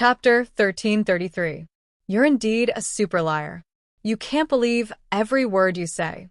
Chapter 1333. You're indeed a super liar. You can't believe every word you say.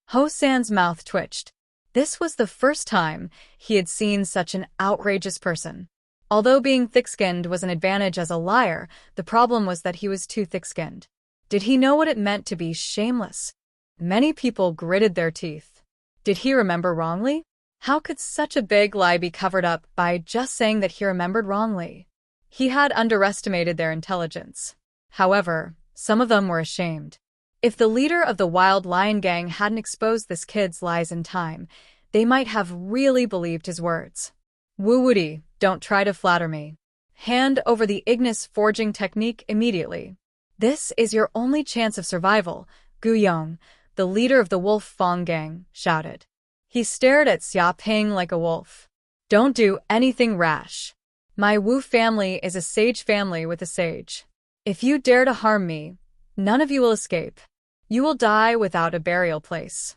Ho-san's mouth twitched. This was the first time he had seen such an outrageous person. Although being thick-skinned was an advantage as a liar, the problem was that he was too thick-skinned. Did he know what it meant to be shameless? Many people gritted their teeth. Did he remember wrongly? How could such a big lie be covered up by just saying that he remembered wrongly? He had underestimated their intelligence. However, some of them were ashamed. If the leader of the Wild Lion Gang hadn't exposed this kid's lies in time, they might have really believed his words. Wu-woody, don't try to flatter me. Hand over the Ignis forging technique immediately. This is your only chance of survival, Gu Yong, the leader of the Wolf Fong Gang, shouted. He stared at Xia Ping like a wolf. Don't do anything rash. My Wu family is a sage family with a sage. If you dare to harm me, none of you will escape. You will die without a burial place.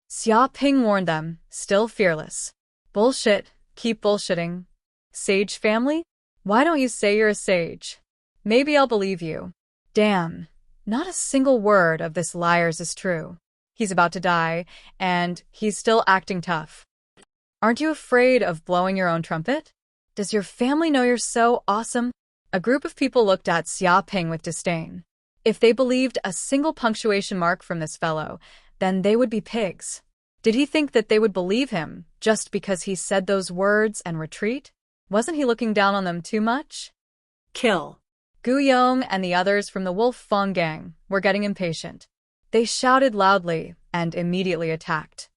Xia Ping warned them, still fearless. Bullshit, keep bullshitting. Sage family? Why don't you say you're a sage? Maybe I'll believe you. Damn, not a single word of this liar's is true. He's about to die, and he's still acting tough. Aren't you afraid of blowing your own trumpet? Does your family know you're so awesome? A group of people looked at Xia Ping with disdain. If they believed a single punctuation mark from this fellow, then they would be pigs. Did he think that they would believe him just because he said those words and retreat? Wasn't he looking down on them too much? Kill. Gu Yong and the others from the Wolf Fong Gang were getting impatient. They shouted loudly and immediately attacked.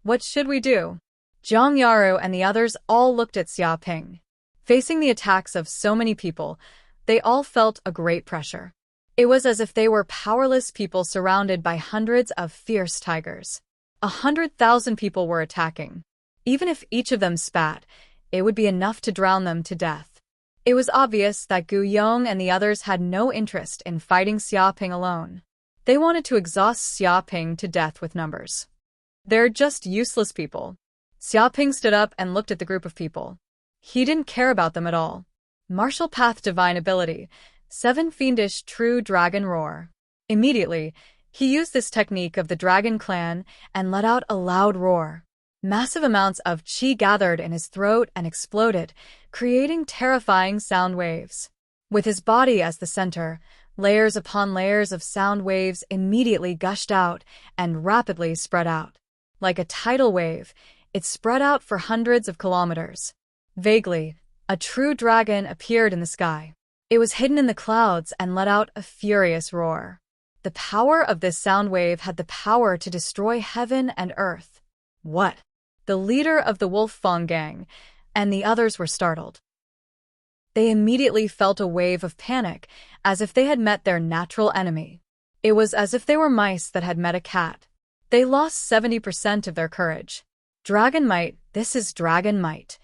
What should we do? Zhang Yaru and the others all looked at Xia Ping. Facing the attacks of so many people, they all felt a great pressure. It was as if they were powerless people surrounded by hundreds of fierce tigers. 100,000 people were attacking. Even if each of them spat, it would be enough to drown them to death. It was obvious that Gu Yong and the others had no interest in fighting Xia Ping alone. They wanted to exhaust Xia Ping to death with numbers. They're just useless people. Xia Ping stood up and looked at the group of people. He didn't care about them at all. Martial Path Divine Ability, 7 Fiendish True Dragon Roar. Immediately, he used this technique of the Dragon Clan and let out a loud roar. Massive amounts of qi gathered in his throat and exploded, creating terrifying sound waves. With his body as the center, layers upon layers of sound waves immediately gushed out and rapidly spread out. Like a tidal wave, it spread out for hundreds of kilometers. Vaguely, a true dragon appeared in the sky. It was hidden in the clouds and let out a furious roar. The power of this sound wave had the power to destroy heaven and earth. What? The leader of the Wolf Fong Gang and the others were startled. They immediately felt a wave of panic, as if they had met their natural enemy. It was as if they were mice that had met a cat. They lost 70% of their courage. Dragon might, this is dragon might.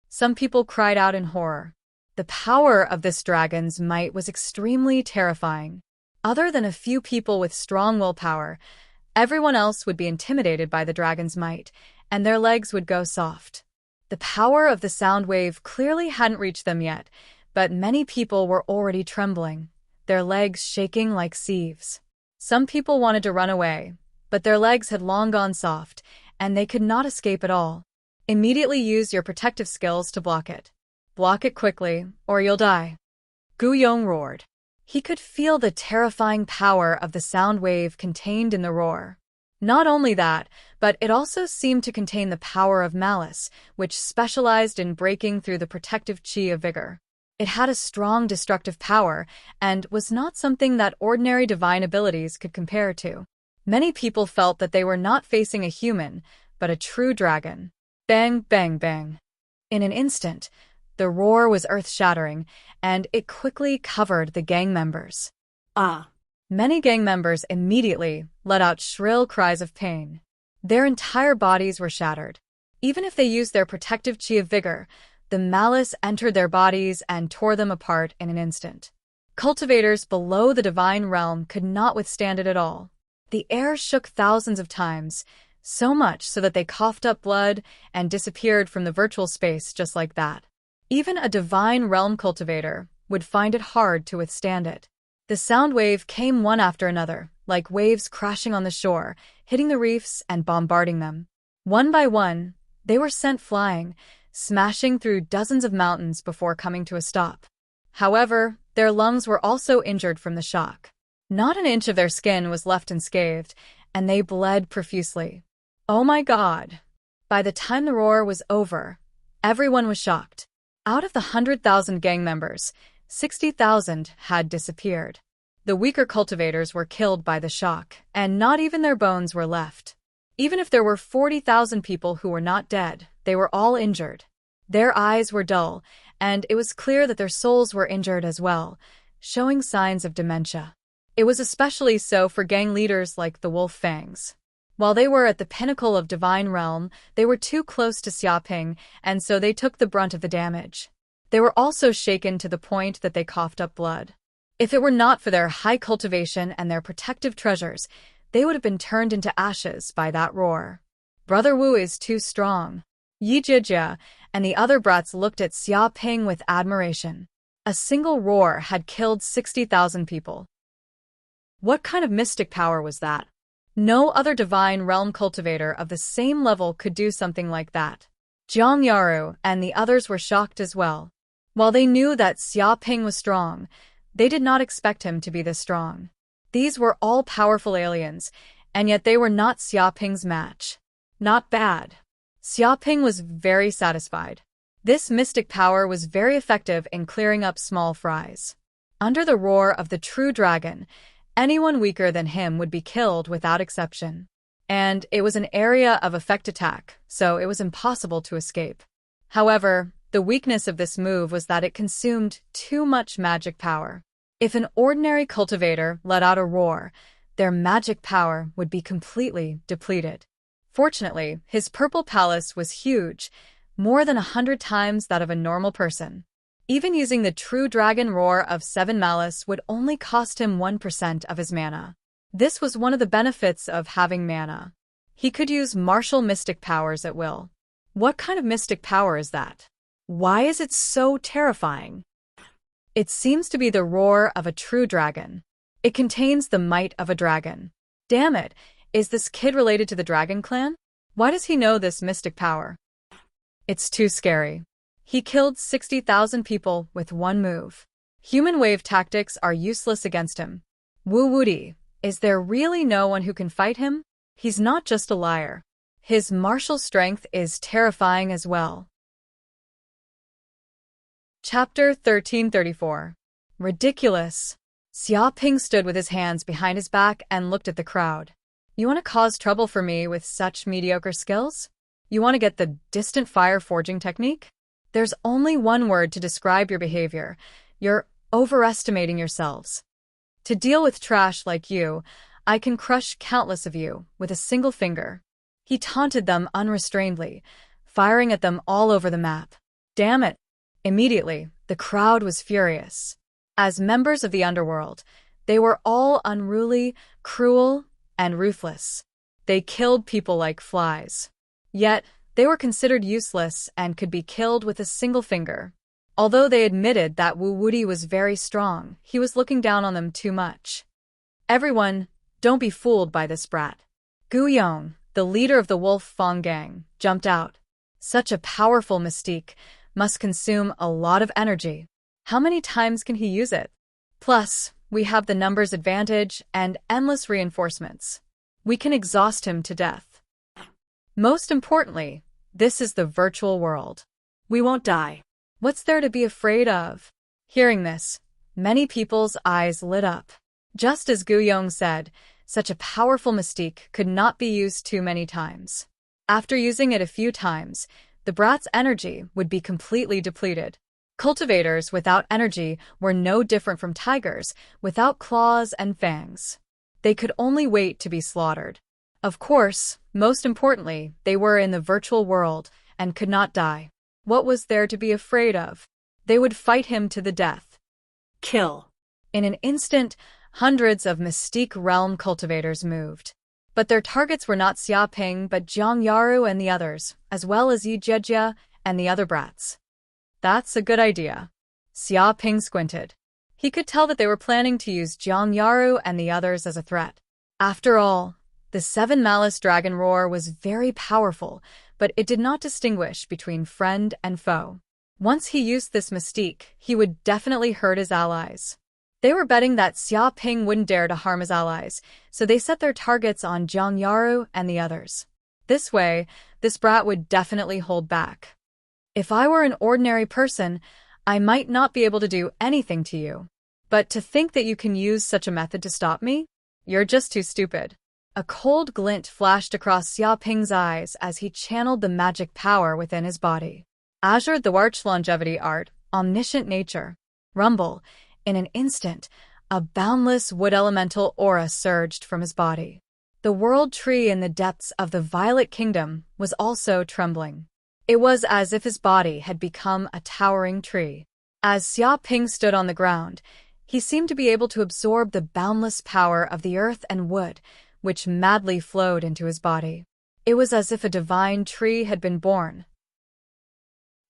Some people cried out in horror. The power of this dragon's might was extremely terrifying. Other than a few people with strong willpower, everyone else would be intimidated by the dragon's might, and their legs would go soft. The power of the sound wave clearly hadn't reached them yet, but many people were already trembling, their legs shaking like sieves. Some people wanted to run away, but their legs had long gone soft, and they could not escape at all. Immediately use your protective skills to block it. Block it quickly, or you'll die. Gu Yong roared. He could feel the terrifying power of the sound wave contained in the roar. Not only that, but it also seemed to contain the power of malice, which specialized in breaking through the protective qi of vigor. It had a strong destructive power, and was not something that ordinary divine abilities could compare to. Many people felt that they were not facing a human, but a true dragon. Bang, bang, bang. In an instant, the roar was earth-shattering, and it quickly covered the gang members. Ah! Many gang members immediately let out shrill cries of pain. Their entire bodies were shattered. Even if they used their protective qi of vigor, the malice entered their bodies and tore them apart in an instant. Cultivators below the divine realm could not withstand it at all. The air shook thousands of times, so much so that they coughed up blood and disappeared from the virtual space just like that. Even a divine realm cultivator would find it hard to withstand it. The sound wave came one after another, like waves crashing on the shore, hitting the reefs and bombarding them. One by one, they were sent flying, smashing through dozens of mountains before coming to a stop. However, their lungs were also injured from the shock. Not an inch of their skin was left unscathed, and they bled profusely. Oh my God! By the time the roar was over, everyone was shocked. Out of the 100,000 gang members, 60,000 had disappeared. The weaker cultivators were killed by the shock, and not even their bones were left. Even if there were 40,000 people who were not dead, they were all injured. Their eyes were dull, and it was clear that their souls were injured as well, showing signs of dementia. It was especially so for gang leaders like the Wolf Fangs. While they were at the pinnacle of divine realm, they were too close to Xiaoping, and so they took the brunt of the damage. They were also shaken to the point that they coughed up blood. If it were not for their high cultivation and their protective treasures, they would have been turned into ashes by that roar. Brother Wu is too strong. Yi Jijia and the other brats looked at Xiaoping with admiration. A single roar had killed 60,000 people. What kind of mystic power was that? No other divine realm cultivator of the same level could do something like that. Jiang Yaru and the others were shocked as well. While they knew that Xiaoping was strong, they did not expect him to be this strong. These were all powerful aliens, and yet they were not Xiaoping's match. Not bad. Xiaoping was very satisfied. This mystic power was very effective in clearing up small fries. Under the roar of the true dragon, anyone weaker than him would be killed without exception. And it was an area of effect attack, so it was impossible to escape. However, the weakness of this move was that it consumed too much magic power. If an ordinary cultivator let out a roar, their magic power would be completely depleted. Fortunately, his purple palace was huge, more than 100 times that of a normal person. Even using the true dragon roar of 7 malice would only cost him 1% of his mana. This was one of the benefits of having mana. He could use martial mystic powers at will. What kind of mystic power is that? Why is it so terrifying? It seems to be the roar of a true dragon. It contains the might of a dragon. Damn it, is this kid related to the Dragon Clan? Why does he know this mystic power? It's too scary. He killed 60,000 people with one move. Human wave tactics are useless against him. Wu Wudi, is there really no one who can fight him? He's not just a liar. His martial strength is terrifying as well. Chapter 1334. Ridiculous. Xiaoping stood with his hands behind his back and looked at the crowd. You want to cause trouble for me with such mediocre skills? You want to get the distant fire forging technique? There's only one word to describe your behavior. You're overestimating yourselves. To deal with trash like you, I can crush countless of you with a single finger. He taunted them unrestrainedly, firing at them all over the map. Damn it! Immediately, the crowd was furious. As members of the underworld, they were all unruly, cruel, and ruthless. They killed people like flies. Yet, they were considered useless and could be killed with a single finger. Although they admitted that Wu Wudi was very strong, he was looking down on them too much. Everyone, don't be fooled by this brat. Gu Yong, the leader of the Wolf Fang gang, jumped out. Such a powerful mystique must consume a lot of energy. How many times can he use it? Plus, we have the numbers advantage and endless reinforcements. We can exhaust him to death. Most importantly, this is the virtual world. We won't die. What's there to be afraid of? Hearing this, many people's eyes lit up. Just as Gu Yong said, such a powerful mystique could not be used too many times. After using it a few times, the brat's energy would be completely depleted. Cultivators without energy were no different from tigers without claws and fangs. They could only wait to be slaughtered. Of course, most importantly, they were in the virtual world and could not die. What was there to be afraid of? They would fight him to the death. Kill. In an instant, hundreds of Mystique Realm cultivators moved. But their targets were not Xiaoping but Jiang Yaru and the others, as well as Yi Jejia and the other brats. That's a good idea. Xia Ping squinted. He could tell that they were planning to use Jiang Yaru and the others as a threat. After all, the Seven Malice Dragon Roar was very powerful, but it did not distinguish between friend and foe. Once he used this mystique, he would definitely hurt his allies. They were betting that Xia Ping wouldn't dare to harm his allies, so they set their targets on Jiang Yaru and the others. This way, this brat would definitely hold back. If I were an ordinary person, I might not be able to do anything to you. But to think that you can use such a method to stop me? You're just too stupid. A cold glint flashed across Xia Ping's eyes as he channeled the magic power within his body. Azure the Arch Longevity Art, Omniscient Nature. Rumble. In an instant, a boundless wood elemental aura surged from his body. The world tree in the depths of the Violet Kingdom was also trembling. It was as if his body had become a towering tree. As Xia Ping stood on the ground, he seemed to be able to absorb the boundless power of the earth and wood, which madly flowed into his body. It was as if a divine tree had been born.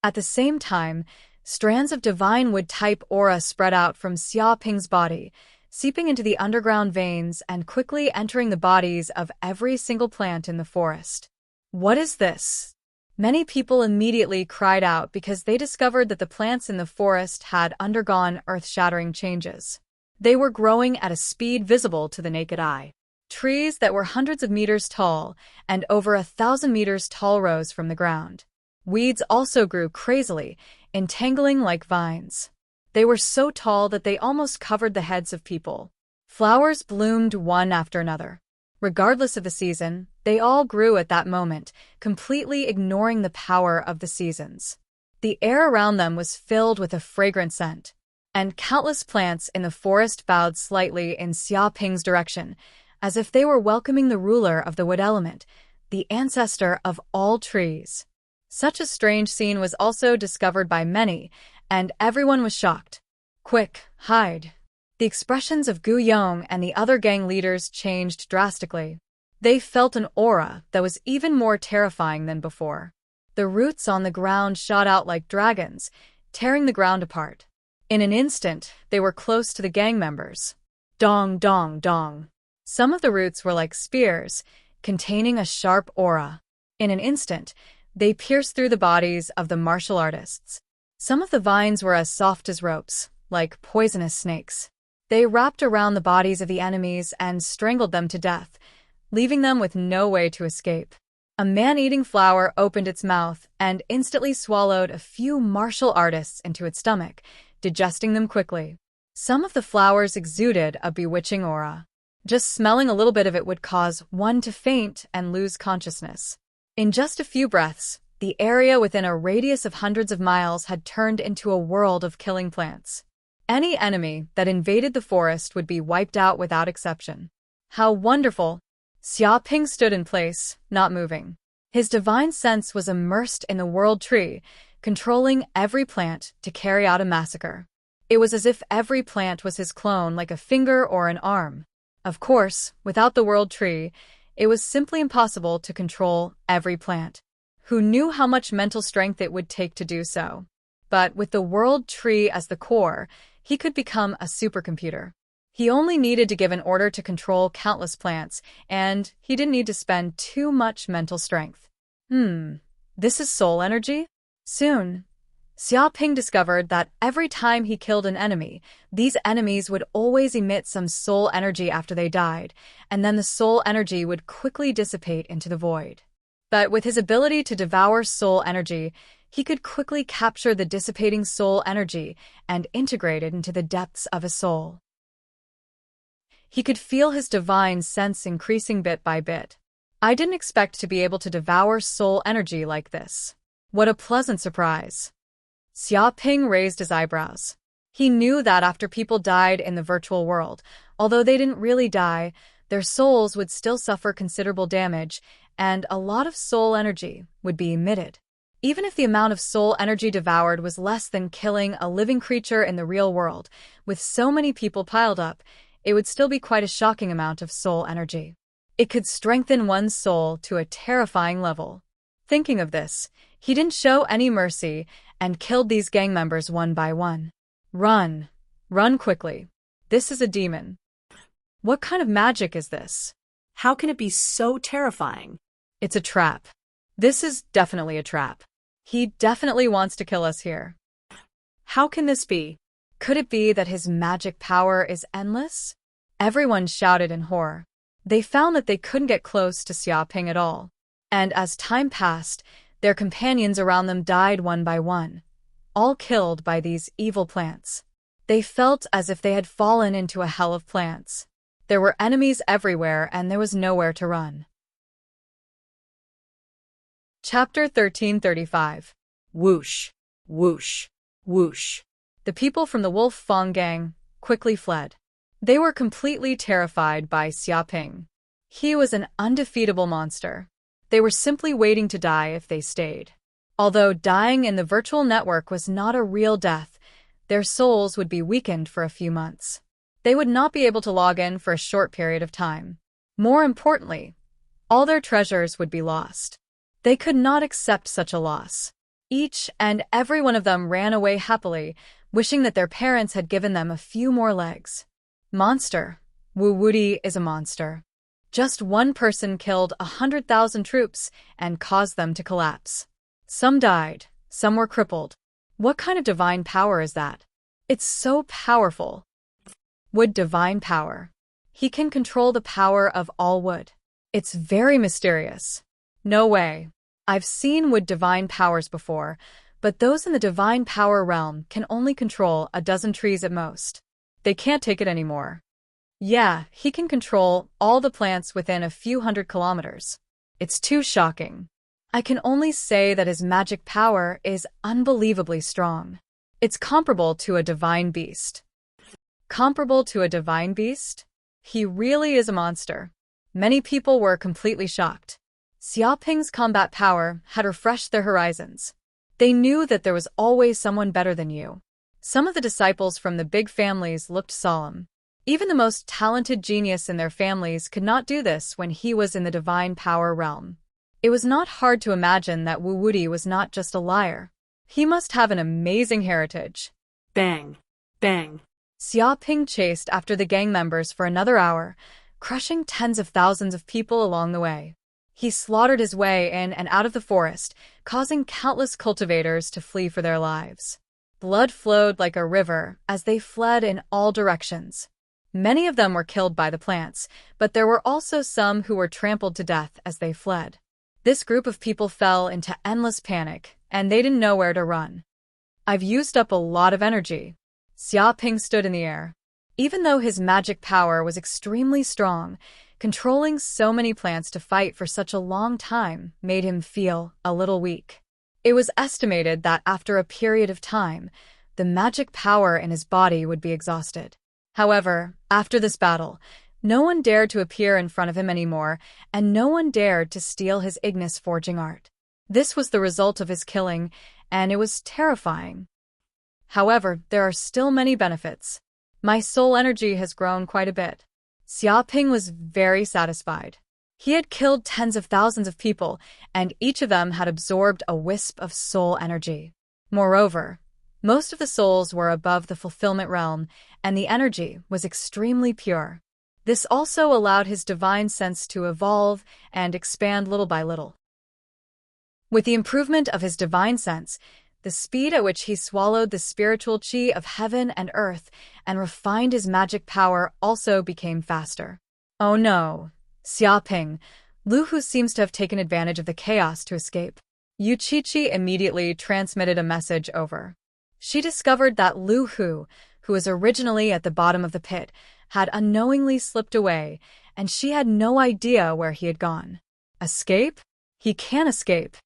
At the same time, strands of divine wood-type aura spread out from Xia Ping's body, seeping into the underground veins and quickly entering the bodies of every single plant in the forest. What is this? Many people immediately cried out because they discovered that the plants in the forest had undergone earth-shattering changes. They were growing at a speed visible to the naked eye. Trees that were hundreds of meters tall and over 1,000 meters tall rose from the ground. Weeds also grew crazily, entangling like vines. They were so tall that they almost covered the heads of people. Flowers bloomed one after another. Regardless of the season, they all grew at that moment, completely ignoring the power of the seasons. The air around them was filled with a fragrant scent, and countless plants in the forest bowed slightly in Xia Ping's direction, as if they were welcoming the ruler of the wood element, the ancestor of all trees. Such a strange scene was also discovered by many, and everyone was shocked. Quick, hide. The expressions of Gu Yong and the other gang leaders changed drastically. They felt an aura that was even more terrifying than before. The roots on the ground shot out like dragons, tearing the ground apart. In an instant, they were close to the gang members. Dong, dong, dong. Some of the roots were like spears, containing a sharp aura. In an instant, they pierced through the bodies of the martial artists. Some of the vines were as soft as ropes, like poisonous snakes. They wrapped around the bodies of the enemies and strangled them to death, leaving them with no way to escape. A man-eating flower opened its mouth and instantly swallowed a few martial artists into its stomach, digesting them quickly. Some of the flowers exuded a bewitching aura. Just smelling a little bit of it would cause one to faint and lose consciousness. In just a few breaths, the area within a radius of hundreds of miles had turned into a world of killing plants. Any enemy that invaded the forest would be wiped out without exception. How wonderful! Xia Ping stood in place, not moving. His divine sense was immersed in the world tree, controlling every plant to carry out a massacre. It was as if every plant was his clone, like a finger or an arm. Of course, without the world tree, it was simply impossible to control every plant. Who knew how much mental strength it would take to do so? But with the world tree as the core, he could become a supercomputer. He only needed to give an order to control countless plants, and he didn't need to spend too much mental strength. This is soul energy? Soon, Xia Ping discovered that every time he killed an enemy, these enemies would always emit some soul energy after they died, and then the soul energy would quickly dissipate into the void. But with his ability to devour soul energy, he could quickly capture the dissipating soul energy and integrate it into the depths of his soul. He could feel his divine sense increasing bit by bit. I didn't expect to be able to devour soul energy like this. What a pleasant surprise. Xia Ping raised his eyebrows. He knew that after people died in the virtual world, although they didn't really die, their souls would still suffer considerable damage, and a lot of soul energy would be emitted. Even if the amount of soul energy devoured was less than killing a living creature in the real world, with so many people piled up, it would still be quite a shocking amount of soul energy. It could strengthen one's soul to a terrifying level. Thinking of this, he didn't show any mercy and killed these gang members one by one. Run. Run quickly. This is a demon. What kind of magic is this? How can it be so terrifying? It's a trap. This is definitely a trap. He definitely wants to kill us here. How can this be? Could it be that his magic power is endless? Everyone shouted in horror. They found that they couldn't get close to Xiaoping at all. And as time passed, their companions around them died one by one, all killed by these evil plants. They felt as if they had fallen into a hell of plants. There were enemies everywhere and there was nowhere to run. Chapter 1335. Whoosh, whoosh, whoosh. The people from the Wolf Fang gang quickly fled. They were completely terrified by Xiaoping. He was an undefeatable monster. They were simply waiting to die if they stayed. Although dying in the virtual network was not a real death, their souls would be weakened for a few months. They would not be able to log in for a short period of time. More importantly, all their treasures would be lost. They could not accept such a loss. Each and every one of them ran away happily, wishing that their parents had given them a few more legs. Monster. Wu Wudi is a monster. Just one person killed 100,000 troops and caused them to collapse. Some died, some were crippled. What kind of divine power is that? It's so powerful. Wood divine power. He can control the power of all wood. It's very mysterious. No way. I've seen wood divine powers before, but those in the divine power realm can only control a dozen trees at most. They can't take it anymore. Yeah, he can control all the plants within a few hundred kilometers. It's too shocking. I can only say that his magic power is unbelievably strong. It's comparable to a divine beast. Comparable to a divine beast? He really is a monster. Many people were completely shocked. Xiaoping's combat power had refreshed their horizons. They knew that there was always someone better than you. Some of the disciples from the big families looked solemn. Even the most talented genius in their families could not do this when he was in the divine power realm. It was not hard to imagine that Wu Wudi was not just a liar. He must have an amazing heritage. Bang, bang. Xiaoping chased after the gang members for another hour, crushing tens of thousands of people along the way. He slaughtered his way in and out of the forest, causing countless cultivators to flee for their lives. Blood flowed like a river as they fled in all directions. Many of them were killed by the plants, but there were also some who were trampled to death as they fled. This group of people fell into endless panic, and they didn't know where to run. I've used up a lot of energy. Xiaoping stood in the air. Even though his magic power was extremely strong, controlling so many plants to fight for such a long time made him feel a little weak. It was estimated that after a period of time, the magic power in his body would be exhausted. However, after this battle, no one dared to appear in front of him anymore, and no one dared to steal his Ignis forging art. This was the result of his killing, and it was terrifying. However, there are still many benefits. My soul energy has grown quite a bit. Xiaoping was very satisfied. He had killed tens of thousands of people, and each of them had absorbed a wisp of soul energy. Moreover, most of the souls were above the fulfillment realm, and the energy was extremely pure. This also allowed his divine sense to evolve and expand little by little. With the improvement of his divine sense, the speed at which he swallowed the spiritual qi of heaven and earth and refined his magic power also became faster. Oh no! Xiaoping, Lu Hu seems to have taken advantage of the chaos to escape. Yu Qiqi immediately transmitted a message over. She discovered that Lu Hu, who was originally at the bottom of the pit, had unknowingly slipped away, and she had no idea where he had gone. Escape? He can't escape.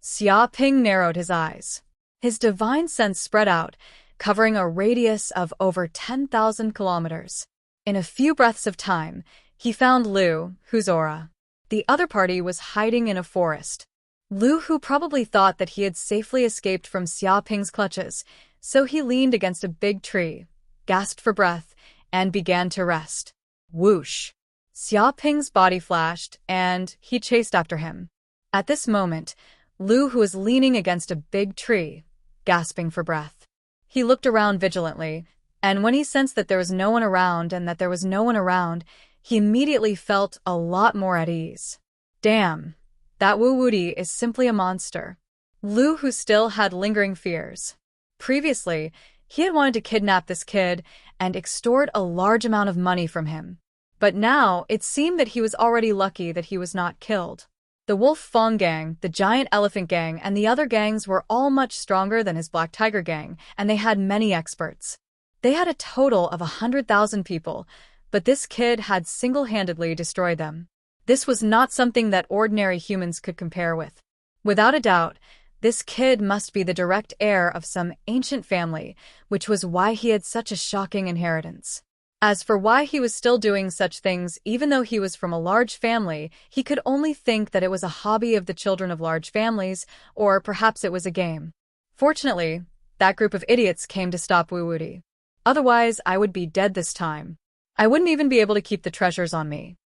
Xiaoping narrowed his eyes. His divine sense spread out, covering a radius of over 10,000 kilometers. In a few breaths of time, he found Lu Hu's aura. The other party was hiding in a forest. Lu Hu probably thought that he had safely escaped from Xiaoping's clutches, so he leaned against a big tree, gasped for breath, and began to rest. Whoosh! Xiaoping's body flashed, and he chased after him. At this moment, Lu Hu was leaning against a big tree, gasping for breath. He looked around vigilantly, and when he sensed that there was no one around and that there was no one around, he immediately felt a lot more at ease. Damn, that Wu Wuti is simply a monster. Lu Hu still had lingering fears. Previously, he had wanted to kidnap this kid and extort a large amount of money from him. But now, it seemed that he was already lucky that he was not killed. The Wolf Fong Gang, the Giant Elephant Gang, and the other gangs were all much stronger than his Black Tiger Gang, and they had many experts. They had a total of 100,000 people, but this kid had single-handedly destroyed them. This was not something that ordinary humans could compare with. Without a doubt, this kid must be the direct heir of some ancient family, which was why he had such a shocking inheritance. As for why he was still doing such things even though he was from a large family, he could only think that it was a hobby of the children of large families, or perhaps it was a game. Fortunately, that group of idiots came to stop Wu Wuti. Otherwise, I would be dead this time. I wouldn't even be able to keep the treasures on me.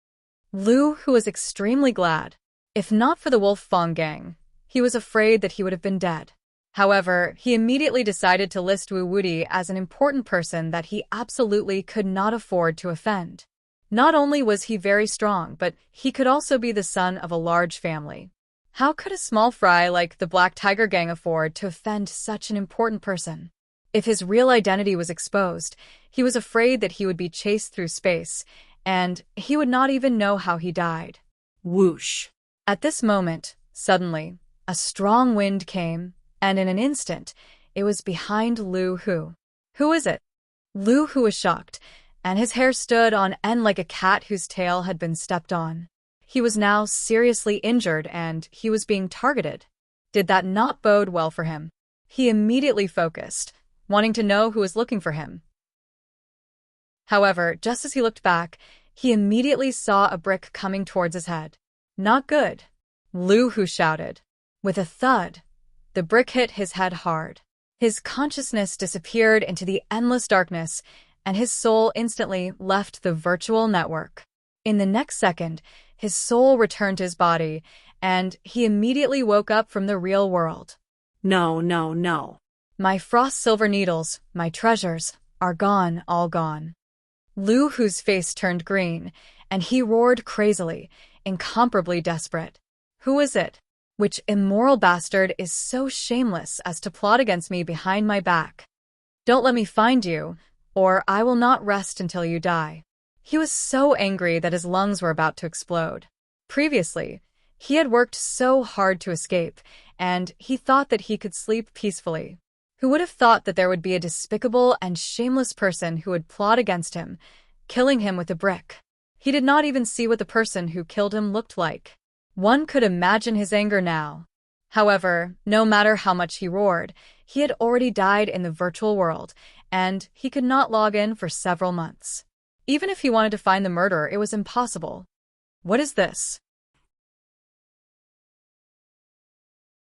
Lu Hu was extremely glad. If not for the Wolf Fong Gang, he was afraid that he would have been dead. However, he immediately decided to list Wu Wuti as an important person that he absolutely could not afford to offend. Not only was he very strong, but he could also be the son of a large family. How could a small fry like the Black Tiger Gang afford to offend such an important person? If his real identity was exposed, he was afraid that he would be chased through space, and he would not even know how he died. Whoosh. At this moment, suddenly, a strong wind came, and in an instant, it was behind Lu Hu. Who is it? Lu Hu was shocked, and his hair stood on end like a cat whose tail had been stepped on. He was now seriously injured, and he was being targeted. Did that not bode well for him? He immediately focused, wanting to know who was looking for him. However, just as he looked back, he immediately saw a brick coming towards his head. Not good, Lu Hu shouted. With a thud, the brick hit his head hard. His consciousness disappeared into the endless darkness, and his soul instantly left the virtual network. In the next second, his soul returned to his body, and he immediately woke up from the real world. No, no, no. My frost silver needles, my treasures, are gone, all gone. Lu Hu's face turned green, and he roared crazily, incomparably desperate. Who is it? Which immoral bastard is so shameless as to plot against me behind my back? Don't let me find you, or I will not rest until you die. He was so angry that his lungs were about to explode. Previously, he had worked so hard to escape, and he thought that he could sleep peacefully. Who would have thought that there would be a despicable and shameless person who would plot against him, killing him with a brick? He did not even see what the person who killed him looked like. One could imagine his anger now. However, no matter how much he roared, he had already died in the virtual world, and he could not log in for several months. Even if he wanted to find the murderer, it was impossible. What is this?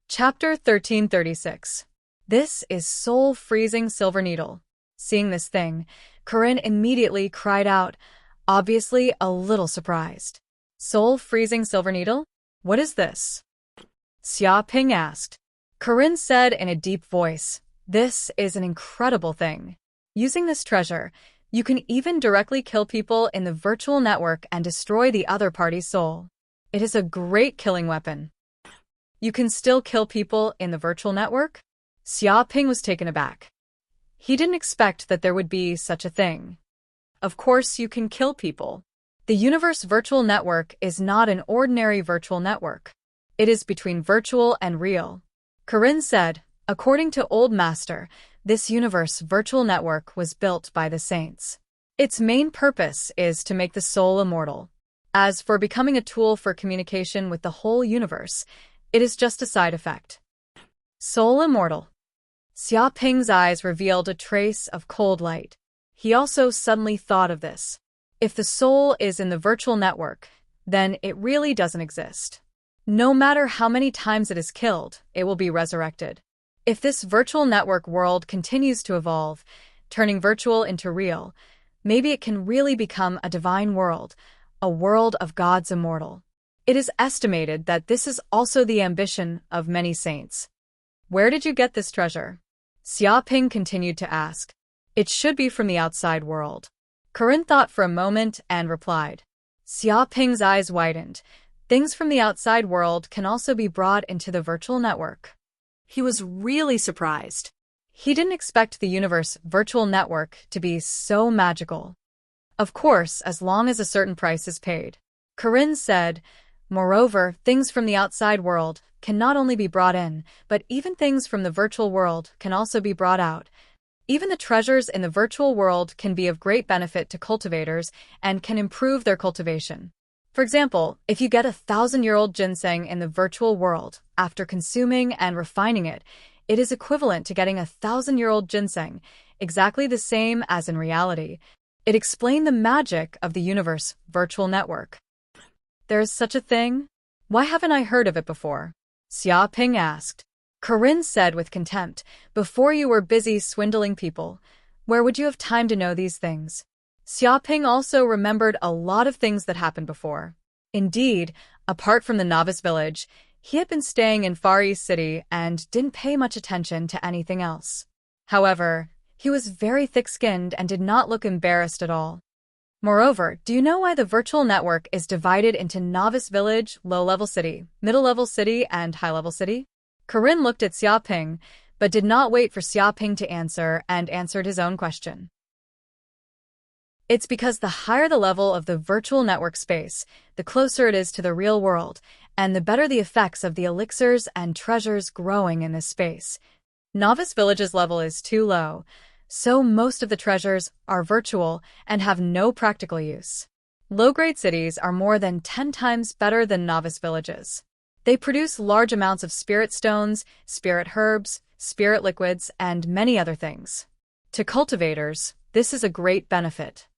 Chapter 1336. This is soul-freezing silver needle. Seeing this thing, Corinne immediately cried out, obviously a little surprised. Soul-freezing silver needle? What is this? Xia Ping asked. Corinne said in a deep voice, this is an incredible thing. Using this treasure, you can even directly kill people in the virtual network and destroy the other party's soul. It is a great killing weapon. You can still kill people in the virtual network? Xia Ping was taken aback. He didn't expect that there would be such a thing. Of course you can kill people. The universe virtual network is not an ordinary virtual network. It is between virtual and real. Corinne said, according to Old Master, this universe virtual network was built by the saints. Its main purpose is to make the soul immortal. As for becoming a tool for communication with the whole universe, it is just a side effect. Soul immortal. Xia Ping's eyes revealed a trace of cold light. He also suddenly thought of this. If the soul is in the virtual network, then it really doesn't exist. No matter how many times it is killed, it will be resurrected. If this virtual network world continues to evolve, turning virtual into real, maybe it can really become a divine world, a world of gods immortal. It is estimated that this is also the ambition of many saints. Where did you get this treasure? Xiaoping continued to ask. It should be from the outside world. Corinne thought for a moment and replied. Xiaoping's eyes widened. Things from the outside world can also be brought into the virtual network. He was really surprised. He didn't expect the universe virtual network to be so magical. Of course, as long as a certain price is paid. Corinne said, moreover, things from the outside world can not only be brought in, but even things from the virtual world can also be brought out. Even the treasures in the virtual world can be of great benefit to cultivators and can improve their cultivation. For example, if you get 1,000-year-old ginseng in the virtual world, after consuming and refining it, it is equivalent to getting 1,000-year-old ginseng, exactly the same as in reality. It explained the magic of the universe virtual network. There's such a thing? Why haven't I heard of it before? Xiaoping asked. Corinne said with contempt, before you were busy swindling people, where would you have time to know these things? Xiaoping also remembered a lot of things that happened before. Indeed, apart from the novice village, he had been staying in Far East City and didn't pay much attention to anything else. However, he was very thick-skinned and did not look embarrassed at all. Moreover, do you know why the virtual network is divided into novice village, low-level city, middle-level city, and high-level city? Corinne looked at Xiaoping, but did not wait for Xiaoping to answer and answered his own question. It's because the higher the level of the virtual network space, the closer it is to the real world, and the better the effects of the elixirs and treasures growing in this space. Novice Village's level is too low, so most of the treasures are virtual and have no practical use. Low-grade cities are more than 10 times better than Novice Villages. They produce large amounts of spirit stones, spirit herbs, spirit liquids, and many other things. To cultivators, this is a great benefit.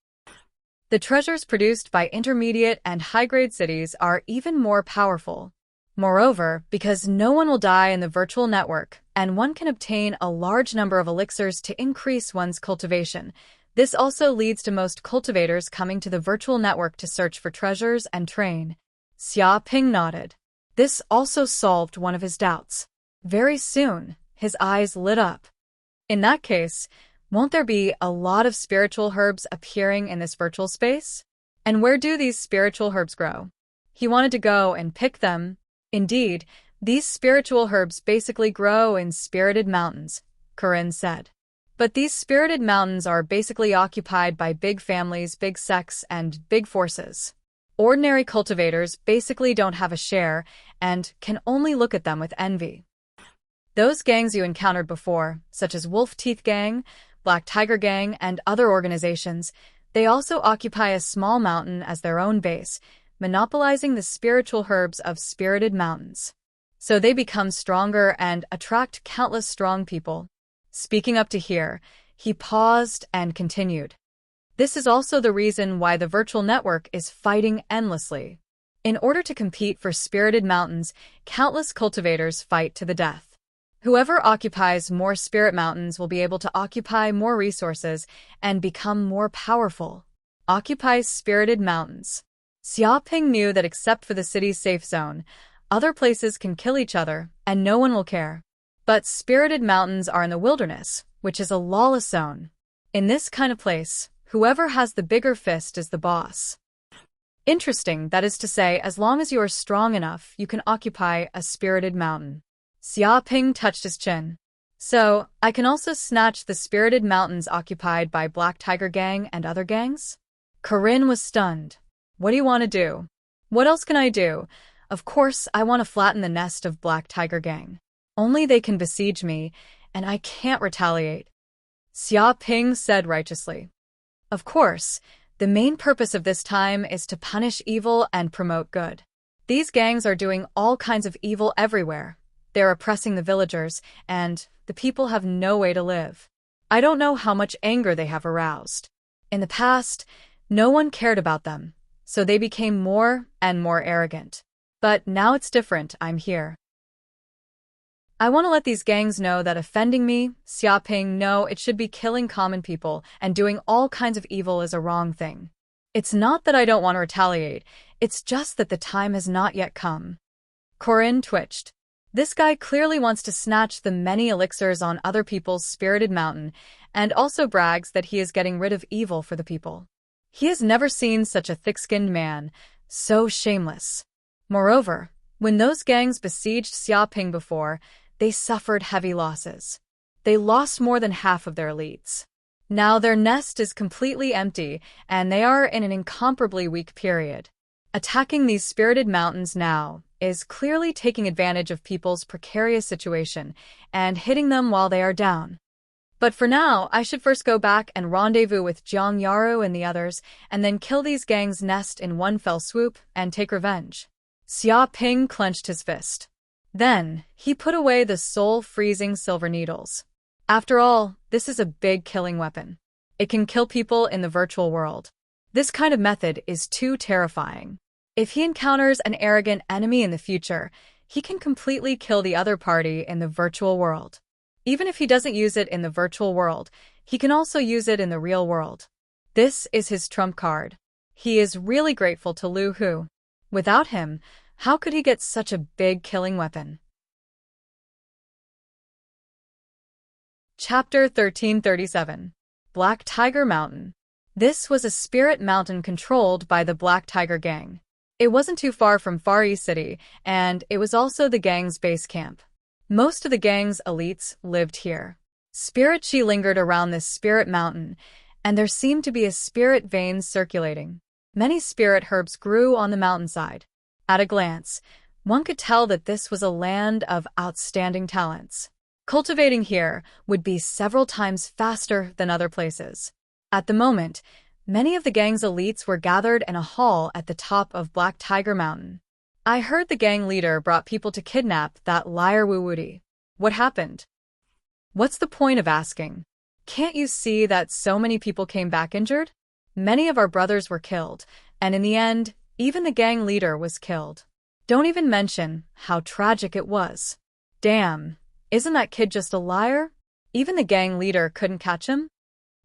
The treasures produced by intermediate and high-grade cities are even more powerful. Moreover, because no one will die in the virtual network, and one can obtain a large number of elixirs to increase one's cultivation, this also leads to most cultivators coming to the virtual network to search for treasures and train. Xiaoping nodded. This also solved one of his doubts. Very soon, his eyes lit up. In that case, won't there be a lot of spiritual herbs appearing in this virtual space? And where do these spiritual herbs grow? He wanted to go and pick them. Indeed, these spiritual herbs basically grow in spirited mountains, Corinne said. But these spirited mountains are basically occupied by big families, big sects, and big forces. Ordinary cultivators basically don't have a share and can only look at them with envy. Those gangs you encountered before, such as Wolf Teeth Gang, Black Tiger Gang, and other organizations, they also occupy a small mountain as their own base, monopolizing the spiritual herbs of spirited mountains. So they become stronger and attract countless strong people. Speaking up to here, he paused and continued. This is also the reason why the virtual network is fighting endlessly. In order to compete for spirited mountains, countless cultivators fight to the death. Whoever occupies more spirit mountains will be able to occupy more resources and become more powerful. Occupies spirited mountains. Xiaoping knew that except for the city's safe zone, other places can kill each other and no one will care. But spirited mountains are in the wilderness, which is a lawless zone. In this kind of place, whoever has the bigger fist is the boss. Interesting, that is to say, as long as you are strong enough, you can occupy a spirited mountain. Xiaoping touched his chin. So, I can also snatch the spirited mountains occupied by Black Tiger Gang and other gangs? Corinne was stunned. What do you want to do? What else can I do? Of course, I want to flatten the nest of Black Tiger Gang. Only they can besiege me, and I can't retaliate. Xiaoping said righteously. Of course, the main purpose of this time is to punish evil and promote good. These gangs are doing all kinds of evil everywhere. They're oppressing the villagers, and the people have no way to live. I don't know how much anger they have aroused. In the past, no one cared about them, so they became more and more arrogant. But now it's different, I'm here. I want to let these gangs know that offending me, Xiaoping, no, it should be killing common people and doing all kinds of evil is a wrong thing. It's not that I don't want to retaliate, it's just that the time has not yet come. Corinne twitched. This guy clearly wants to snatch the many elixirs on other people's spirited mountain, and also brags that he is getting rid of evil for the people. He has never seen such a thick-skinned man, so shameless. Moreover, when those gangs besieged Xiaoping before, they suffered heavy losses. They lost more than half of their elites. Now their nest is completely empty, and they are in an incomparably weak period. Attacking these spirited mountains now is clearly taking advantage of people's precarious situation and hitting them while they are down. But for now, I should first go back and rendezvous with Jiang Yaro and the others, and then kill these gangs' nest in one fell swoop and take revenge. Xia Ping clenched his fist. Then, he put away the soul-freezing silver needles. After all, this is a big killing weapon. It can kill people in the virtual world. This kind of method is too terrifying. If he encounters an arrogant enemy in the future, he can completely kill the other party in the virtual world. Even if he doesn't use it in the virtual world, he can also use it in the real world. This is his trump card. He is really grateful to Lu Hu. Without him, how could he get such a big killing weapon? Chapter 1337. Black Tiger Mountain. This was a spirit mountain controlled by the Black Tiger Gang. It wasn't too far from Far East City, and it was also the gang's base camp. Most of the gang's elites lived here. Spirit Chi lingered around this spirit mountain, and there seemed to be a spirit vein circulating. Many spirit herbs grew on the mountainside. At a glance, one could tell that this was a land of outstanding talents. Cultivating here would be several times faster than other places. At the moment, many of the gang's elites were gathered in a hall at the top of Black Tiger Mountain. I heard the gang leader brought people to kidnap that liar Wu Wudi. What happened? What's the point of asking? Can't you see that so many people came back injured? Many of our brothers were killed, and in the end, even the gang leader was killed. Don't even mention how tragic it was. Damn, isn't that kid just a liar? Even the gang leader couldn't catch him?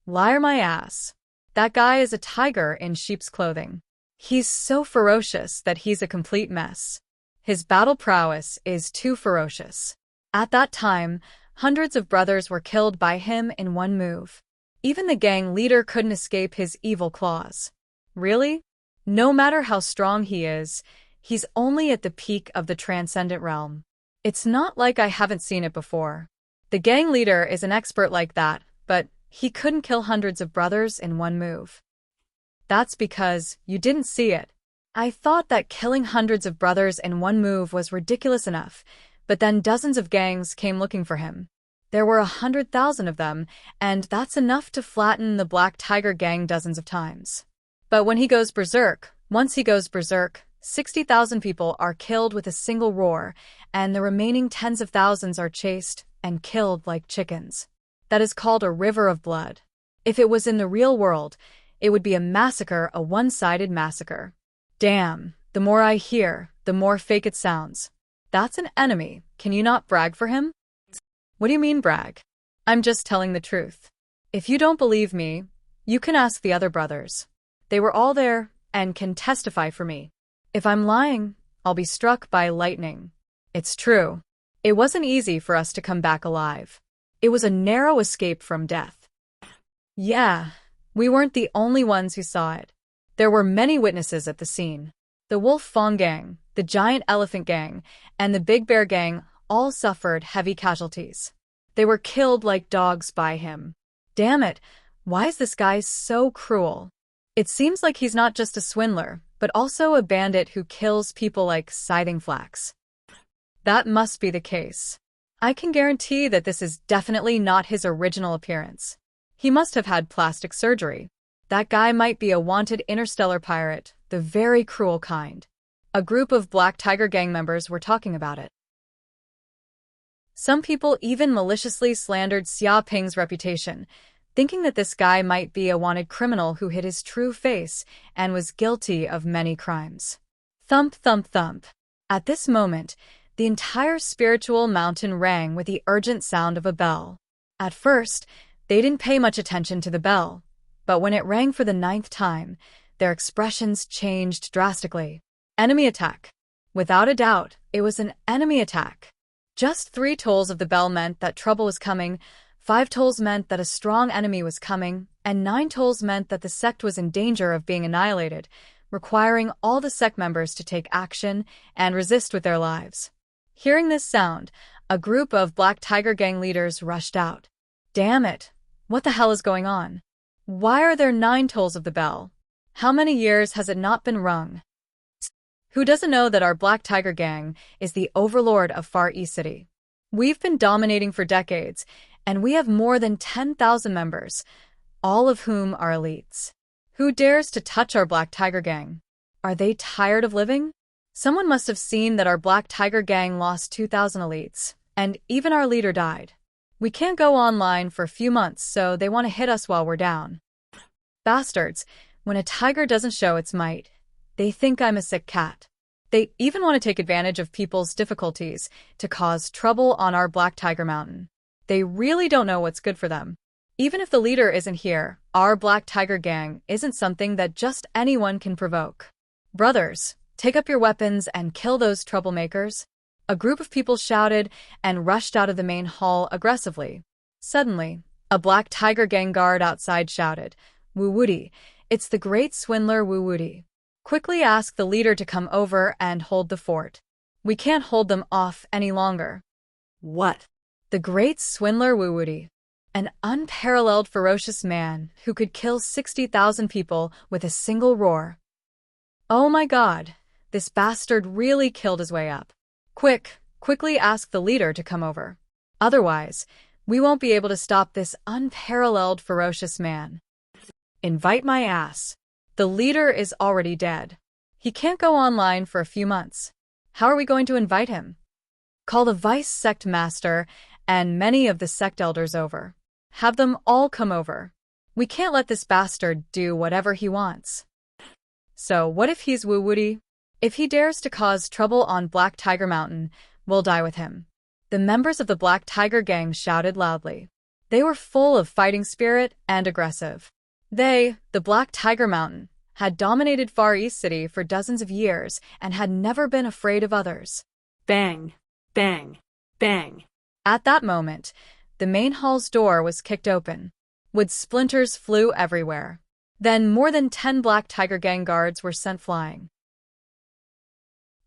Liar my ass. That guy is a tiger in sheep's clothing. He's so ferocious that he's a complete mess. His battle prowess is too ferocious. At that time, hundreds of brothers were killed by him in one move. Even the gang leader couldn't escape his evil claws. Really? No matter how strong he is, he's only at the peak of the transcendent realm. It's not like I haven't seen it before. The gang leader is an expert like that, but he couldn't kill hundreds of brothers in one move. That's because you didn't see it. I thought that killing hundreds of brothers in one move was ridiculous enough, but then dozens of gangs came looking for him. There were 100,000 of them, and that's enough to flatten the Black Tiger Gang dozens of times. But when he goes berserk, once he goes berserk, 60,000 people are killed with a single roar, and the remaining tens of thousands are chased and killed like chickens. That is called a river of blood. If it was in the real world, it would be a massacre, a one-sided massacre. Damn, the more I hear, the more fake it sounds. That's an enemy. Can you not brag for him? What do you mean brag? I'm just telling the truth. If you don't believe me, you can ask the other brothers. They were all there and can testify for me. If I'm lying, I'll be struck by lightning. It's true. It wasn't easy for us to come back alive. It was a narrow escape from death. Yeah, we weren't the only ones who saw it. There were many witnesses at the scene. The Wolf Fong Gang, the Giant Elephant Gang, and the Big Bear Gang all suffered heavy casualties. They were killed like dogs by him. Damn it, why is this guy so cruel? It seems like he's not just a swindler, but also a bandit who kills people like scything flax. That must be the case. I can guarantee that this is definitely not his original appearance. He must have had plastic surgery. That guy might be a wanted interstellar pirate, the very cruel kind. A group of Black Tiger Gang members were talking about it. Some people even maliciously slandered Xia Ping's reputation, thinking that this guy might be a wanted criminal who hid his true face and was guilty of many crimes. Thump, thump, thump. At this moment, the entire spiritual mountain rang with the urgent sound of a bell. At first, they didn't pay much attention to the bell, but when it rang for the 9th time, their expressions changed drastically. Enemy attack. Without a doubt, it was an enemy attack. Just 3 tolls of the bell meant that trouble was coming, 5 tolls meant that a strong enemy was coming, and 9 tolls meant that the sect was in danger of being annihilated, requiring all the sect members to take action and resist with their lives. Hearing this sound, a group of Black Tiger Gang leaders rushed out. Damn it! What the hell is going on? Why are there 9 tolls of the bell? How many years has it not been rung? Who doesn't know that our Black Tiger Gang is the overlord of Far East City? We've been dominating for decades, and we have more than 10,000 members, all of whom are elites. Who dares to touch our Black Tiger Gang? Are they tired of living? Someone must have seen that our Black Tiger Gang lost 2,000 elites, and even our leader died. We can't go online for a few months, so they want to hit us while we're down. Bastards, when a tiger doesn't show its might, they think I'm a sick cat. They even want to take advantage of people's difficulties to cause trouble on our Black Tiger Mountain. They really don't know what's good for them. Even if the leader isn't here, our Black Tiger Gang isn't something that just anyone can provoke. Brothers, take up your weapons and kill those troublemakers. A group of people shouted and rushed out of the main hall aggressively. Suddenly, a Black Tiger Gang guard outside shouted, "Wu-woody, it's the great swindler Wu-woody. Quickly ask the leader to come over and hold the fort. We can't hold them off any longer." What? The great swindler Wu-woody. An unparalleled ferocious man who could kill 60,000 people with a single roar. Oh my god, this bastard really killed his way up. Quickly ask the leader to come over. Otherwise, we won't be able to stop this unparalleled ferocious man. Invite my ass. The leader is already dead. He can't go online for a few months. How are we going to invite him? Call the vice sect master and many of the sect elders over. Have them all come over. We can't let this bastard do whatever he wants. So what if he's Wu-woody? If he dares to cause trouble on Black Tiger Mountain, we'll die with him. The members of the Black Tiger Gang shouted loudly. They were full of fighting spirit and aggressive. They, the Black Tiger Mountain, had dominated Far East City for dozens of years and had never been afraid of others. Bang, bang, bang. At that moment, the main hall's door was kicked open. Wood splinters flew everywhere. Then more than 10 Black Tiger Gang guards were sent flying.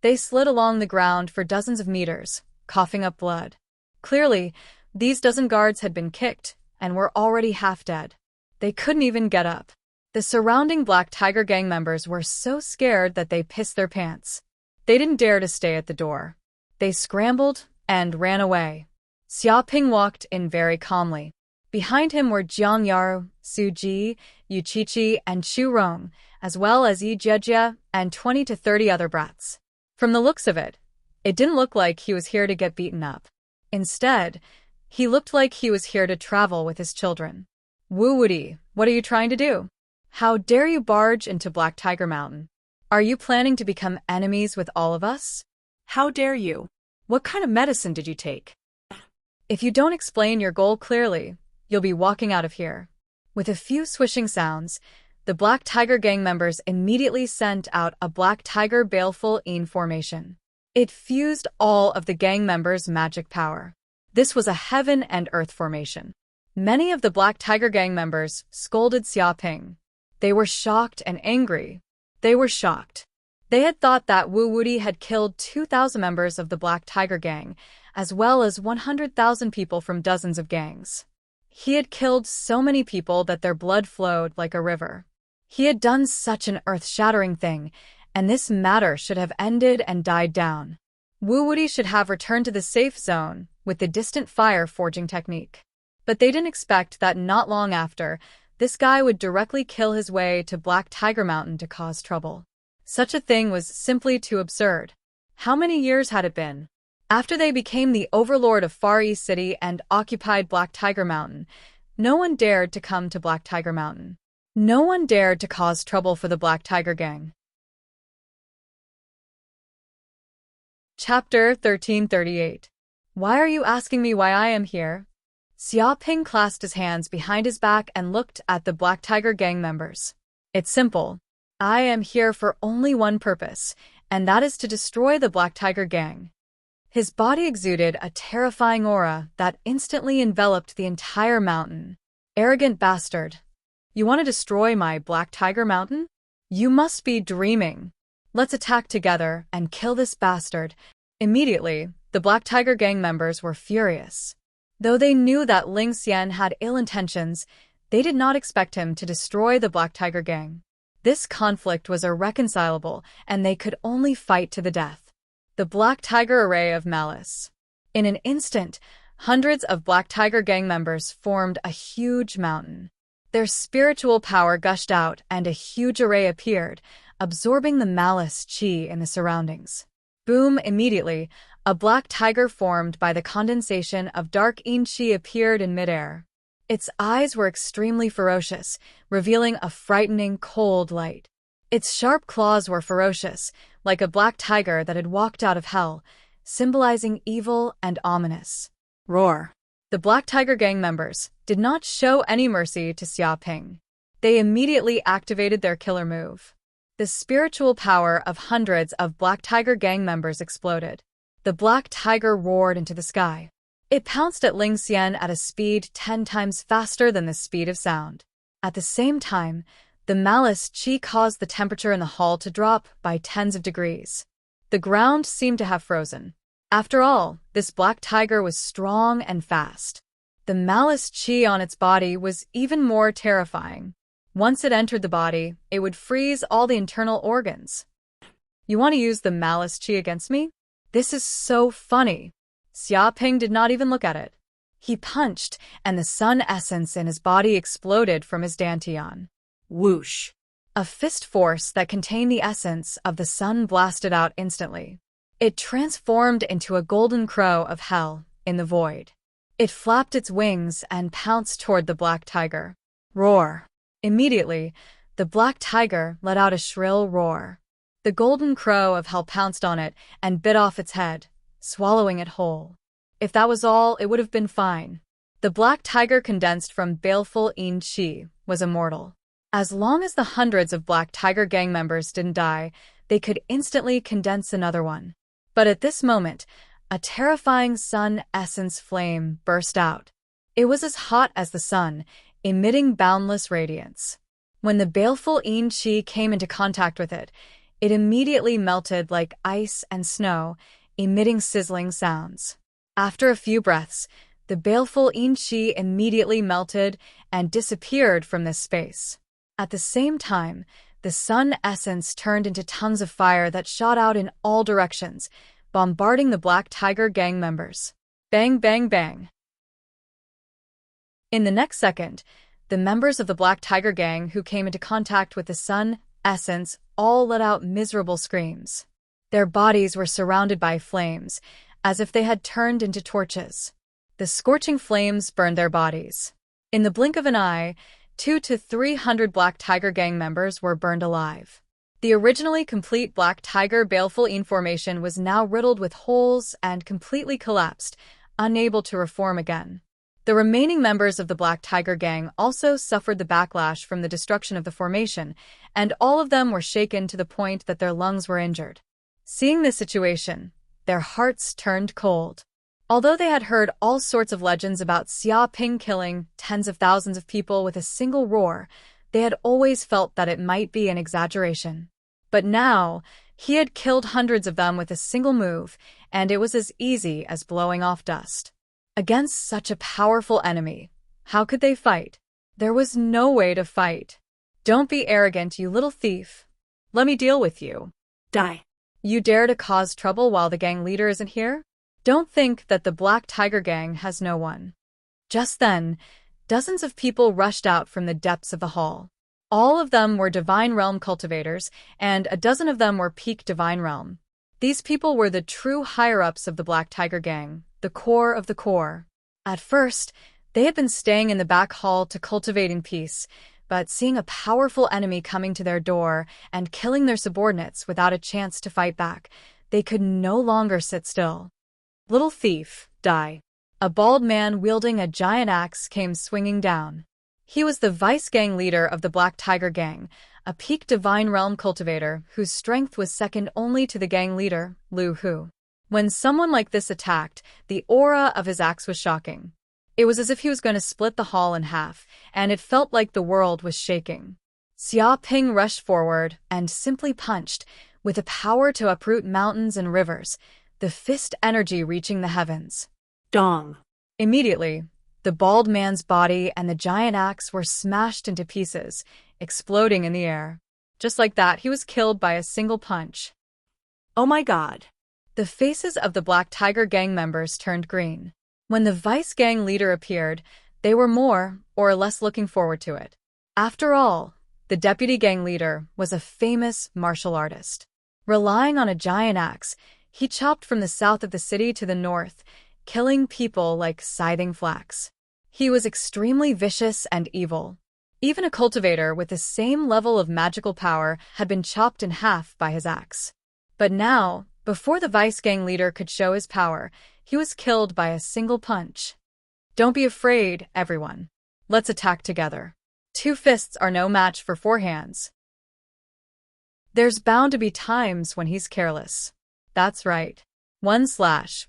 They slid along the ground for dozens of meters, coughing up blood. Clearly, these dozen guards had been kicked and were already half dead. They couldn't even get up. The surrounding Black Tiger Gang members were so scared that they pissed their pants. They didn't dare to stay at the door. They scrambled and ran away. Xiaoping walked in very calmly. Behind him were Jiang Yaro, Su Ji, Yu Qiqi, and Chu Rong, as well as Yi Jiejie and 20 to 30 other brats. From the looks of it, it didn't look like he was here to get beaten up. Instead, he looked like he was here to travel with his children. Wu-woody, what are you trying to do? How dare you barge into Black Tiger Mountain? Are you planning to become enemies with all of us? How dare you? What kind of medicine did you take? If you don't explain your goal clearly, you'll be walking out of here. With a few swishing sounds, the Black Tiger Gang members immediately sent out a Black Tiger Baleful Een formation. It fused all of the gang members' magic power. This was a heaven and earth formation. Many of the Black Tiger Gang members scolded Xiaoping. They were shocked and angry. They were shocked. They had thought that Wu-woody had killed 2,000 members of the Black Tiger Gang, as well as 100,000 people from dozens of gangs. He had killed so many people that their blood flowed like a river. He had done such an earth-shattering thing, and this matter should have ended and died down. Wu-woody should have returned to the safe zone with the distant fire forging technique. But they didn't expect that not long after, this guy would directly kill his way to Black Tiger Mountain to cause trouble. Such a thing was simply too absurd. How many years had it been? After they became the overlord of Far East City and occupied Black Tiger Mountain, no one dared to come to Black Tiger Mountain. No one dared to cause trouble for the Black Tiger Gang. Chapter 1338. Why are you asking me why I am here? Xiaoping clasped his hands behind his back and looked at the Black Tiger Gang members. It's simple. I am here for only one purpose, and that is to destroy the Black Tiger Gang. His body exuded a terrifying aura that instantly enveloped the entire mountain. Arrogant bastard. You want to destroy my Black Tiger Mountain? You must be dreaming. Let's attack together and kill this bastard. Immediately, the Black Tiger gang members were furious. Though they knew that Ling Xian had ill intentions, they did not expect him to destroy the Black Tiger gang. This conflict was irreconcilable, and they could only fight to the death. The Black Tiger Array of Malice. In an instant, hundreds of Black Tiger gang members formed a huge mountain. Their spiritual power gushed out and a huge array appeared, absorbing the malice chi in the surroundings. Boom! Immediately, a black tiger formed by the condensation of dark yin chi appeared in midair. Its eyes were extremely ferocious, revealing a frightening, cold light. Its sharp claws were ferocious, like a black tiger that had walked out of hell, symbolizing evil and ominous. Roar! The Black Tiger gang members did not show any mercy to Xia Ping. They immediately activated their killer move. The spiritual power of hundreds of Black Tiger gang members exploded. The Black Tiger roared into the sky. It pounced at Ling Xian at a speed 10 times faster than the speed of sound. At the same time, the malice chi caused the temperature in the hall to drop by tens of degrees. The ground seemed to have frozen. After all, this black tiger was strong and fast. The malice chi on its body was even more terrifying. Once it entered the body, it would freeze all the internal organs. You want to use the malice chi against me? This is so funny. Xia Ping did not even look at it. He punched, and the sun essence in his body exploded from his dantian. Whoosh! A fist force that contained the essence of the sun blasted out instantly. It transformed into a golden crow of hell in the void. It flapped its wings and pounced toward the black tiger. Roar! Immediately, the black tiger let out a shrill roar. The golden crow of hell pounced on it and bit off its head, swallowing it whole. If that was all, it would have been fine. The black tiger condensed from baleful yin chi was immortal. As long as the hundreds of Black Tiger gang members didn't die, they could instantly condense another one. But at this moment, a terrifying sun essence flame burst out. It was as hot as the sun, emitting boundless radiance. When the baleful yin chi came into contact with it, it immediately melted like ice and snow, emitting sizzling sounds. After a few breaths, the baleful yin chi immediately melted and disappeared from this space. At the same time, the sun essence turned into tongues of fire that shot out in all directions, bombarding the Black Tiger gang members. Bang, bang, bang. In the next second, the members of the Black Tiger gang who came into contact with the sun essence all let out miserable screams. Their bodies were surrounded by flames, as if they had turned into torches. The scorching flames burned their bodies. In the blink of an eye, 200 to 300 Black Tiger gang members were burned alive. The originally complete Black Tiger baleful yin formation was now riddled with holes and completely collapsed, unable to reform again. The remaining members of the Black Tiger gang also suffered the backlash from the destruction of the formation, and all of them were shaken to the point that their lungs were injured. Seeing this situation, their hearts turned cold. Although they had heard all sorts of legends about Xia Ping killing tens of thousands of people with a single roar, they had always felt that it might be an exaggeration. But now, he had killed hundreds of them with a single move, and it was as easy as blowing off dust. Against such a powerful enemy, how could they fight? There was no way to fight. Don't be arrogant, you little thief. Let me deal with you. Die. You dare to cause trouble while the gang leader isn't here? Don't think that the Black Tiger gang has no one. Just then, dozens of people rushed out from the depths of the hall. All of them were Divine Realm cultivators, and a dozen of them were peak Divine Realm. These people were the true higher-ups of the Black Tiger gang, the core of the core. At first, they had been staying in the back hall to cultivate in peace, but seeing a powerful enemy coming to their door and killing their subordinates without a chance to fight back, they could no longer sit still. Little thief, die. A bald man wielding a giant axe came swinging down. He was the vice-gang leader of the Black Tiger gang, a peak Divine Realm cultivator whose strength was second only to the gang leader, Lu Hu. When someone like this attacked, the aura of his axe was shocking. It was as if he was going to split the hall in half, and it felt like the world was shaking. Xia Ping rushed forward and simply punched, with the power to uproot mountains and rivers, the fist energy reaching the heavens. Dong. Immediately, the bald man's body and the giant axe were smashed into pieces, exploding in the air. Just like that, he was killed by a single punch. Oh my God. The faces of the Black Tiger Gang members turned green. When the vice gang leader appeared, they were more or less looking forward to it. After all, the deputy gang leader was a famous martial artist. Relying on a giant axe, he chopped from the south of the city to the north, killing people like scything flax. He was extremely vicious and evil. Even a cultivator with the same level of magical power had been chopped in half by his axe. But now, before the vice gang leader could show his power, he was killed by a single punch. Don't be afraid, everyone. Let's attack together. 2 fists are no match for 4 hands. There's bound to be times when he's careless. That's right. 1 slash,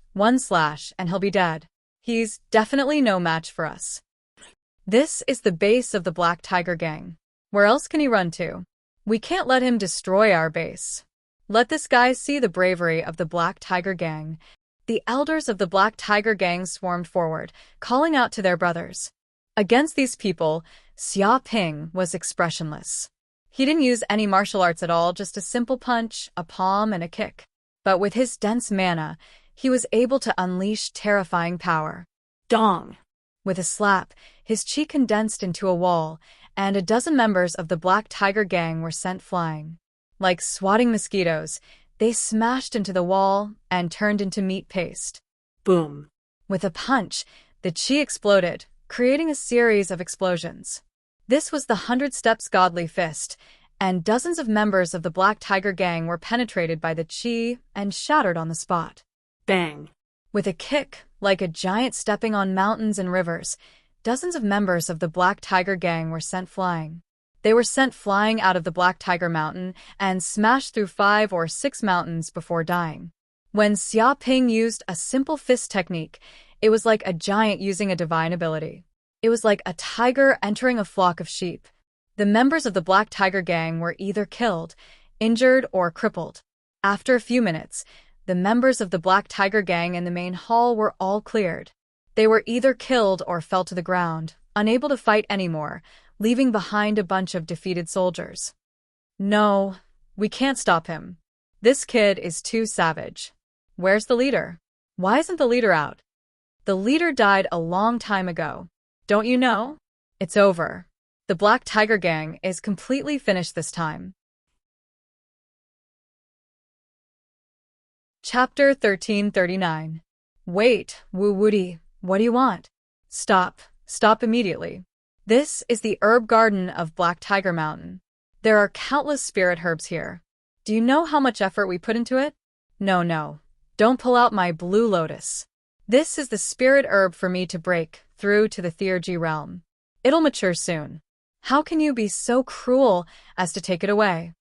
and he'll be dead. He's definitely no match for us. This is the base of the Black Tiger Gang. Where else can he run to? We can't let him destroy our base. Let this guy see the bravery of the Black Tiger Gang. The elders of the Black Tiger Gang swarmed forward, calling out to their brothers. Against these people, Xia Ping was expressionless. He didn't use any martial arts at all, just a simple punch, a palm, and a kick. But with his dense mana, he was able to unleash terrifying power. Dong. With a slap, his chi condensed into a wall, and a dozen members of the Black Tiger Gang were sent flying. Like swatting mosquitoes, they smashed into the wall and turned into meat paste. Boom. With a punch, the chi exploded, creating a series of explosions. This was the 100 Steps Godly Fist, and dozens of members of the Black Tiger Gang were penetrated by the chi and shattered on the spot. Bang. With a kick, like a giant stepping on mountains and rivers, dozens of members of the Black Tiger Gang were sent flying. They were sent flying out of the Black Tiger Mountain and smashed through 5 or 6 mountains before dying. When Xia Ping used a simple fist technique, it was like a giant using a divine ability. It was like a tiger entering a flock of sheep. The members of the Black Tiger Gang were either killed, injured, or crippled. After a few minutes, the members of the Black Tiger Gang in the main hall were all cleared. They were either killed or fell to the ground, unable to fight anymore, leaving behind a bunch of defeated soldiers. No, we can't stop him. This kid is too savage. Where's the leader? Why isn't the leader out? The leader died a long time ago. Don't you know? It's over. The Black Tiger Gang is completely finished this time. Chapter 1339. Wait, Wu Woody, what do you want? Stop immediately. This is the herb garden of Black Tiger Mountain. There are countless spirit herbs here. Do you know how much effort we put into it? No. Don't pull out my blue lotus. This is the spirit herb for me to break through to the Theurgy realm. It'll mature soon. How can you be so cruel as to take it away?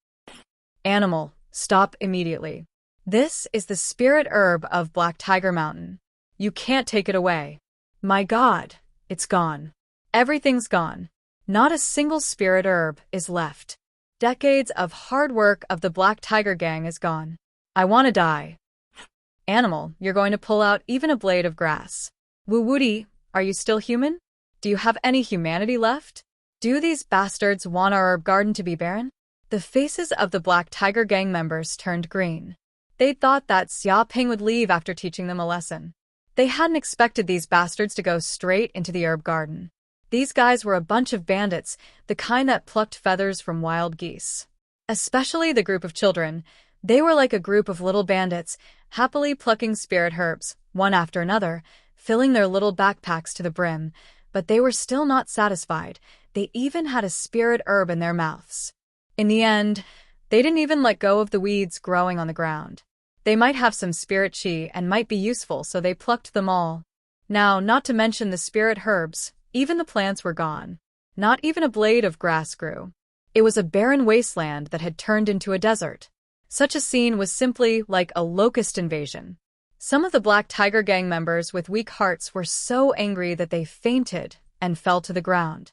Animal, stop immediately. This is the spirit herb of Black Tiger Mountain. You can't take it away. My God, it's gone. Everything's gone. Not a single spirit herb is left. Decades of hard work of the Black Tiger Gang is gone. I want to die. Animal, you're going to pull out even a blade of grass. Wu Woody, are you still human? Do you have any humanity left? Do these bastards want our herb garden to be barren? The faces of the Black Tiger Gang members turned green. They'd thought that Xia Ping would leave after teaching them a lesson. They hadn't expected these bastards to go straight into the herb garden. These guys were a bunch of bandits, the kind that plucked feathers from wild geese. Especially the group of children. They were like a group of little bandits, happily plucking spirit herbs, one after another, filling their little backpacks to the brim. But they were still not satisfied. They even had a spirit herb in their mouths. In the end, they didn't even let go of the weeds growing on the ground. They might have some spirit chi and might be useful, so they plucked them all. Now, not to mention the spirit herbs, even the plants were gone. Not even a blade of grass grew. It was a barren wasteland that had turned into a desert. Such a scene was simply like a locust invasion. Some of the Black Tiger Gang members with weak hearts were so angry that they fainted and fell to the ground.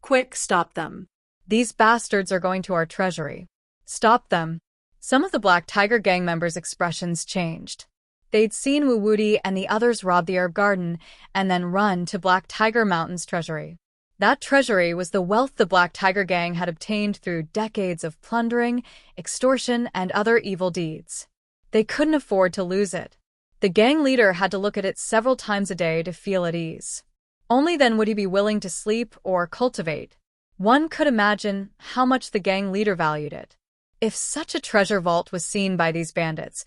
Quick, stop them. These bastards are going to our treasury. Stop them. Some of the Black Tiger Gang members' expressions changed. They'd seen Wu Woody and the others rob the herb garden and then run to Black Tiger Mountain's treasury. That treasury was the wealth the Black Tiger Gang had obtained through decades of plundering, extortion, and other evil deeds. They couldn't afford to lose it. The gang leader had to look at it several times a day to feel at ease. Only then would he be willing to sleep or cultivate. One could imagine how much the gang leader valued it. If such a treasure vault was seen by these bandits,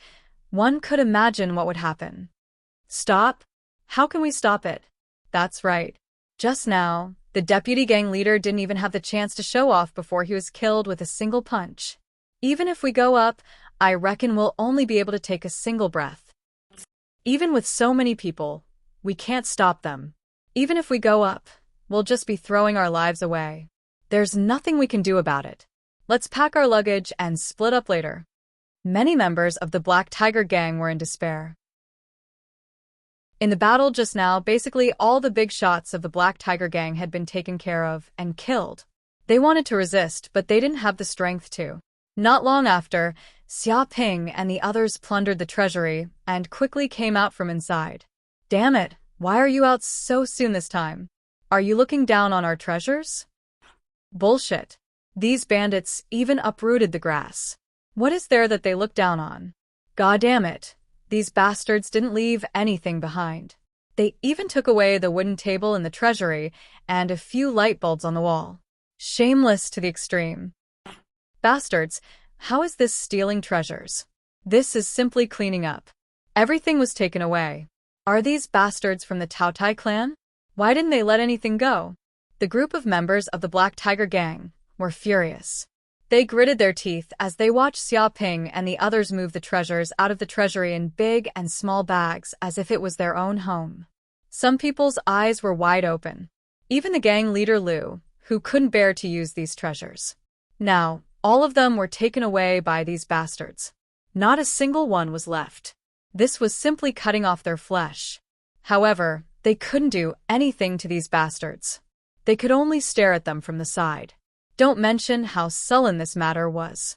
one could imagine what would happen. Stop? How can we stop it? That's right. Just now, the deputy gang leader didn't even have the chance to show off before he was killed with a single punch. Even if we go up, I reckon we'll only be able to take a single breath. Even with so many people, we can't stop them. Even if we go up, we'll just be throwing our lives away. There's nothing we can do about it. Let's pack our luggage and split up later. Many members of the Black Tiger Gang were in despair. In the battle just now, basically all the big shots of the Black Tiger Gang had been taken care of and killed. They wanted to resist, but they didn't have the strength to. Not long after, Xia Ping and the others plundered the treasury and quickly came out from inside. Damn it, why are you out so soon this time? Are you looking down on our treasures? Bullshit. These bandits even uprooted the grass. What is there that they look down on? God damn it. These bastards didn't leave anything behind. They even took away the wooden table in the treasury and a few light bulbs on the wall. Shameless to the extreme. Bastards, how is this stealing treasures? This is simply cleaning up. Everything was taken away. Are these bastards from the Taotai clan? Why didn't they let anything go? The group of members of the Black Tiger Gang were furious. They gritted their teeth as they watched Xia Ping and the others move the treasures out of the treasury in big and small bags as if it was their own home. Some people's eyes were wide open. Even the gang leader Liu, who couldn't bear to use these treasures. Now, all of them were taken away by these bastards. Not a single one was left. This was simply cutting off their flesh. However, they couldn't do anything to these bastards. They could only stare at them from the side. Don't mention how sullen this matter was.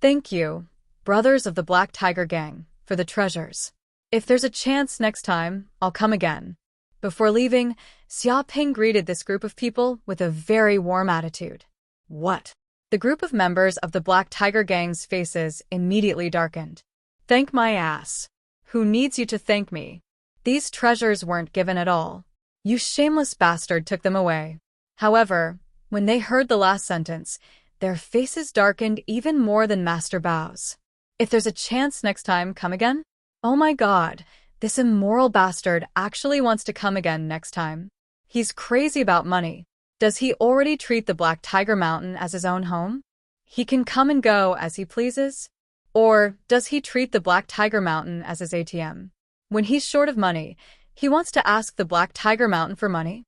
Thank you, brothers of the Black Tiger Gang, for the treasures. If there's a chance next time, I'll come again. Before leaving, Xia Ping greeted this group of people with a very warm attitude. What? The group of members of the Black Tiger Gang's faces immediately darkened. Thank my ass. Who needs you to thank me? These treasures weren't given at all. You shameless bastard took them away. However, when they heard the last sentence, their faces darkened even more than Master Bao's. If there's a chance next time, come again? Oh my god, this immoral bastard actually wants to come again next time. He's crazy about money. Does he already treat the Black Tiger Mountain as his own home? He can come and go as he pleases? Or does he treat the Black Tiger Mountain as his ATM? When he's short of money, he wants to ask the Black Tiger Mountain for money?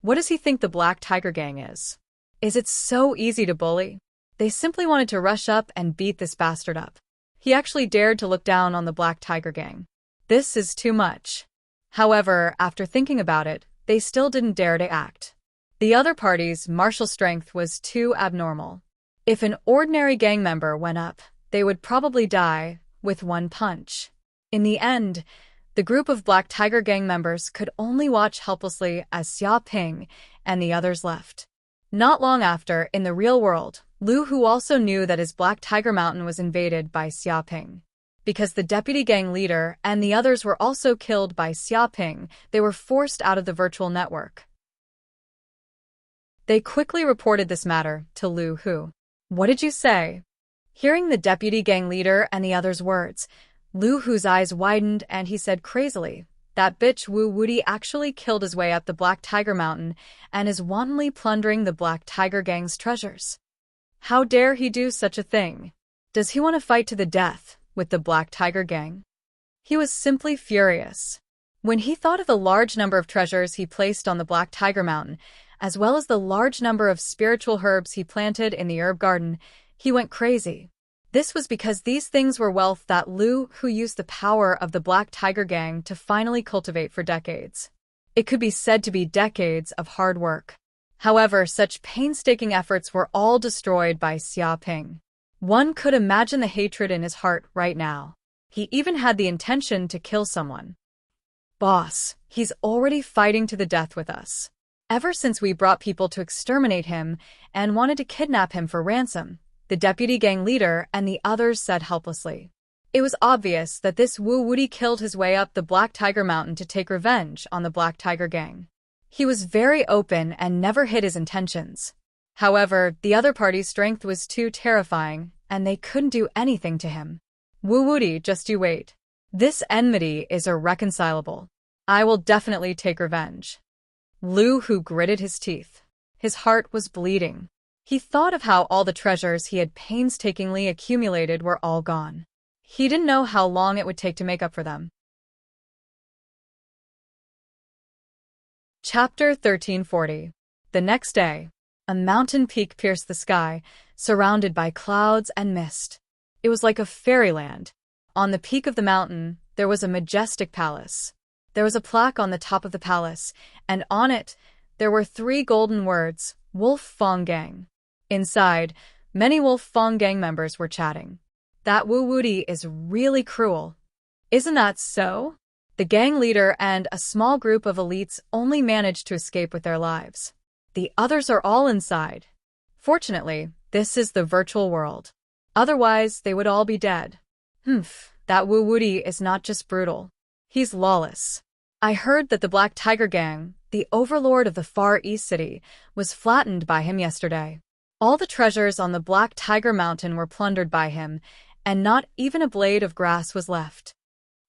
What does he think the Black Tiger Gang is? Is it so easy to bully? They simply wanted to rush up and beat this bastard up. He actually dared to look down on the Black Tiger Gang. This is too much. However, after thinking about it, they still didn't dare to act. The other party's martial strength was too abnormal. If an ordinary gang member went up, they would probably die with one punch. In the end, the group of Black Tiger Gang members could only watch helplessly as Xia Ping and the others left. Not long after, in the real world, Liu Hu also knew that his Black Tiger Mountain was invaded by Xia Ping. Because the deputy gang leader and the others were also killed by Xia Ping, they were forced out of the virtual network. They quickly reported this matter to Liu Hu. What did you say? Hearing the deputy gang leader and the others' words, Liu Hu's eyes widened and he said crazily, that bitch Wu Woody actually killed his way up the Black Tiger Mountain and is wantonly plundering the Black Tiger Gang's treasures. How dare he do such a thing? Does he want to fight to the death with the Black Tiger Gang? He was simply furious. When he thought of the large number of treasures he placed on the Black Tiger Mountain, as well as the large number of spiritual herbs he planted in the herb garden, he went crazy. This was because these things were wealth that Lu Hu used the power of the Black Tiger Gang to finally cultivate for decades. It could be said to be decades of hard work. However, such painstaking efforts were all destroyed by Xia Ping. One could imagine the hatred in his heart right now. He even had the intention to kill someone. Boss, he's already fighting to the death with us. Ever since we brought people to exterminate him and wanted to kidnap him for ransom, the deputy gang leader and the others said helplessly. It was obvious that this Wu Wuti killed his way up the Black Tiger Mountain to take revenge on the Black Tiger Gang. He was very open and never hid his intentions. However, the other party's strength was too terrifying, and they couldn't do anything to him. Wu Wuti, just you wait. This enmity is irreconcilable. I will definitely take revenge. Lu Hu gritted his teeth. His heart was bleeding. He thought of how all the treasures he had painstakingly accumulated were all gone. He didn't know how long it would take to make up for them. Chapter 1340. The next day, a mountain peak pierced the sky, surrounded by clouds and mist. It was like a fairyland. On the peak of the mountain, there was a majestic palace. There was a plaque on the top of the palace, and on it, there were 3 golden words, Wolf Fong Gang. Inside, many Wolf Fong Gang members were chatting. That Wu Wuti is really cruel. Isn't that so? The gang leader and a small group of elites only managed to escape with their lives. The others are all inside. Fortunately, this is the virtual world. Otherwise, they would all be dead. That Wu Wuti is not just brutal. He's lawless. I heard that the Black Tiger Gang, the overlord of the Far East City, was flattened by him yesterday. All the treasures on the Black Tiger Mountain were plundered by him, and not even a blade of grass was left.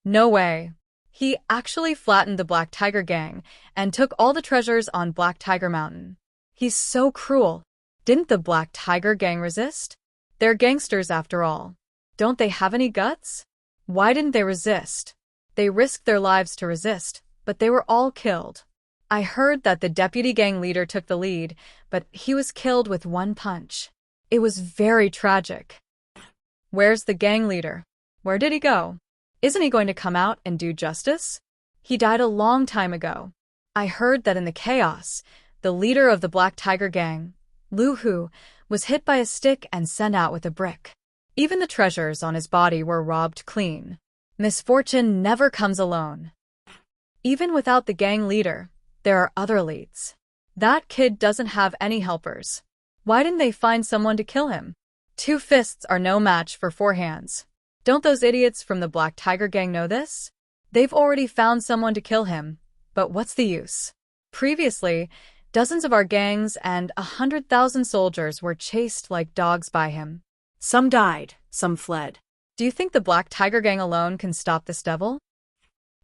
No way. He actually flattened the Black Tiger Gang and took all the treasures on Black Tiger Mountain. He's so cruel. Didn't the Black Tiger Gang resist? They're gangsters after all. Don't they have any guts? Why didn't they resist? They risked their lives to resist, but they were all killed. I heard that the deputy gang leader took the lead, but he was killed with 1 punch. It was very tragic. Where's the gang leader? Where did he go? Isn't he going to come out and do justice? He died a long time ago. I heard that in the chaos, the leader of the Black Tiger Gang, Lu Hu, was hit by a stick and sent out with a brick. Even the treasures on his body were robbed clean. Misfortune never comes alone. Even without the gang leader, there are other elites. That kid doesn't have any helpers. Why didn't they find someone to kill him? 2 fists are no match for 4 hands. Don't those idiots from the Black Tiger Gang know this? They've already found someone to kill him, but what's the use? Previously, dozens of our gangs and 100,000 soldiers were chased like dogs by him. Some died, some fled. Do you think the Black Tiger Gang alone can stop this devil?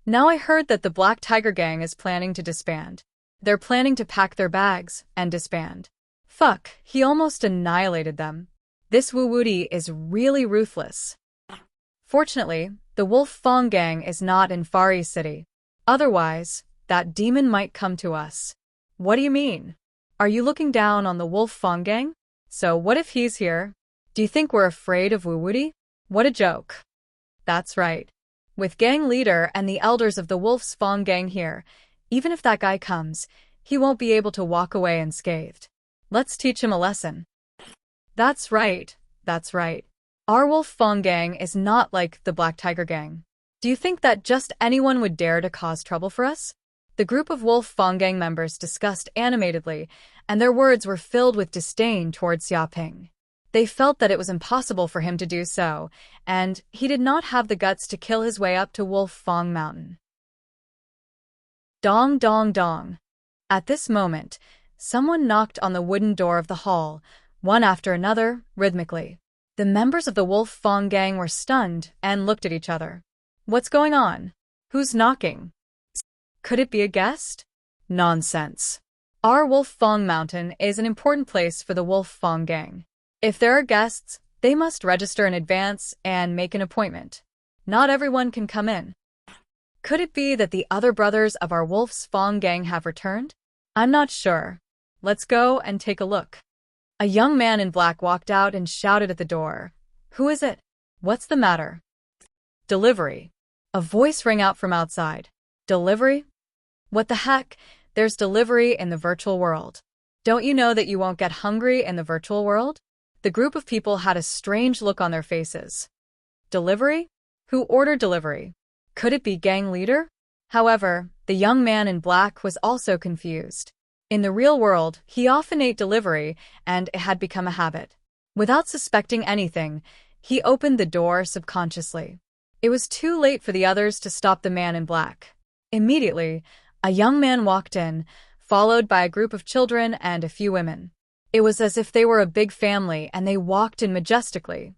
Now I heard that the Black Tiger Gang is planning to disband. They're planning to pack their bags and disband. Fuck, he almost annihilated them. This Wu Wuti is really ruthless. Fortunately, the Wolf Fong Gang is not in Far East City. Otherwise, that demon might come to us. What do you mean? Are you looking down on the Wolf Fong Gang? So what if he's here? Do you think we're afraid of Wu Wuti? What a joke. That's right. With gang leader and the elders of the Wolf's Fong Gang here, even if that guy comes, he won't be able to walk away unscathed. Let's teach him a lesson. That's right. That's right. Our Wolf Fong Gang is not like the Black Tiger Gang. Do you think that just anyone would dare to cause trouble for us? The group of Wolf Fong Gang members discussed animatedly, and their words were filled with disdain towards Xia Ping. They felt that it was impossible for him to do so, and he did not have the guts to kill his way up to Wolf Fong Mountain. Dong dong dong. At this moment, someone knocked on the wooden door of the hall, one after another, rhythmically. The members of the Wolf Fong Gang were stunned and looked at each other. What's going on? Who's knocking? Could it be a guest? Nonsense. Our Wolf Fong Mountain is an important place for the Wolf Fong Gang. If there are guests, they must register in advance and make an appointment. Not everyone can come in. Could it be that the other brothers of our Wolf's Fong Gang have returned? I'm not sure. Let's go and take a look. A young man in black walked out and shouted at the door. Who is it? What's the matter? Delivery. A voice rang out from outside. Delivery? What the heck? There's delivery in the virtual world. Don't you know that you won't get hungry in the virtual world? The group of people had a strange look on their faces. Delivery? Who ordered delivery? Could it be gang leader? However, the young man in black was also confused. In the real world, he often ate delivery, and it had become a habit. Without suspecting anything, he opened the door subconsciously. It was too late for the others to stop the man in black. Immediately, a young man walked in, followed by a group of children and a few women. It was as if they were a big family and they walked in majestically.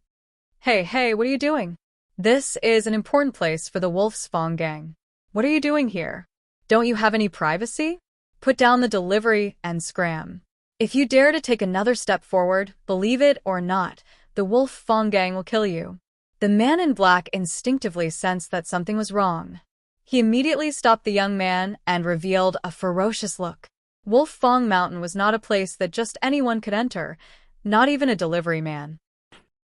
Hey, what are you doing? This is an important place for the Wolf's Fong gang. What are you doing here? Don't you have any privacy? Put down the delivery and scram. If you dare to take another step forward, believe it or not, the Wolf Fong gang will kill you. The man in black instinctively sensed that something was wrong. He immediately stopped the young man and revealed a ferocious look. Wolf Fong Mountain was not a place that just anyone could enter, not even a delivery man.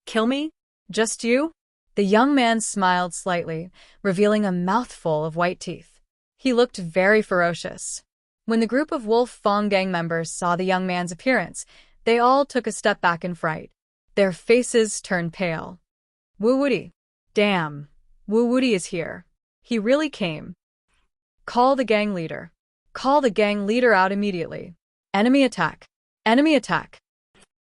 Kill me? Just you? The young man smiled slightly, revealing a mouthful of white teeth. He looked very ferocious. When the group of Wolf Fong gang members saw the young man's appearance, they all took a step back in fright. Their faces turned pale. Wu Wuti. Damn, Wu Wuti is here. He really came. Call the gang leader. Call the gang leader out immediately. Enemy attack. Enemy attack.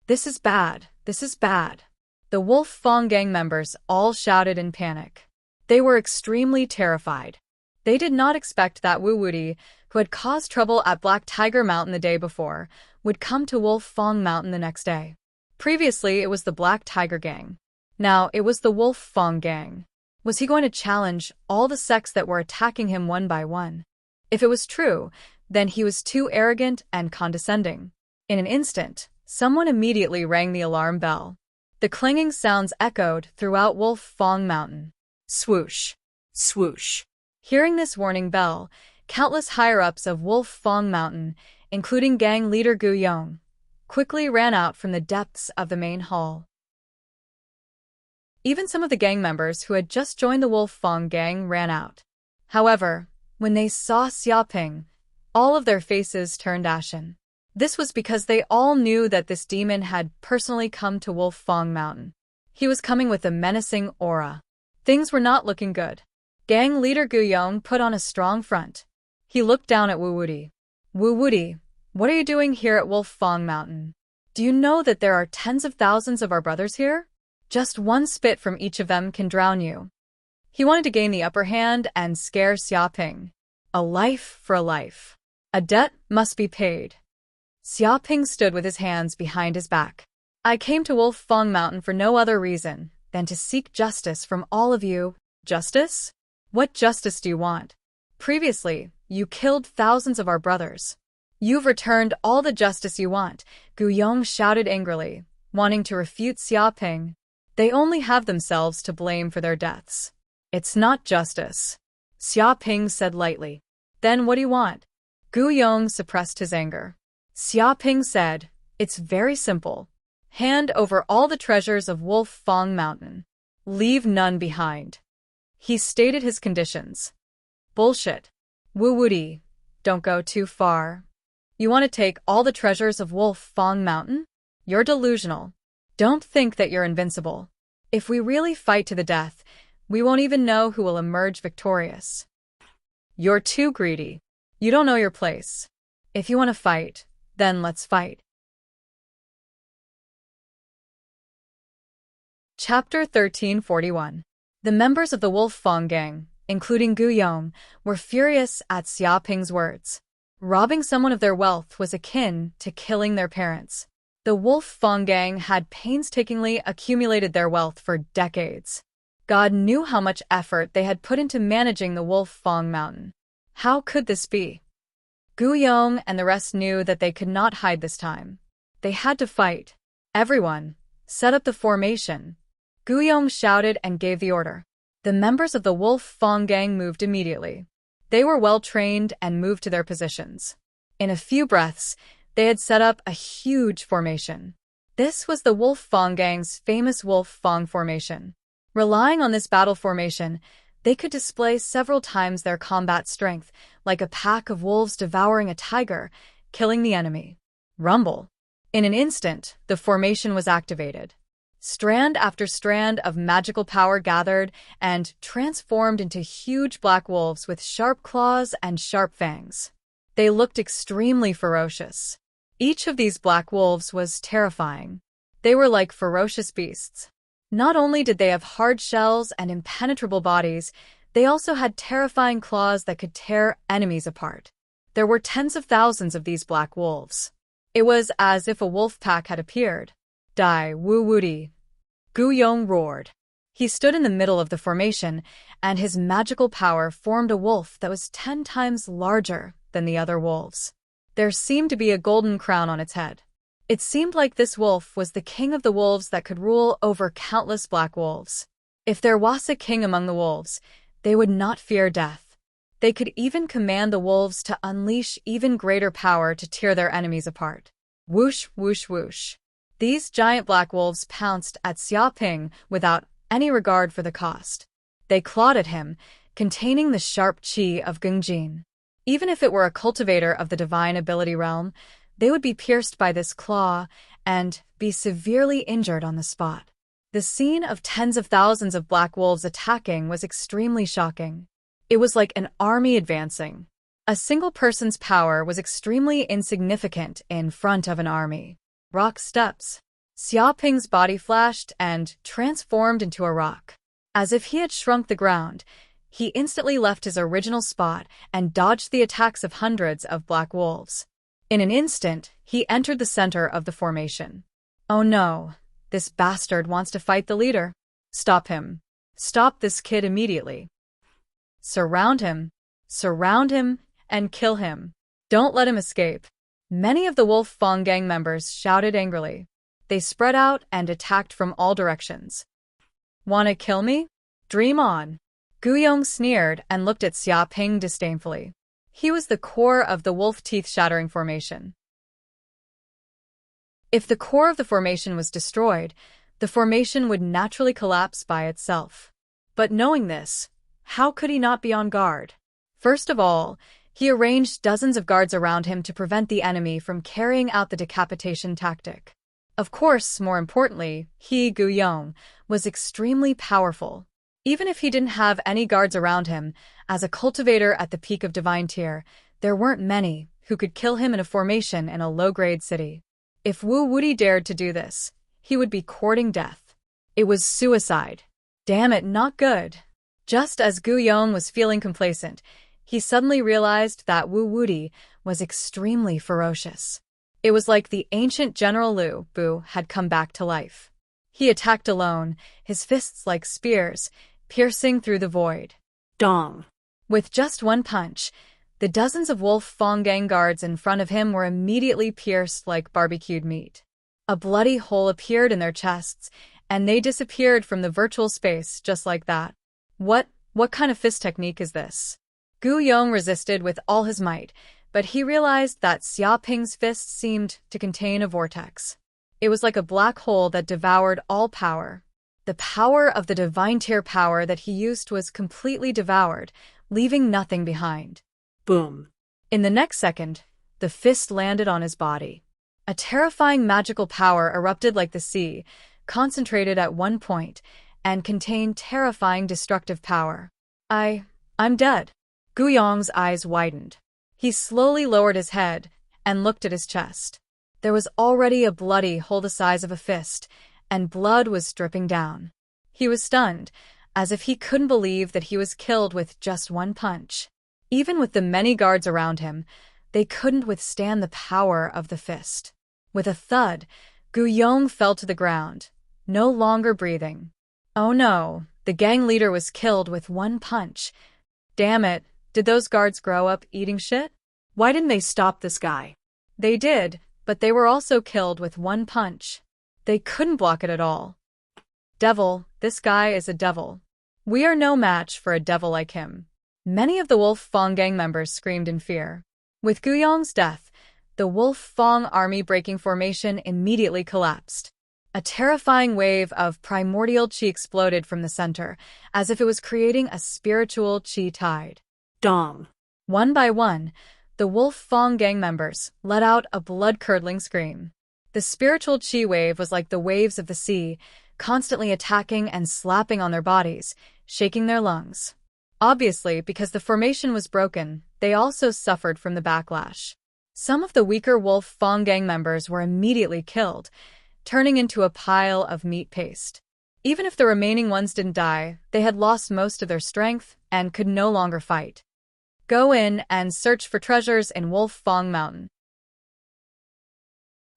This is bad. This is bad. The Wolf Fong gang members all shouted in panic. They were extremely terrified. They did not expect that Wu Wuti, who had caused trouble at Black Tiger Mountain the day before, would come to Wolf Fong Mountain the next day. Previously, it was the Black Tiger gang. Now, it was the Wolf Fong gang. Was he going to challenge all the sects that were attacking him one by one? If it was true, then he was too arrogant and condescending. In an instant, someone immediately rang the alarm bell. The clanging sounds echoed throughout Wolf Fong Mountain. Swoosh! Swoosh! Hearing this warning bell, countless higher-ups of Wolf Fong Mountain, including gang leader Gu Yong, quickly ran out from the depths of the main hall. Even some of the gang members who had just joined the Wolf Fong gang ran out. However, when they saw Xiaoping, all of their faces turned ashen. This was because they all knew that this demon had personally come to Wolf Fong Mountain. He was coming with a menacing aura. Things were not looking good. Gang leader Gu Yong put on a strong front. He looked down at Wu Wuti. Wu Wuti, what are you doing here at Wolf Fong Mountain? Do you know that there are tens of thousands of our brothers here? Just one spit from each of them can drown you. He wanted to gain the upper hand and scare Xiaoping. A life for a life. A debt must be paid. Xiaoping stood with his hands behind his back. I came to Wolf Fong Mountain for no other reason than to seek justice from all of you. Justice? What justice do you want? Previously, you killed thousands of our brothers. You've returned all the justice you want, Gu Yong shouted angrily, wanting to refute Xiaoping. They only have themselves to blame for their deaths. It's not justice, Xiaoping said lightly. Then what do you want? Gu Yong suppressed his anger. Xiaoping said, it's very simple. Hand over all the treasures of Wolf Fong Mountain. Leave none behind. He stated his conditions. Bullshit. Wu Wuti, don't go too far. You want to take all the treasures of Wolf Fong Mountain? You're delusional. Don't think that you're invincible. If we really fight to the death, we won't even know who will emerge victorious. You're too greedy. You don't know your place. If you want to fight, then let's fight. Chapter 1341. The members of the Wolf Fong gang, including Gu Yong, were furious at Xiaoping's words. Robbing someone of their wealth was akin to killing their parents. The Wolf Fong gang had painstakingly accumulated their wealth for decades. God knew how much effort they had put into managing the Wolf Fong Mountain. How could this be? Gu Yong and the rest knew that they could not hide this time. They had to fight. Everyone, set up the formation. Gu Yong shouted and gave the order. The members of the Wolf Fong gang moved immediately. They were well-trained and moved to their positions. In a few breaths, they had set up a huge formation. This was the Wolf Fong Gang's famous Wolf Fong formation. Relying on this battle formation, they could display several times their combat strength, like a pack of wolves devouring a tiger, killing the enemy. Rumble. In an instant, the formation was activated. Strand after strand of magical power gathered and transformed into huge black wolves with sharp claws and sharp fangs. They looked extremely ferocious. Each of these black wolves was terrifying. They were like ferocious beasts. Not only did they have hard shells and impenetrable bodies, they also had terrifying claws that could tear enemies apart. There were tens of thousands of these black wolves. It was as if a wolf pack had appeared. Dai Wu Wudi. Gu Yong roared. He stood in the middle of the formation, and his magical power formed a wolf that was 10 times larger than the other wolves. There seemed to be a golden crown on its head. It seemed like this wolf was the king of the wolves that could rule over countless black wolves. If there was a king among the wolves, they would not fear death. They could even command the wolves to unleash even greater power to tear their enemies apart. Whoosh, whoosh, whoosh. These giant black wolves pounced at Xia Ping without any regard for the cost. They clawed at him, containing the sharp qi of Gungjin. Even if it were a cultivator of the divine ability realm, they would be pierced by this claw and be severely injured on the spot. The scene of tens of thousands of black wolves attacking was extremely shocking. It was like an army advancing. A single person's power was extremely insignificant in front of an army. Rock steps. Xia Ping's body flashed and transformed into a rock. As if he had shrunk the ground, he instantly left his original spot and dodged the attacks of hundreds of black wolves. In an instant, he entered the center of the formation. Oh no, this bastard wants to fight the leader. Stop him. Stop this kid immediately. Surround him, and kill him. Don't let him escape. Many of the Wolf Fong Gang members shouted angrily. They spread out and attacked from all directions. Wanna kill me? Dream on. Gu Yong sneered and looked at Xia Ping disdainfully. He was the core of the wolf teeth-shattering formation. If the core of the formation was destroyed, the formation would naturally collapse by itself. But knowing this, how could he not be on guard? First of all, he arranged dozens of guards around him to prevent the enemy from carrying out the decapitation tactic. Of course, more importantly, he, Gu Yong, was extremely powerful. Even if he didn't have any guards around him, as a cultivator at the peak of divine tier, there weren't many who could kill him in a formation in a low-grade city. If Wu Wudi dared to do this, he would be courting death. It was suicide. Damn it, not good. Just as Gu Yong was feeling complacent, he suddenly realized that Wu Wudi was extremely ferocious. It was like the ancient General Liu Bu had come back to life. He attacked alone, his fists like spears, piercing through the void. Dong. With just one punch, the dozens of Wolf Fong Gang guards in front of him were immediately pierced like barbecued meat. A bloody hole appeared in their chests, and they disappeared from the virtual space just like that. What kind of fist technique is this? Gu Yong resisted with all his might, but he realized that Xia Ping's fist seemed to contain a vortex. It was like a black hole that devoured all power. The power of the divine tier power that he used was completely devoured, leaving nothing behind. Boom. In the next second, the fist landed on his body. A terrifying magical power erupted like the sea, concentrated at one point, and contained terrifying destructive power. I'm dead. Gu Yong's eyes widened. He slowly lowered his head and looked at his chest. There was already a bloody hole the size of a fist, and blood was dripping down. He was stunned, as if he couldn't believe that he was killed with just one punch. Even with the many guards around him, they couldn't withstand the power of the fist. With a thud, Gu Yong fell to the ground, no longer breathing. Oh no, the gang leader was killed with one punch. Damn it, did those guards grow up eating shit? Why didn't they stop this guy? They did, but they were also killed with one punch. They couldn't block it at all. Devil, this guy is a devil. We are no match for a devil like him. Many of the Wolf Fong Gang members screamed in fear. With Gu Yong's death, the Wolf Fong army breaking formation immediately collapsed. A terrifying wave of primordial chi exploded from the center, as if it was creating a spiritual chi tide. Dong. One by one, the Wolf Fong gang members let out a blood-curdling scream. The spiritual chi wave was like the waves of the sea, constantly attacking and slapping on their bodies, shaking their lungs. Obviously, because the formation was broken, they also suffered from the backlash. Some of the weaker Wolf Fong gang members were immediately killed, turning into a pile of meat paste. Even if the remaining ones didn't die, they had lost most of their strength and could no longer fight. Go in and search for treasures in Wolf Fong Mountain,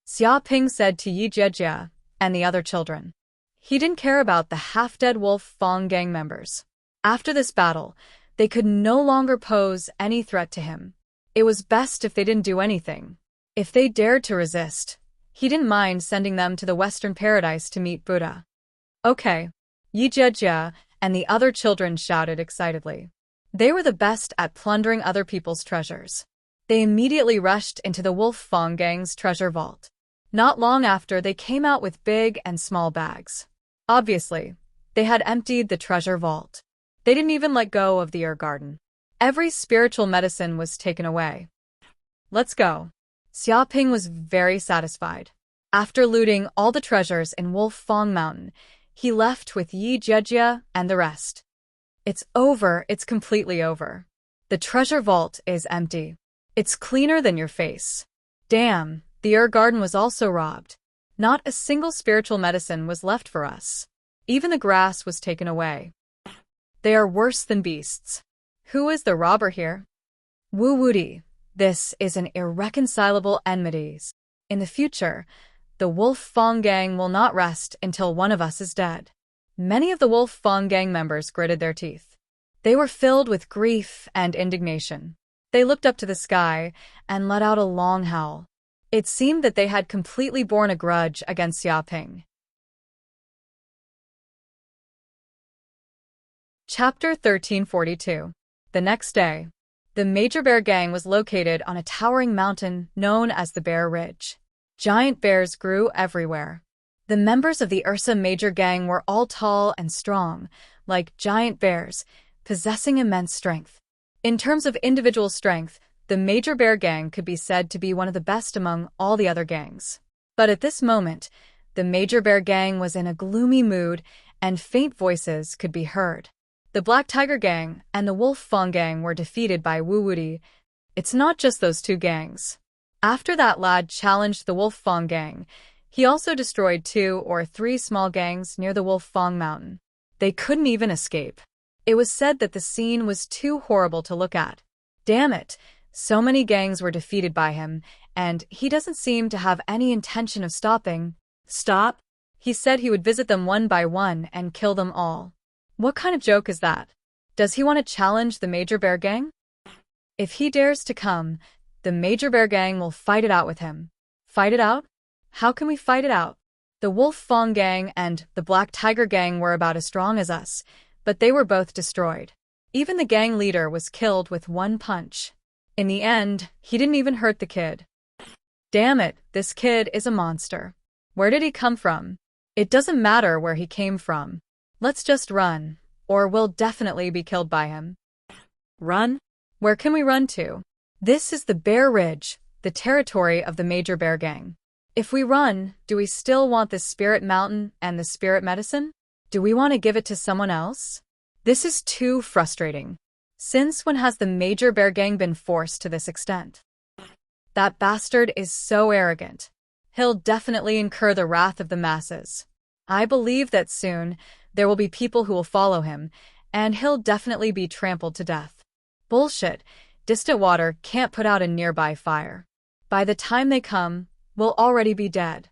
Xia Ping said to Yi Jiejia and the other children. He didn't care about the half-dead Wolf Fong gang members. After this battle, they could no longer pose any threat to him. It was best if they didn't do anything. If they dared to resist, he didn't mind sending them to the Western Paradise to meet Buddha. Okay, Yi Jiejia and the other children shouted excitedly. They were the best at plundering other people's treasures. They immediately rushed into the Wolf Fong gang's treasure vault. Not long after, they came out with big and small bags. Obviously, they had emptied the treasure vault. They didn't even let go of the herb garden. Every spiritual medicine was taken away. Let's go. Xia Ping was very satisfied. After looting all the treasures in Wolf Fong Mountain, he left with Yi Jiejia and the rest. It's over, it's completely over. The treasure vault is empty. It's cleaner than your face. Damn, the herb garden was also robbed. Not a single spiritual medicine was left for us. Even the grass was taken away. They are worse than beasts. Who is the robber here? Wu Wudi. This is an irreconcilable enmity. In the future, the Wolf Fong gang will not rest until one of us is dead. Many of the Wolf Fong gang members gritted their teeth. They were filled with grief and indignation. They looked up to the sky and let out a long howl. It seemed that they had completely borne a grudge against Xia Ping. Chapter 1342. The next day, the Major Bear Gang was located on a towering mountain known as the Bear Ridge. Giant bears grew everywhere. The members of the Ursa Major Gang were all tall and strong, like giant bears, possessing immense strength. In terms of individual strength, the Major Bear Gang could be said to be one of the best among all the other gangs. But at this moment, the Major Bear Gang was in a gloomy mood, and faint voices could be heard. The Black Tiger Gang and the Wolf Fong Gang were defeated by Wu Wudi. It's not just those two gangs. After that lad challenged the Wolf Fong Gang, he also destroyed 2 or 3 small gangs near the Wolf Fong Mountain. They couldn't even escape. It was said that the scene was too horrible to look at. Damn it, so many gangs were defeated by him, and he doesn't seem to have any intention of stopping. Stop? He said he would visit them one by one and kill them all. What kind of joke is that? Does he want to challenge the Major Bear Gang? If he dares to come, the Major Bear Gang will fight it out with him. Fight it out? How can we fight it out? The Wolf Fong Gang and the Black Tiger Gang were about as strong as us, but they were both destroyed. Even the gang leader was killed with one punch. In the end, he didn't even hurt the kid. Damn it, this kid is a monster. Where did he come from? It doesn't matter where he came from. Let's just run, or we'll definitely be killed by him. Run? Where can we run to? This is the Bear Ridge, the territory of the Major Bear Gang. If we run, do we still want the Spirit Mountain and the Spirit Medicine? Do we want to give it to someone else? This is too frustrating. Since when has the Major Bear Gang been forced to this extent? That bastard is so arrogant. He'll definitely incur the wrath of the masses. I believe that soon there will be people who will follow him, and he'll definitely be trampled to death. Bullshit. Distant water can't put out a nearby fire. By the time they come, we'll already be dead.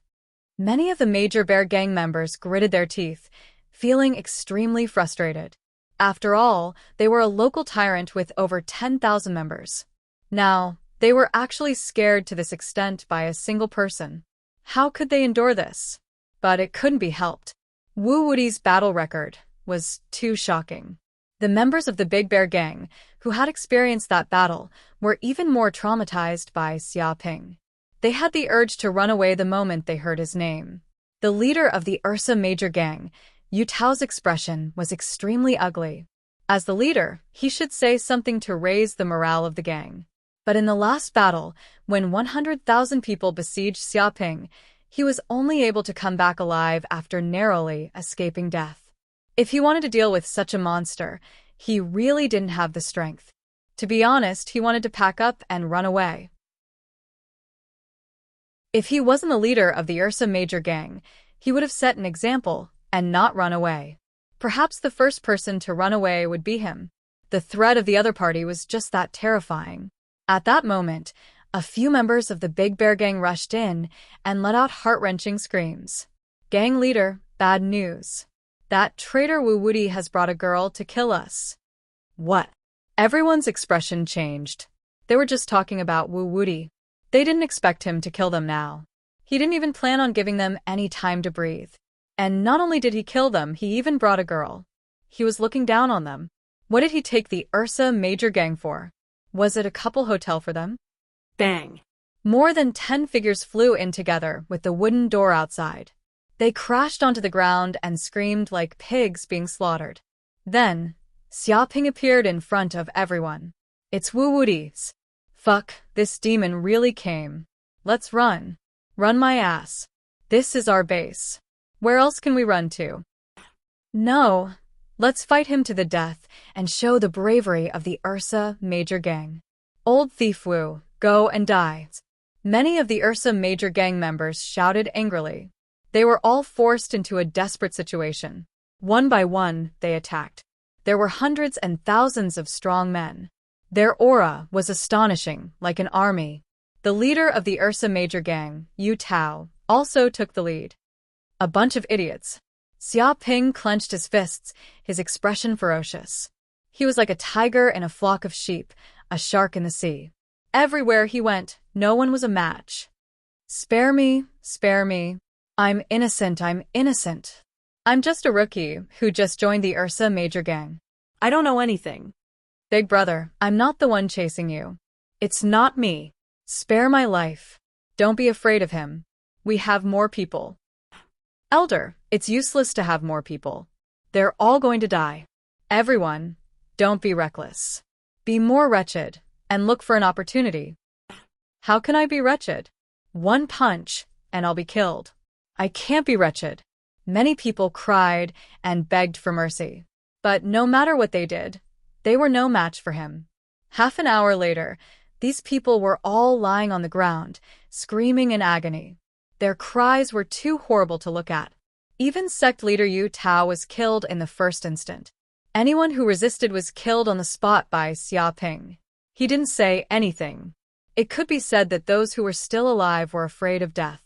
Many of the Major Bear Gang members gritted their teeth, feeling extremely frustrated. After all, they were a local tyrant with over 10,000 members. Now, they were actually scared to this extent by a single person. How could they endure this? But it couldn't be helped. Wu Wudi's battle record was too shocking. The members of the Big Bear Gang, who had experienced that battle, were even more traumatized by Xia Ping. They had the urge to run away the moment they heard his name. The leader of the Ursa Major gang, Yu Tao's expression was extremely ugly. As the leader, he should say something to raise the morale of the gang. But in the last battle, when 100,000 people besieged Xiaoping, he was only able to come back alive after narrowly escaping death. If he wanted to deal with such a monster, he really didn't have the strength. To be honest, he wanted to pack up and run away. If he wasn't the leader of the Ursa Major gang, he would have set an example and not run away. Perhaps the first person to run away would be him. The threat of the other party was just that terrifying. At that moment, a few members of the Big Bear gang rushed in and let out heart-wrenching screams. Gang leader, bad news. That traitor Wu Wuti has brought a girl to kill us. What? Everyone's expression changed. They were just talking about Wu Wuti. They didn't expect him to kill them now. He didn't even plan on giving them any time to breathe. And not only did he kill them, he even brought a girl. He was looking down on them. What did he take the Ursa Major gang for? Was it a couple hotel for them? Bang! More than 10 figures flew in together with the wooden door outside. They crashed onto the ground and screamed like pigs being slaughtered. Then, Xiaoping appeared in front of everyone. It's Wu Wuti's. Fuck, this demon really came. Let's run. Run my ass. This is our base. Where else can we run to? No. Let's fight him to the death and show the bravery of the Ursa Major gang. Old thief Wu, go and die. Many of the Ursa Major gang members shouted angrily. They were all forced into a desperate situation. One by one, they attacked. There were hundreds and thousands of strong men. Their aura was astonishing, like an army. The leader of the Ursa Major gang, Yu Tao, also took the lead. A bunch of idiots. Xiaoping clenched his fists, his expression ferocious. He was like a tiger in a flock of sheep, a shark in the sea. Everywhere he went, no one was a match. Spare me, spare me. I'm innocent, I'm innocent. I'm just a rookie who just joined the Ursa Major gang. I don't know anything. Big brother, I'm not the one chasing you. It's not me. Spare my life. Don't be afraid of him. We have more people. Elder, it's useless to have more people. They're all going to die. Everyone, don't be reckless. Be more wretched, and look for an opportunity. How can I be wretched? One punch, and I'll be killed. I can't be wretched. Many people cried and begged for mercy. But no matter what they did, they were no match for him. Half an hour later, these people were all lying on the ground, screaming in agony. Their cries were too horrible to look at. Even sect leader Yu Tao was killed in the first instant. Anyone who resisted was killed on the spot by Xiaoping. He didn't say anything. It could be said that those who were still alive were afraid of death.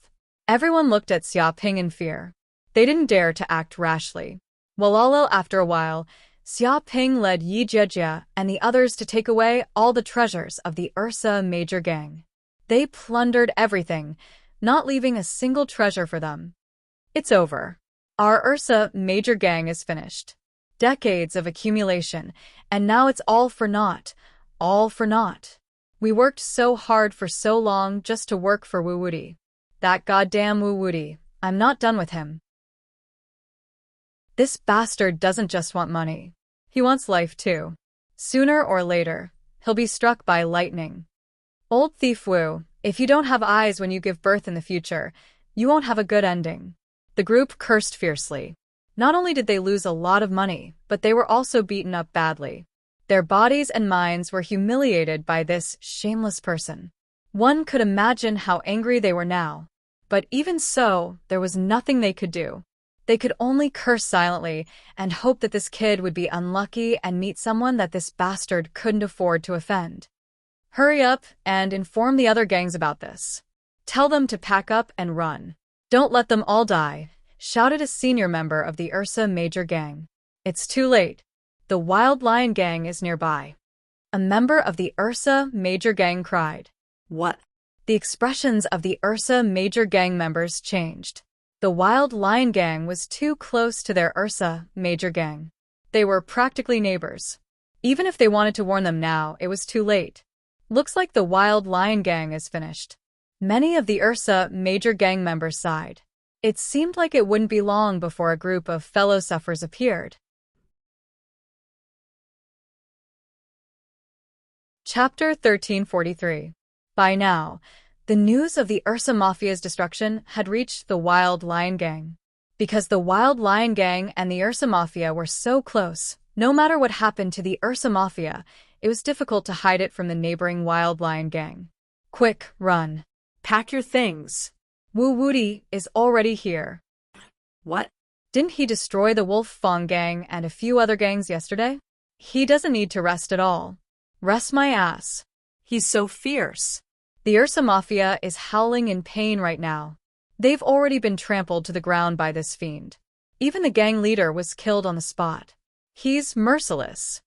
Everyone looked at Xiaoping in fear. They didn't dare to act rashly. After a while, Xiaoping led Yi Jiejia and the others to take away all the treasures of the Ursa Major gang. They plundered everything, not leaving a single treasure for them. It's over. Our Ursa Major gang is finished. Decades of accumulation, and now it's all for naught. All for naught. We worked so hard for so long just to work for Wu Wuti. That goddamn Wu Wuti. I'm not done with him. This bastard doesn't just want money. He wants life too. Sooner or later, he'll be struck by lightning. Old thief Wu, if you don't have eyes when you give birth in the future, you won't have a good ending. The group cursed fiercely. Not only did they lose a lot of money, but they were also beaten up badly. Their bodies and minds were humiliated by this shameless person. One could imagine how angry they were now. But even so, there was nothing they could do. They could only curse silently and hope that this kid would be unlucky and meet someone that this bastard couldn't afford to offend. Hurry up and inform the other gangs about this. Tell them to pack up and run. Don't let them all die, shouted a senior member of the Ursa Major gang. It's too late. The Wild Lion gang is nearby. A member of the Ursa Major gang cried. What? The expressions of the Ursa Major gang members changed. The Wild Lion gang was too close to their Ursa Major gang. They were practically neighbors. Even if they wanted to warn them now, it was too late. Looks like the Wild Lion gang is finished. Many of the Ursa Major gang members sighed. It seemed like it wouldn't be long before a group of fellow sufferers appeared. Chapter 1343. By now, the news of the Ursa Mafia's destruction had reached the Wild Lion Gang. Because the Wild Lion Gang and the Ursa Mafia were so close, no matter what happened to the Ursa Mafia, it was difficult to hide it from the neighboring Wild Lion Gang. Quick, run. Pack your things. Wu Wuti is already here. What? Didn't he destroy the Wolf Fang Gang and a few other gangs yesterday? He doesn't need to rest at all. Rest my ass. He's so fierce. The Ursa Mafia is howling in pain right now. They've already been trampled to the ground by this fiend. Even the gang leader was killed on the spot. He's merciless.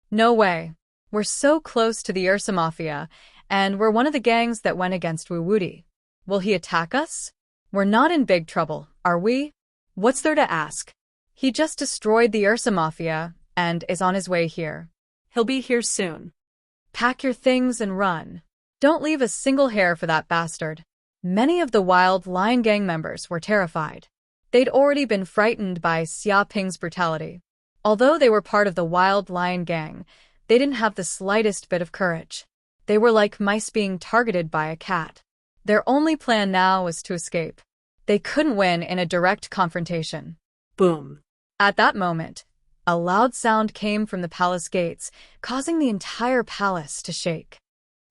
No way. We're so close to the Ursa Mafia, and we're one of the gangs that went against Wu Wuti. Will he attack us? We're not in big trouble, are we? What's there to ask? He just destroyed the Ursa Mafia and is on his way here. He'll be here soon. Pack your things and run. Don't leave a single hair for that bastard. Many of the Wild Lion Gang members were terrified. They'd already been frightened by Xia Ping's brutality. Although they were part of the Wild Lion Gang, they didn't have the slightest bit of courage. They were like mice being targeted by a cat. Their only plan now was to escape. They couldn't win in a direct confrontation. Boom. At that moment, a loud sound came from the palace gates, causing the entire palace to shake.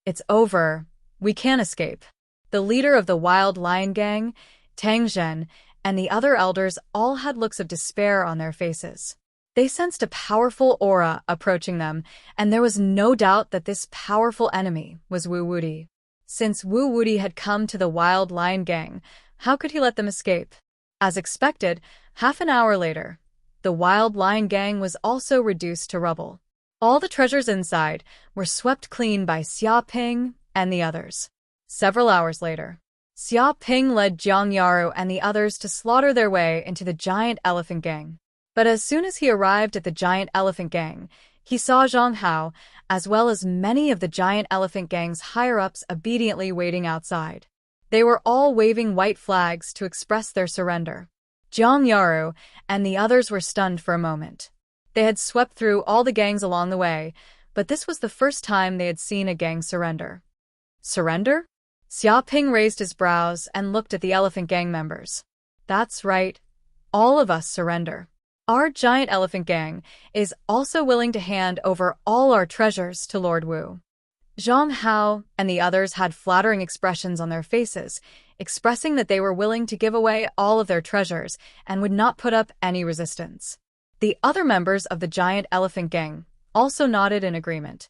It's over. We can't escape. The leader of the Wild Lion Gang, Tang Zhen, and the other elders all had looks of despair on their faces. They sensed a powerful aura approaching them, and there was no doubt that this powerful enemy was Wu Wuti. Since Wu Wuti had come to the Wild Lion Gang, how could he let them escape? As expected, half an hour later, the Wild Lion Gang was also reduced to rubble. All the treasures inside were swept clean by Xia Ping and the others. Several hours later, Xia Ping led Jiang Yaru and the others to slaughter their way into the Giant Elephant Gang. But as soon as he arrived at the Giant Elephant Gang, he saw Zhang Hao, as well as many of the Giant Elephant Gang's higher-ups obediently waiting outside. They were all waving white flags to express their surrender. Jiang Yaru and the others were stunned for a moment. They had swept through all the gangs along the way, but this was the first time they had seen a gang surrender. Surrender? Xia Ping raised his brows and looked at the Elephant Gang members. That's right. All of us surrender. Our Giant Elephant Gang is also willing to hand over all our treasures to Lord Wu. Zhang Hao and the others had flattering expressions on their faces, expressing that they were willing to give away all of their treasures and would not put up any resistance. The other members of the Giant Elephant Gang also nodded in agreement.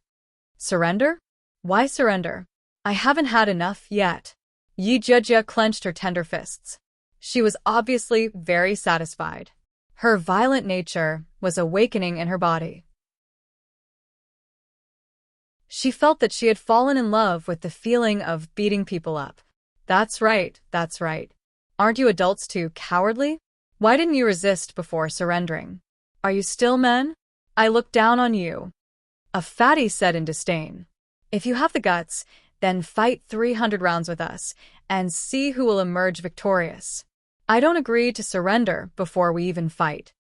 Surrender? Why surrender? I haven't had enough yet. Yi Zhejia clenched her tender fists. She was obviously very satisfied. Her violent nature was awakening in her body. She felt that she had fallen in love with the feeling of beating people up. That's right, that's right. Aren't you adults too cowardly? Why didn't you resist before surrendering? Are you still men? I look down on you. A fatty said in disdain. If you have the guts, then fight 300 rounds with us, and see who will emerge victorious. I don't agree to surrender before we even fight.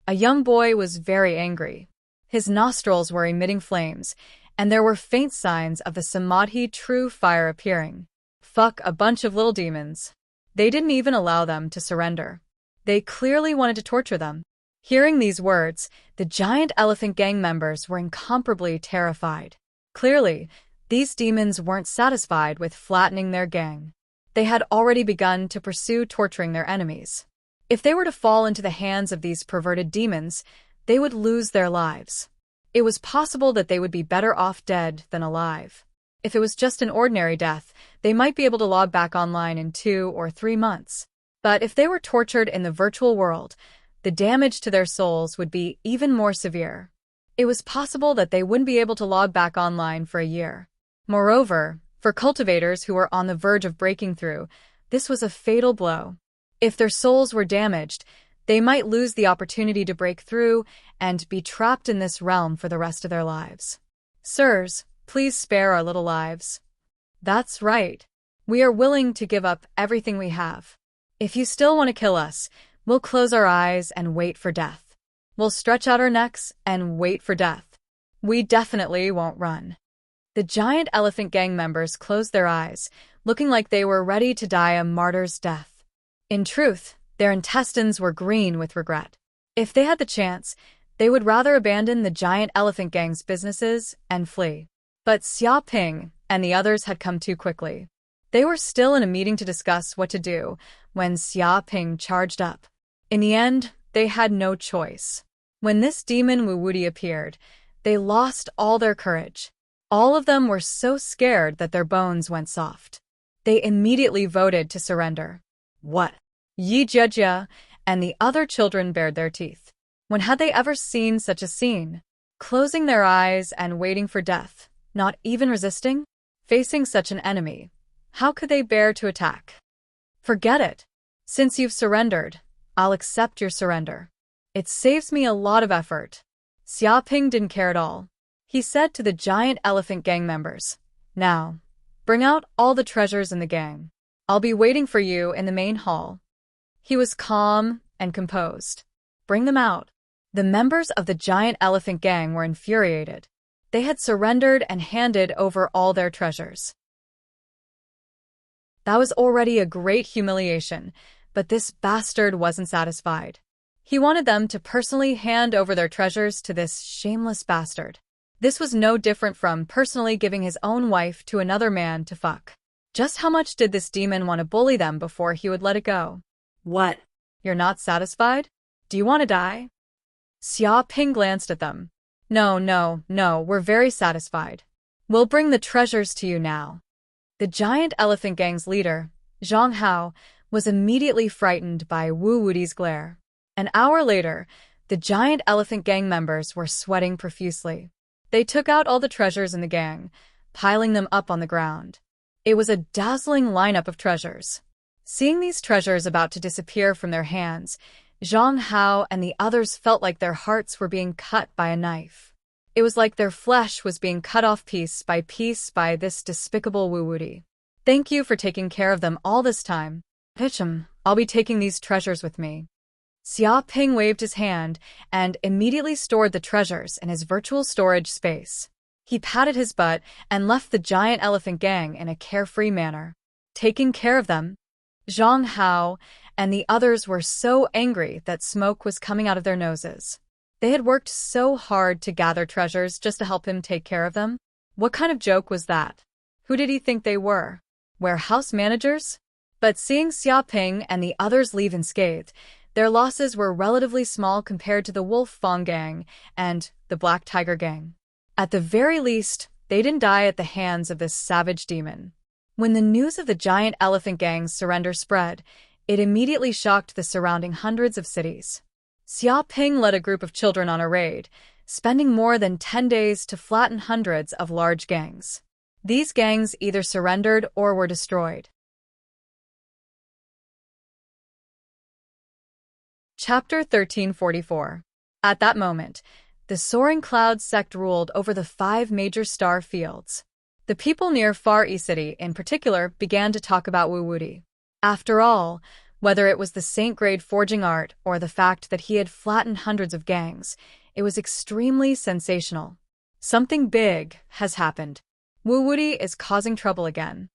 A young boy was very angry. His nostrils were emitting flames, and there were faint signs of the Samadhi true fire appearing. Fuck a bunch of little demons. They didn't even allow them to surrender. They clearly wanted to torture them. Hearing these words, the Giant Elephant Gang members were incomparably terrified. Clearly, these demons weren't satisfied with flattening their gang. They had already begun to pursue torturing their enemies. If they were to fall into the hands of these perverted demons, they would lose their lives. It was possible that they would be better off dead than alive. If it was just an ordinary death, they might be able to log back online in 2 or 3 months. But if they were tortured in the virtual world, the damage to their souls would be even more severe. It was possible that they wouldn't be able to log back online for a year. Moreover, for cultivators who were on the verge of breaking through, this was a fatal blow. If their souls were damaged, they might lose the opportunity to break through and be trapped in this realm for the rest of their lives. Sirs, please spare our little lives. That's right. We are willing to give up everything we have. If you still want to kill us, we'll close our eyes and wait for death. We'll stretch out our necks and wait for death. We definitely won't run. The giant elephant gang members closed their eyes, looking like they were ready to die a martyr's death. In truth, their intestines were green with regret. If they had the chance, they would rather abandon the giant elephant gang's businesses and flee. But Xia Ping and the others had come too quickly. They were still in a meeting to discuss what to do when Xia Ping charged up. In the end, they had no choice. When this demon Wu Wuti appeared, they lost all their courage. All of them were so scared that their bones went soft. They immediately voted to surrender. What? Yi Jiejia and the other children bared their teeth. When had they ever seen such a scene? Closing their eyes and waiting for death, not even resisting? Facing such an enemy, how could they bear to attack? Forget it. Since you've surrendered, I'll accept your surrender. It saves me a lot of effort. Xia Ping didn't care at all. He said to the giant elephant gang members, "Now, bring out all the treasures in the gang. I'll be waiting for you in the main hall." He was calm and composed. Bring them out. The members of the giant elephant gang were infuriated. They had surrendered and handed over all their treasures. That was already a great humiliation, but this bastard wasn't satisfied. He wanted them to personally hand over their treasures to this shameless bastard. This was no different from personally giving his own wife to another man to fuck. Just how much did this demon want to bully them before he would let it go? What? You're not satisfied? Do you want to die? Xia Ping glanced at them. No, we're very satisfied. We'll bring the treasures to you now. The giant elephant gang's leader, Zhang Hao, was immediately frightened by Wu Wuti's glare. An hour later, the giant elephant gang members were sweating profusely. They took out all the treasures in the gang, piling them up on the ground. It was a dazzling lineup of treasures. Seeing these treasures about to disappear from their hands, Zhang Hao and the others felt like their hearts were being cut by a knife. It was like their flesh was being cut off piece by this despicable Wu Wuti. Thank you for taking care of them all this time. I'll be taking these treasures with me. Xia Ping waved his hand and immediately stored the treasures in his virtual storage space. He patted his butt and left the giant elephant gang in a carefree manner. Taking care of them, Zhang Hao and the others were so angry that smoke was coming out of their noses. They had worked so hard to gather treasures just to help him take care of them. What kind of joke was that? Who did he think they were? Warehouse managers? But seeing Xia Ping and the others leave unscathed, their losses were relatively small compared to the Wolf Fang Gang and the Black Tiger Gang. At the very least, they didn't die at the hands of this savage demon. When the news of the giant elephant gang's surrender spread, it immediately shocked the surrounding hundreds of cities. Xia Ping led a group of children on a raid, spending more than 10 days to flatten hundreds of large gangs. These gangs either surrendered or were destroyed. Chapter 1344. At that moment, the soaring cloud sect ruled over the 5 major star fields. The people near Far East City in particular began to talk about Wu Wuti. After all, whether it was the saint-grade forging art or the fact that he had flattened hundreds of gangs, it was extremely sensational. Something big has happened. Wu Wuti is causing trouble again.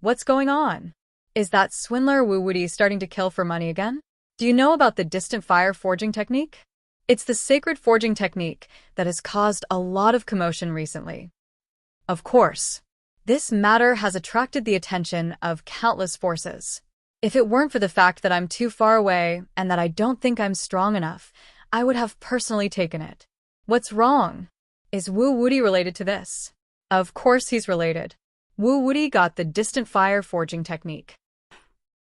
What's going on? Is that swindler Wu Wuti starting to kill for money again? Do you know about the distant fire forging technique? It's the sacred forging technique that has caused a lot of commotion recently. Of course, this matter has attracted the attention of countless forces. If it weren't for the fact that I'm too far away and that I don't think I'm strong enough, I would have personally taken it. What's wrong? Is Wu Wuti related to this? Of course he's related. Wu Wuti got the distant fire forging technique.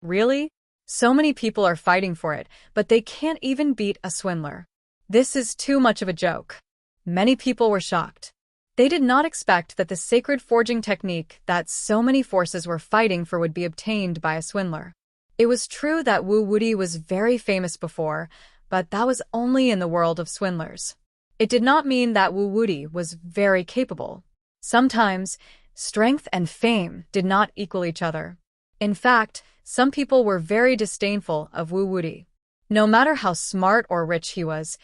Really? So many people are fighting for it, but they can't even beat a swindler. This is too much of a joke. Many people were shocked. They did not expect that the sacred forging technique that so many forces were fighting for would be obtained by a swindler. It was true that Wu Wuti was very famous before, but that was only in the world of swindlers. It did not mean that Wu Wuti was very capable. Sometimes, strength and fame did not equal each other. In fact, Some people were very disdainful of Wu Wuti. No matter how smart or rich he was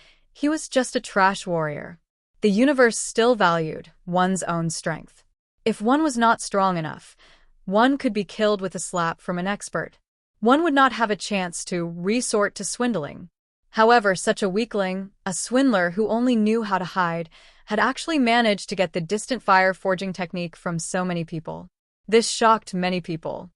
just a trash warrior. The universe still valued one's own strength. If one was not strong enough, one could be killed with a slap from an expert. One would not have a chance to resort to swindling. However, such a weakling, a swindler who only knew how to hide, had actually managed to get the distant fire forging technique from so many people. This shocked many people.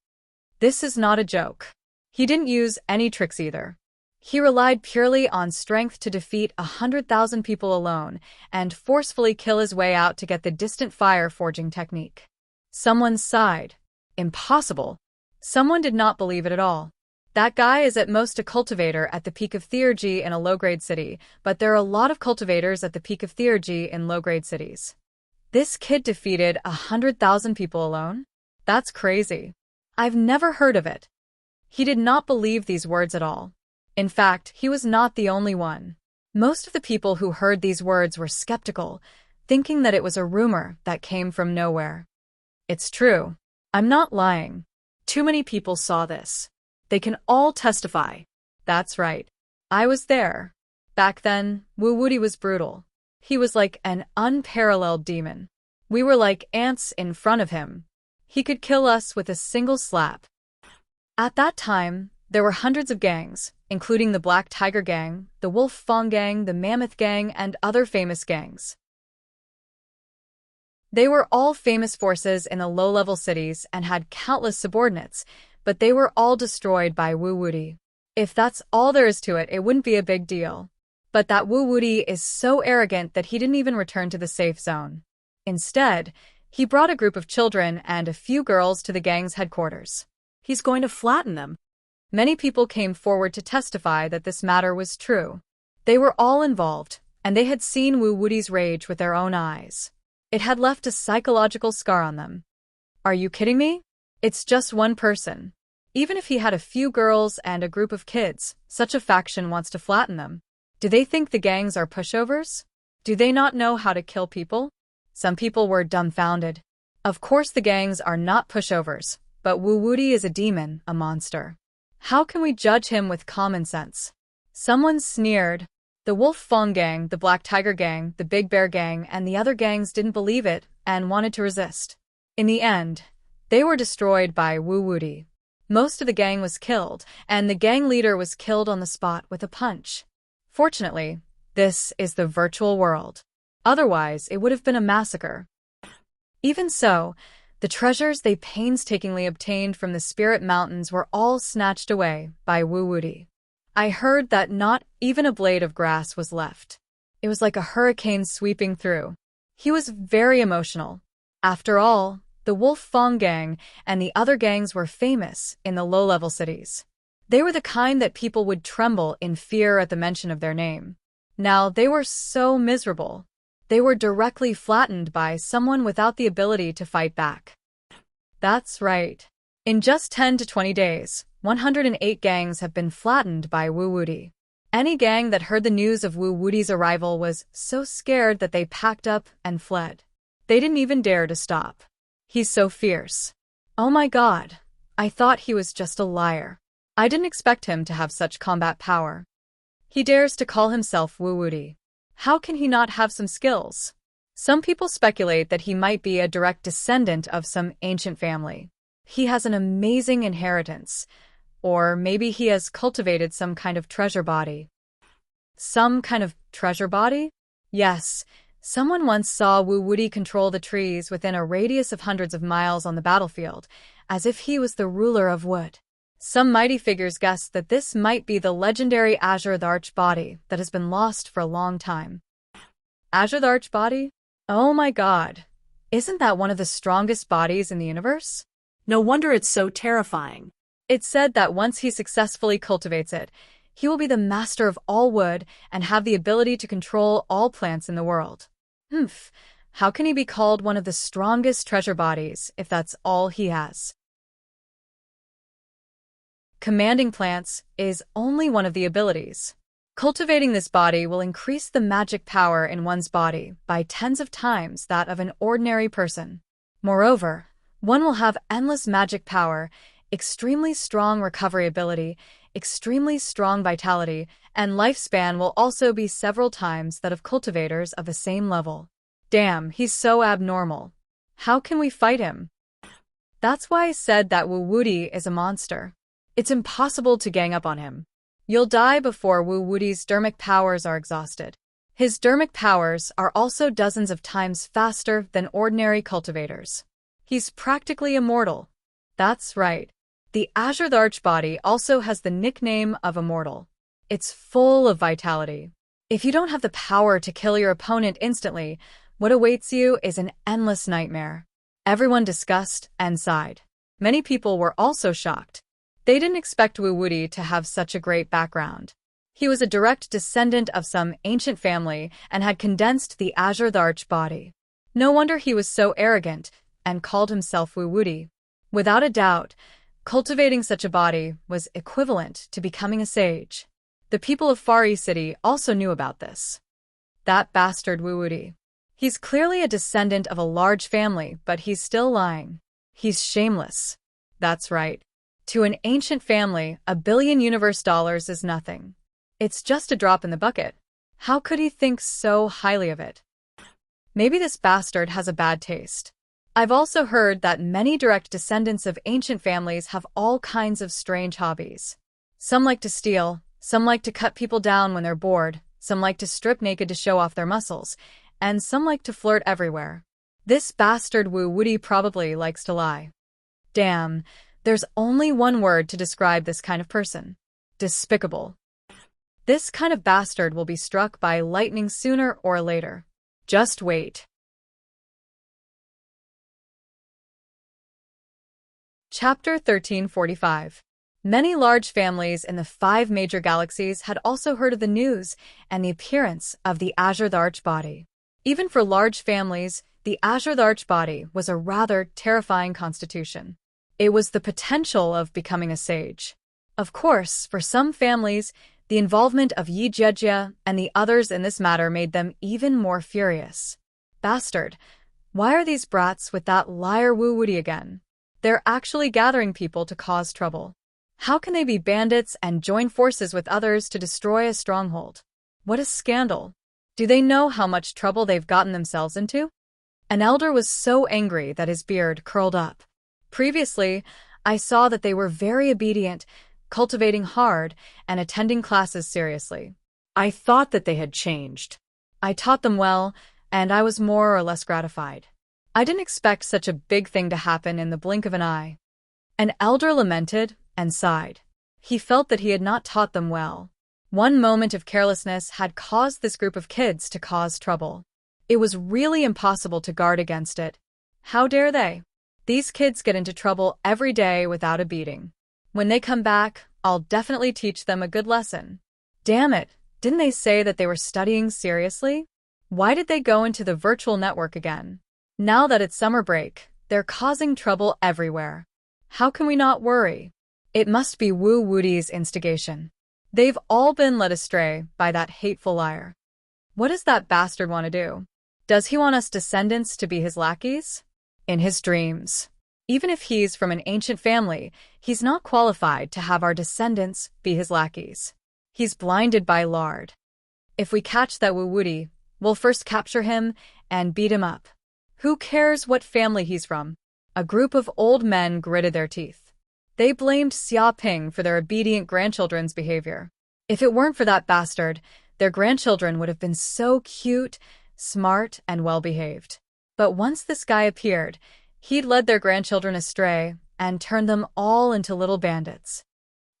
This is not a joke. He didn't use any tricks either. He relied purely on strength to defeat 100,000 people alone and forcefully kill his way out to get the distant fire forging technique. Someone sighed. Impossible. Someone did not believe it at all. That guy is at most a cultivator at the peak of theurgy in a low-grade city, but there are a lot of cultivators at the peak of theurgy in low-grade cities. This kid defeated 100,000 people alone? That's crazy. I've never heard of it. He did not believe these words at all. In fact, he was not the only one. Most of the people who heard these words were skeptical, thinking that it was a rumor that came from nowhere. It's true. I'm not lying. Too many people saw this. They can all testify. That's right. I was there. Back then, Wu Wuti was brutal. He was like an unparalleled demon. We were like ants in front of him. He could kill us with a single slap. At that time, there were hundreds of gangs, including the Black Tiger Gang, the Wolf Fang Gang, the Mammoth Gang, and other famous gangs. They were all famous forces in the low-level cities and had countless subordinates, but they were all destroyed by Wu Wuti. If that's all there is to it, it wouldn't be a big deal. But that Wu Wuti is so arrogant that he didn't even return to the safe zone. Instead, he brought a group of children and a few girls to the gang's headquarters. He's going to flatten them. Many people came forward to testify that this matter was true. They were all involved, and they had seen Wu Wuti's rage with their own eyes. It had left a psychological scar on them. Are you kidding me? It's just one person. Even if he had a few girls and a group of kids, such a faction wants to flatten them. Do they think the gangs are pushovers? Do they not know how to kill people? Some people were dumbfounded. Of course the gangs are not pushovers, but Wu Wuti is a demon, a monster. How can we judge him with common sense? Someone sneered. The Wolf Fang Gang, the Black Tiger Gang, the Big Bear Gang, and the other gangs didn't believe it and wanted to resist. In the end, they were destroyed by Wu Wuti. Most of the gang was killed, and the gang leader was killed on the spot with a punch. Fortunately, this is the virtual world. Otherwise, it would have been a massacre. Even so, the treasures they painstakingly obtained from the Spirit Mountains were all snatched away by Wu Wuti. I heard that not even a blade of grass was left. It was like a hurricane sweeping through. He was very emotional. After all, the Wolf Fang Gang and the other gangs were famous in the low-level cities. They were the kind that people would tremble in fear at the mention of their name. Now, they were so miserable. They were directly flattened by someone without the ability to fight back. That's right. In just 10 to 20 days, 108 gangs have been flattened by Wu Wuti. Any gang that heard the news of Wu Wuti's arrival was so scared that they packed up and fled. They didn't even dare to stop. He's so fierce. Oh my God, I thought he was just a liar. I didn't expect him to have such combat power. He dares to call himself Wu Wuti. How can he not have some skills? Some people speculate that he might be a direct descendant of some ancient family. He has an amazing inheritance, or maybe he has cultivated some kind of treasure body. Some kind of treasure body? Yes, someone once saw Wu Wuti control the trees within a radius of hundreds of miles on the battlefield, as if he was the ruler of wood. Some mighty figures guessed that this might be the legendary Azure the Arch body that has been lost for a long time. Azure the Arch body? Oh my God. Isn't that one of the strongest bodies in the universe? No wonder it's so terrifying. It's said that once he successfully cultivates it, he will be the master of all wood and have the ability to control all plants in the world. How can he be called one of the strongest treasure bodies if that's all he has? Commanding plants is only one of the abilities. Cultivating this body will increase the magic power in one's body by tens of times that of an ordinary person. Moreover, one will have endless magic power extremely strong recovery ability, extremely strong vitality, and lifespan will also be several times that of cultivators of the same level. Damn, he's so abnormal. How can we fight him? That's why I said that Wu-Woody is a monster. It's impossible to gang up on him. You'll die before Wu-Woody's dermic powers are exhausted. His dermic powers are also dozens of times faster than ordinary cultivators. He's practically immortal. That's right. The Azure Arch body also has the nickname of Immortal. It's full of vitality. If you don't have the power to kill your opponent instantly, what awaits you is an endless nightmare. Everyone discussed and sighed. Many people were also shocked. They didn't expect Wu-Woody to have such a great background. He was a direct descendant of some ancient family and had condensed the Azure Arch body. No wonder he was so arrogant and called himself Wu-Woody. Without a doubt, cultivating such a body was equivalent to becoming a sage. The people of Far East City also knew about this. That bastard Wu-Woody. He's clearly a descendant of a large family, but he's still lying. He's shameless. That's right. To an ancient family, $1 billion universe dollars is nothing. It's just a drop in the bucket. How could he think so highly of it? Maybe this bastard has a bad taste. I've also heard that many direct descendants of ancient families have all kinds of strange hobbies. Some like to steal, some like to cut people down when they're bored, some like to strip naked to show off their muscles, and some like to flirt everywhere. This bastard Wu-Woody probably likes to lie. Damn, there's only one word to describe this kind of person. Despicable. This kind of bastard will be struck by lightning sooner or later. Just wait. Chapter 1345. Many large families in the 5 major galaxies had also heard of the news and the appearance of the Azure Arch body. Even for large families, the Azure Arch body was a rather terrifying constitution. It was the potential of becoming a sage. Of course, for some families, the involvement of Yi Jiejie and the others in this matter made them even more furious. Bastard, why are these brats with that liar Wu-Woody again? They're actually gathering people to cause trouble. How can they be bandits and join forces with others to destroy a stronghold? What a scandal. Do they know how much trouble they've gotten themselves into? An elder was so angry that his beard curled up. Previously, I saw that they were very obedient, cultivating hard, and attending classes seriously. I thought that they had changed. I taught them well, and I was more or less gratified. I didn't expect such a big thing to happen in the blink of an eye. An elder lamented and sighed. He felt that he had not taught them well. One moment of carelessness had caused this group of kids to cause trouble. It was really impossible to guard against it. How dare they? These kids get into trouble every day without a beating. When they come back, I'll definitely teach them a good lesson. Damn it, didn't they say that they were studying seriously? Why did they go into the virtual network again? Now that it's summer break, they're causing trouble everywhere. How can we not worry? It must be Wu-Woody's instigation. They've all been led astray by that hateful liar. What does that bastard want to do? Does he want us descendants to be his lackeys? In his dreams. Even if he's from an ancient family, he's not qualified to have our descendants be his lackeys. He's blinded by lard. If we catch that Wu-Woody, we'll first capture him and beat him up. Who cares what family he's from? A group of old men gritted their teeth. They blamed Xia Ping for their obedient grandchildren's behavior. If it weren't for that bastard, their grandchildren would have been so cute, smart, and well-behaved. But once this guy appeared, he'd led their grandchildren astray and turned them all into little bandits.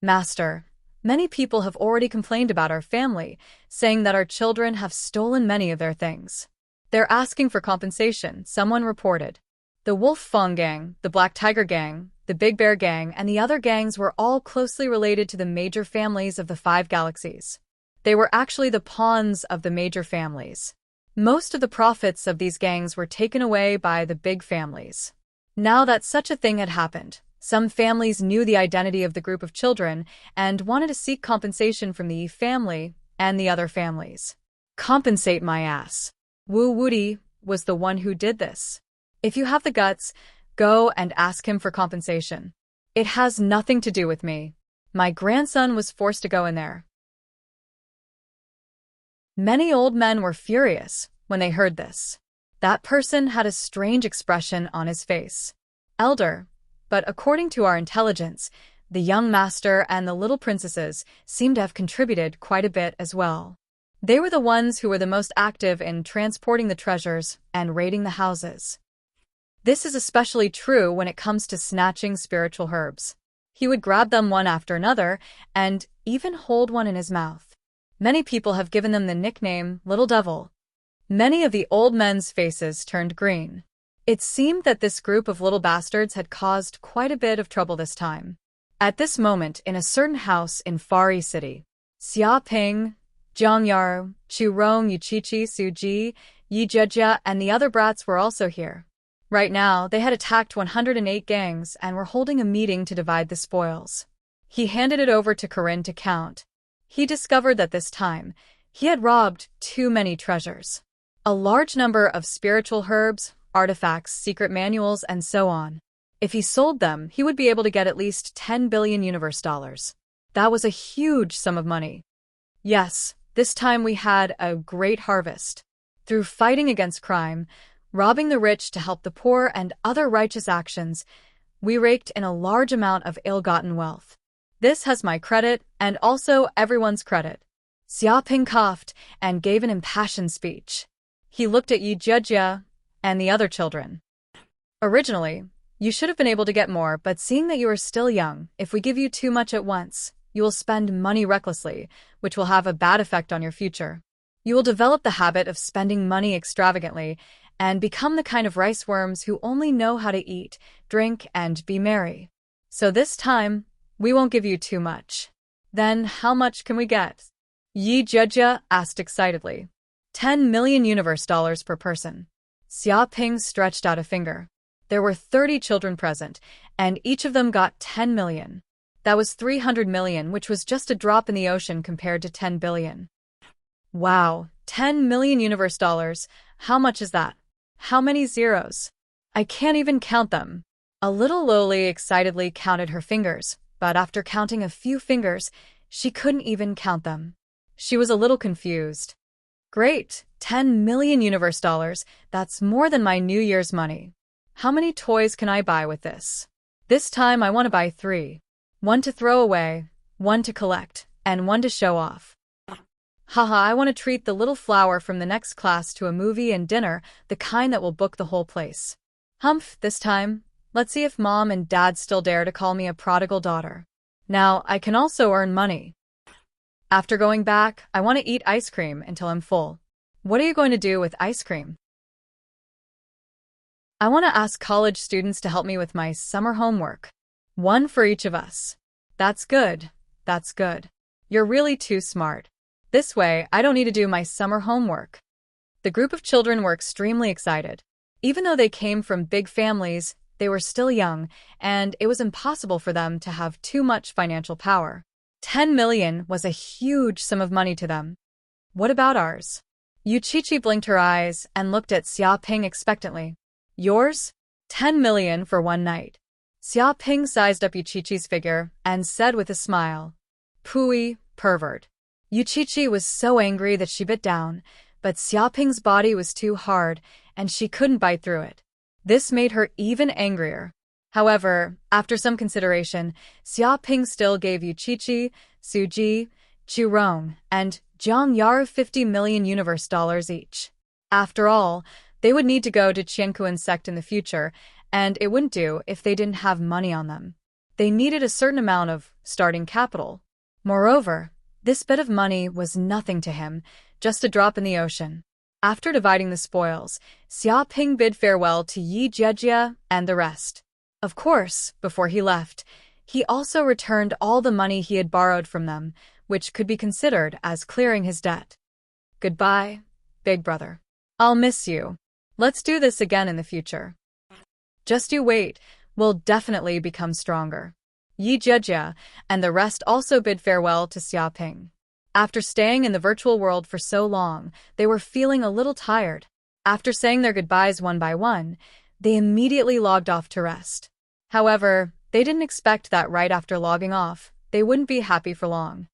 Master, many people have already complained about our family, saying that our children have stolen many of their things. They're asking for compensation, someone reported. The Wolf Fang Gang, the Black Tiger Gang, the Big Bear Gang, and the other gangs were all closely related to the major families of the 5 galaxies. They were actually the pawns of the major families. Most of the profits of these gangs were taken away by the big families. Now that such a thing had happened, some families knew the identity of the group of children and wanted to seek compensation from the Yi family and the other families. Compensate my ass. Wu-Woody was the one who did this. If you have the guts, go and ask him for compensation. It has nothing to do with me. My grandson was forced to go in there. Many old men were furious when they heard this. That person had a strange expression on his face. Elder, but according to our intelligence, the young master and the little princesses seem to have contributed quite a bit as well. They were the ones who were the most active in transporting the treasures and raiding the houses. This is especially true when it comes to snatching spiritual herbs. He would grab them one after another and even hold one in his mouth. Many people have given them the nickname Little Devil. Many of the old men's faces turned green. It seemed that this group of little bastards had caused quite a bit of trouble this time. At this moment, in a certain house in Fari City, Xia Ping, Zhang Yaro, Chu Rong, Yuchichi, Su Ji, Yi Jejia, and the other brats were also here. Right now, they had attacked 108 gangs and were holding a meeting to divide the spoils. He handed it over to Corinne to count. He discovered that this time, he had robbed too many treasures. A large number of spiritual herbs, artifacts, secret manuals, and so on. If he sold them, he would be able to get at least 10 billion universe dollars. That was a huge sum of money. Yes, this time we had a great harvest. Through fighting against crime, robbing the rich to help the poor, and other righteous actions, we raked in a large amount of ill-gotten wealth. This has my credit, and also everyone's credit. Xia Ping coughed and gave an impassioned speech. He looked at Yi Jejia and the other children. Originally, you should have been able to get more, but seeing that you are still young, if we give you too much at once, you will spend money recklessly, which will have a bad effect on your future. You will develop the habit of spending money extravagantly and become the kind of rice worms who only know how to eat, drink, and be merry. So this time, we won't give you too much. Then how much can we get? Yi Jejia asked excitedly. 10 million universe dollars per person. Xia Ping stretched out a finger. There were 30 children present, and each of them got 10 million. That was 300 million, which was just a drop in the ocean compared to 10 billion. Wow, 10 million universe dollars. How much is that? How many zeros? I can't even count them. A little Loli excitedly counted her fingers, but after counting a few fingers, she couldn't even count them. She was a little confused. Great, 10 million universe dollars. That's more than my New Year's money. How many toys can I buy with this? This time I want to buy 3. 1 to throw away, 1 to collect, and 1 to show off. Haha, I want to treat the little flower from the next class to a movie and dinner, the kind that will book the whole place. Humph, this time, let's see if mom and dad still dare to call me a prodigal daughter. Now, I can also earn money. After going back, I want to eat ice cream until I'm full. What are you going to do with ice cream? I want to ask college students to help me with my summer homework. 1 for each of us. That's good. That's good. You're really too smart. This way, I don't need to do my summer homework. The group of children were extremely excited. Even though they came from big families, they were still young, and it was impossible for them to have too much financial power. 10 million was a huge sum of money to them. What about ours? Yuchichi blinked her eyes and looked at Xia Ping expectantly. Yours? 10 million for one night. Xia Ping sized up Yuchichi's figure and said with a smile, "Pooey, pervert." Yuchichi was so angry that she bit down, but Xia Ping's body was too hard and she couldn't bite through it. This made her even angrier. However, after some consideration, Xia Ping still gave Yuchichi, Su Ji, Chu Rong, and Zhang Yaro 50 million universe dollars each. After all, they would need to go to Qiankuan sect in the future, and it wouldn't do if they didn't have money on them. They needed a certain amount of starting capital. Moreover, this bit of money was nothing to him, just a drop in the ocean. After dividing the spoils, Xia Ping bid farewell to Yi Jejia and the rest. Of course, before he left, he also returned all the money he had borrowed from them, which could be considered as clearing his debt. Goodbye, big brother. I'll miss you. Let's do this again in the future. Just you wait, we'll definitely become stronger. Yi Jejia and the rest also bid farewell to Xia Ping. After staying in the virtual world for so long, they were feeling a little tired. After saying their goodbyes one by one, they immediately logged off to rest. However, They didn't expect that right after logging off, they wouldn't be happy for long.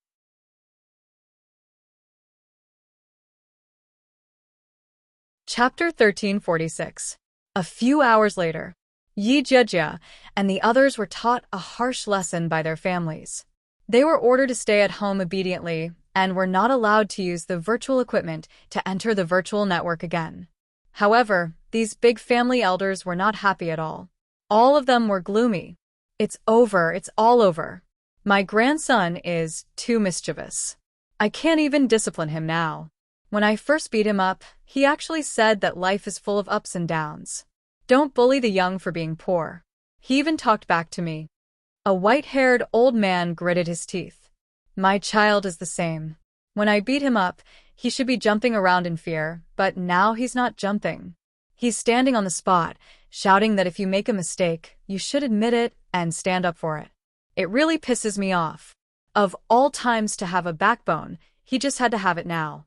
Chapter 1346. A few hours later, Yi Jejia and the others were taught a harsh lesson by their families. They were ordered to stay at home obediently and were not allowed to use the virtual equipment to enter the virtual network again. However, these big family elders were not happy at all. All of them were gloomy. It's over, it's all over. My grandson is too mischievous. I can't even discipline him now. When I first beat him up, he actually said that life is full of ups and downs. Don't bully the young for being poor. He even talked back to me. A white-haired old man gritted his teeth. My child is the same. When I beat him up, he should be jumping around in fear, but now he's not jumping. He's standing on the spot, shouting that if you make a mistake, you should admit it and stand up for it. It really pisses me off. Of all times to have a backbone, he just had to have it now.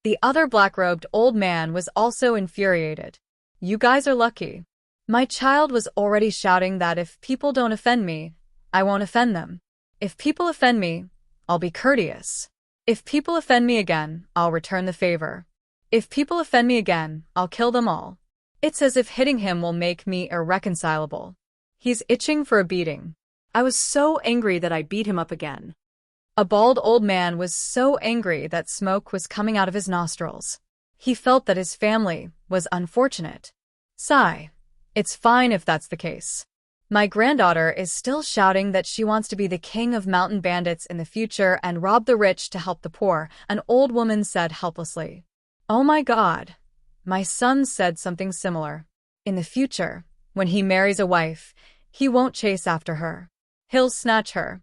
The other black-robed old man was also infuriated. You guys are lucky. My child was already shouting that if people don't offend me, I won't offend them. If people offend me, I'll be courteous. If people offend me again, I'll return the favor. If people offend me again, I'll kill them all. It's as if hitting him will make me irreconcilable. He's itching for a beating. I was so angry that I beat him up again. A bald old man was so angry that smoke was coming out of his nostrils. He felt that his family was unfortunate. Sigh. It's fine if that's the case. My granddaughter is still shouting that she wants to be the king of mountain bandits in the future and rob the rich to help the poor, an old woman said helplessly. Oh my God. My son said something similar. In the future, when he marries a wife, he won't chase after her. He'll snatch her.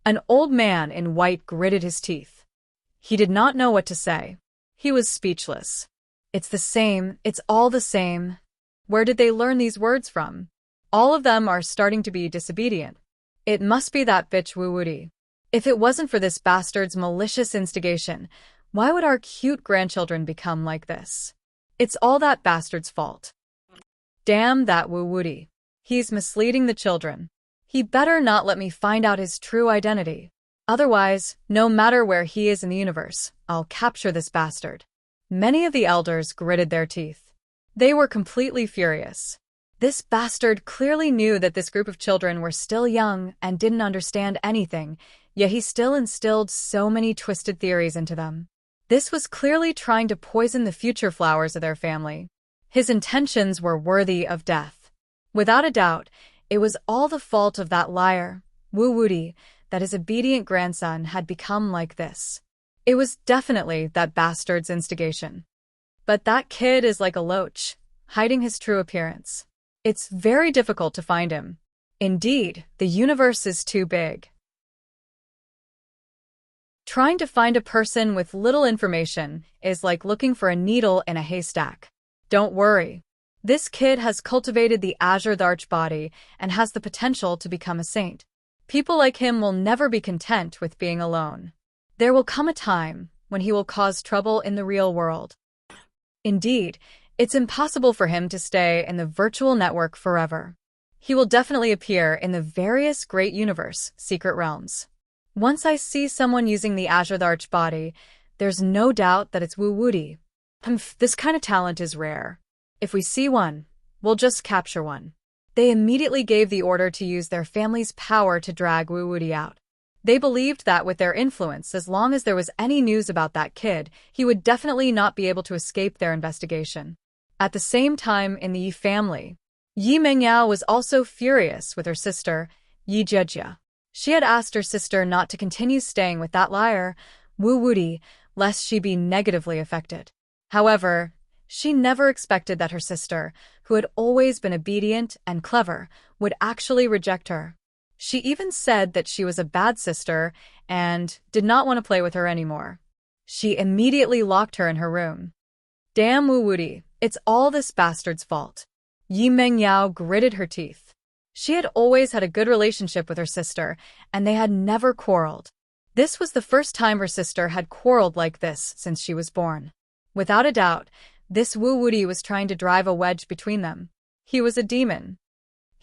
An old man in white gritted his teeth. He did not know what to say. He was speechless. It's the same, it's all the same. Where did they learn these words from? All of them are starting to be disobedient. It must be that bitch Wu Wuti. If it wasn't for this bastard's malicious instigation, why would our cute grandchildren become like this? It's all that bastard's fault. Damn that Wu Wuti. He's misleading the children. He better not let me find out his true identity. Otherwise, no matter where he is in the universe, I'll capture this bastard. Many of the elders gritted their teeth. They were completely furious. This bastard clearly knew that this group of children were still young and didn't understand anything, yet he still instilled so many twisted theories into them. This was clearly trying to poison the future flowers of their family. His intentions were worthy of death. Without a doubt, it was all the fault of that liar, Wu Wuti, that his obedient grandson had become like this. It was definitely that bastard's instigation. But that kid is like a loach, hiding his true appearance. It's very difficult to find him. Indeed, the universe is too big. Trying to find a person with little information is like looking for a needle in a haystack. Don't worry. This kid has cultivated the Azure Dharch body and has the potential to become a saint. People like him will never be content with being alone. There will come a time when he will cause trouble in the real world. Indeed, it's impossible for him to stay in the virtual network forever. He will definitely appear in the various great universe secret realms. Once I see someone using the Azure Dharch body, there's no doubt that it's Wu Wuti. This kind of talent is rare. If we see one, we'll just capture one. They immediately gave the order to use their family's power to drag Wu Wuti out. They believed that with their influence, as long as there was any news about that kid, he would definitely not be able to escape their investigation. At the same time, in the Yi family, Yi Mengyao was also furious with her sister, Yi Jejia. She had asked her sister not to continue staying with that liar, Wu Wuti, lest she be negatively affected. However, she never expected that her sister, who had always been obedient and clever, would actually reject her. She even said that she was a bad sister and did not want to play with her anymore. She immediately locked her in her room. Damn Wu Wuti, it's all this bastard's fault. Yi Mengyao gritted her teeth. She had always had a good relationship with her sister, and they had never quarreled. This was the first time her sister had quarreled like this since she was born. Without a doubt, this Wu Wuti was trying to drive a wedge between them. He was a demon.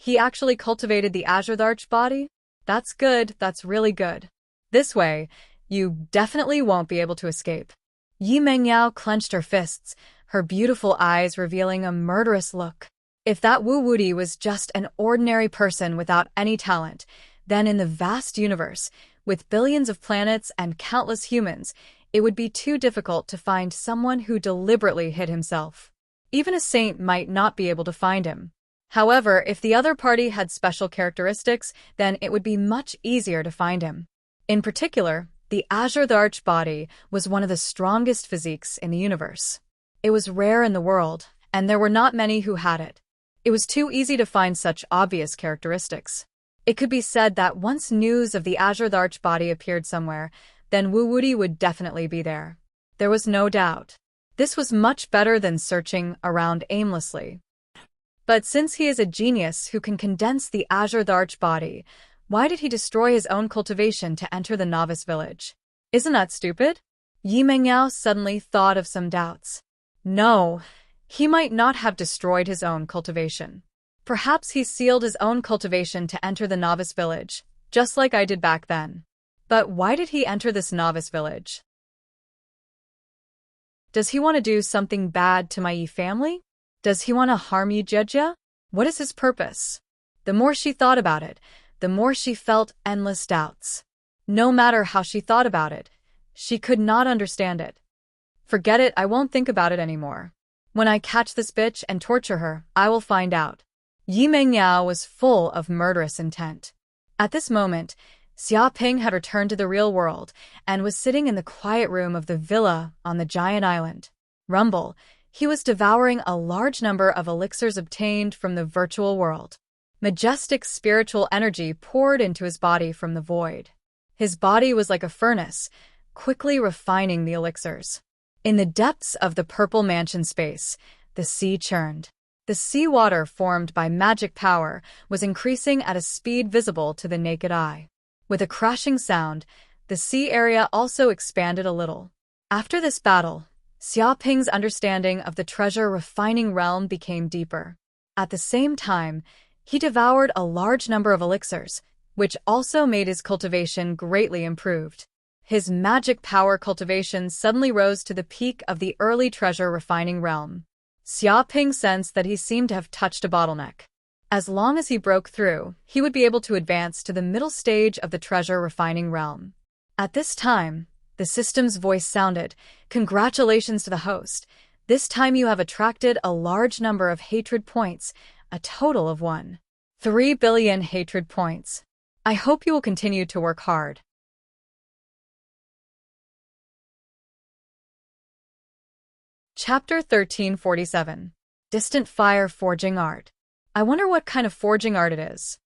He actually cultivated the Azure body? That's good, that's really good. This way, you definitely won't be able to escape. Yi Mengyao clenched her fists, her beautiful eyes revealing a murderous look. If that Wu Wuti was just an ordinary person without any talent, then in the vast universe, with billions of planets and countless humans, it would be too difficult to find someone who deliberately hid himself. Even a saint might not be able to find him. However, if the other party had special characteristics, then it would be much easier to find him. In particular, the Azure body was one of the strongest physiques in the universe. It was rare in the world, and there were not many who had it. It was too easy to find such obvious characteristics. It could be said that once news of the Azure body appeared somewhere, then Wu Wuti would definitely be there. There was no doubt. This was much better than searching around aimlessly. But since he is a genius who can condense the Azure body, why did he destroy his own cultivation to enter the novice village? Isn't that stupid? Yi Mengyao suddenly thought of some doubts. No, he might not have destroyed his own cultivation. Perhaps he sealed his own cultivation to enter the novice village, just like I did back then. But why did he enter this novice village? Does he want to do something bad to my Yi family? Does he want to harm Yi Jejia? What is his purpose? The more she thought about it, the more she felt endless doubts. No matter how she thought about it, she could not understand it. Forget it, I won't think about it anymore. When I catch this bitch and torture her, I will find out. Yi Mengyao was full of murderous intent. At this moment, Xia Ping had returned to the real world and was sitting in the quiet room of the villa on the giant island. Rumble, he was devouring a large number of elixirs obtained from the virtual world. Majestic spiritual energy poured into his body from the void. His body was like a furnace, quickly refining the elixirs. In the depths of the purple mansion space, the sea churned. The seawater formed by magic power was increasing at a speed visible to the naked eye. With a crashing sound, the sea area also expanded a little. After this battle, Xia Ping's understanding of the treasure-refining realm became deeper. At the same time, he devoured a large number of elixirs, which also made his cultivation greatly improved. His magic power cultivation suddenly rose to the peak of the early treasure-refining realm. Xia Ping sensed that he seemed to have touched a bottleneck. As long as he broke through, he would be able to advance to the middle stage of the treasure-refining realm. At this time, the system's voice sounded, "Congratulations to the host. This time you have attracted a large number of hatred points, a total of 1.3 billion hatred points. I hope you will continue to work hard." Chapter 1347. Distant Fire Forging Art. I wonder what kind of forging art it is.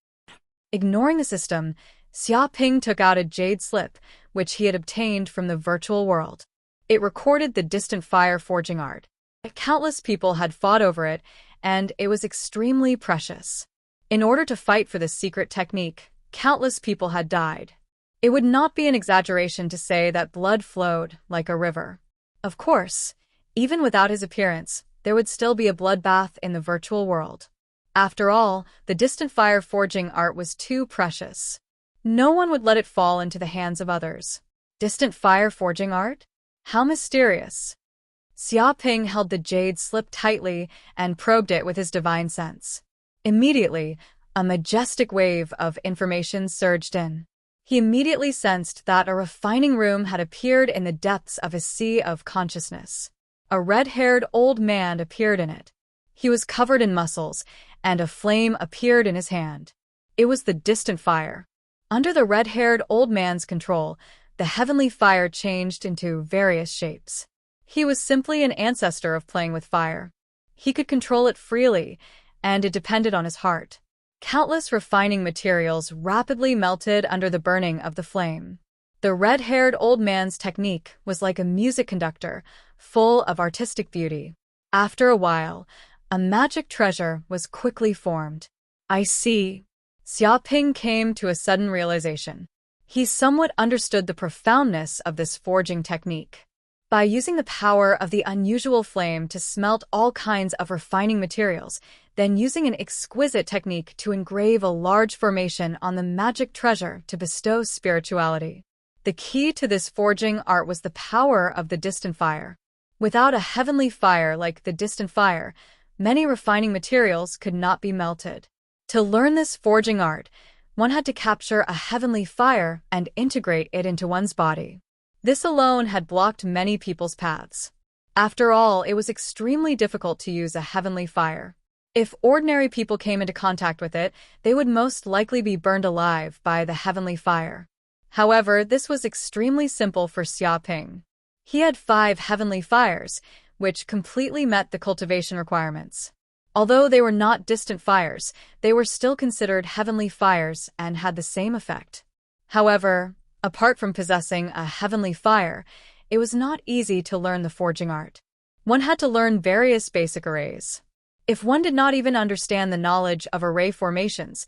Ignoring the system, Xia Ping took out a jade slip, which he had obtained from the virtual world. It recorded the distant fire forging art. Countless people had fought over it, and it was extremely precious. In order to fight for this secret technique, countless people had died. It would not be an exaggeration to say that blood flowed like a river. Of course, even without his appearance, there would still be a bloodbath in the virtual world. After all, the distant fire forging art was too precious. No one would let it fall into the hands of others. Distant fire forging art? How mysterious. Xia Ping held the jade slip tightly and probed it with his divine sense. Immediately, a majestic wave of information surged in. He immediately sensed that a refining room had appeared in the depths of his sea of consciousness. A red-haired old man appeared in it. He was covered in muscles, and a flame appeared in his hand. It was the distant fire. Under the red-haired old man's control, the heavenly fire changed into various shapes. He was simply an ancestor of playing with fire. He could control it freely, and it depended on his heart. Countless refining materials rapidly melted under the burning of the flame. The red-haired old man's technique was like a music conductor, full of artistic beauty. After a while, a magic treasure was quickly formed. I see. Xia Ping came to a sudden realization. He somewhat understood the profoundness of this forging technique. By using the power of the unusual flame to smelt all kinds of refining materials, then using an exquisite technique to engrave a large formation on the magic treasure to bestow spirituality. The key to this forging art was the power of the distant fire. Without a heavenly fire like the distant fire, many refining materials could not be melted. To learn this forging art, one had to capture a heavenly fire and integrate it into one's body. This alone had blocked many people's paths. After all, it was extremely difficult to use a heavenly fire. If ordinary people came into contact with it, they would most likely be burned alive by the heavenly fire. However, this was extremely simple for Xiaoping. He had 5 heavenly fires, which completely met the cultivation requirements. Although they were not distant fires, they were still considered heavenly fires and had the same effect. However, apart from possessing a heavenly fire, it was not easy to learn the forging art. One had to learn various basic arrays. If one did not even understand the knowledge of array formations,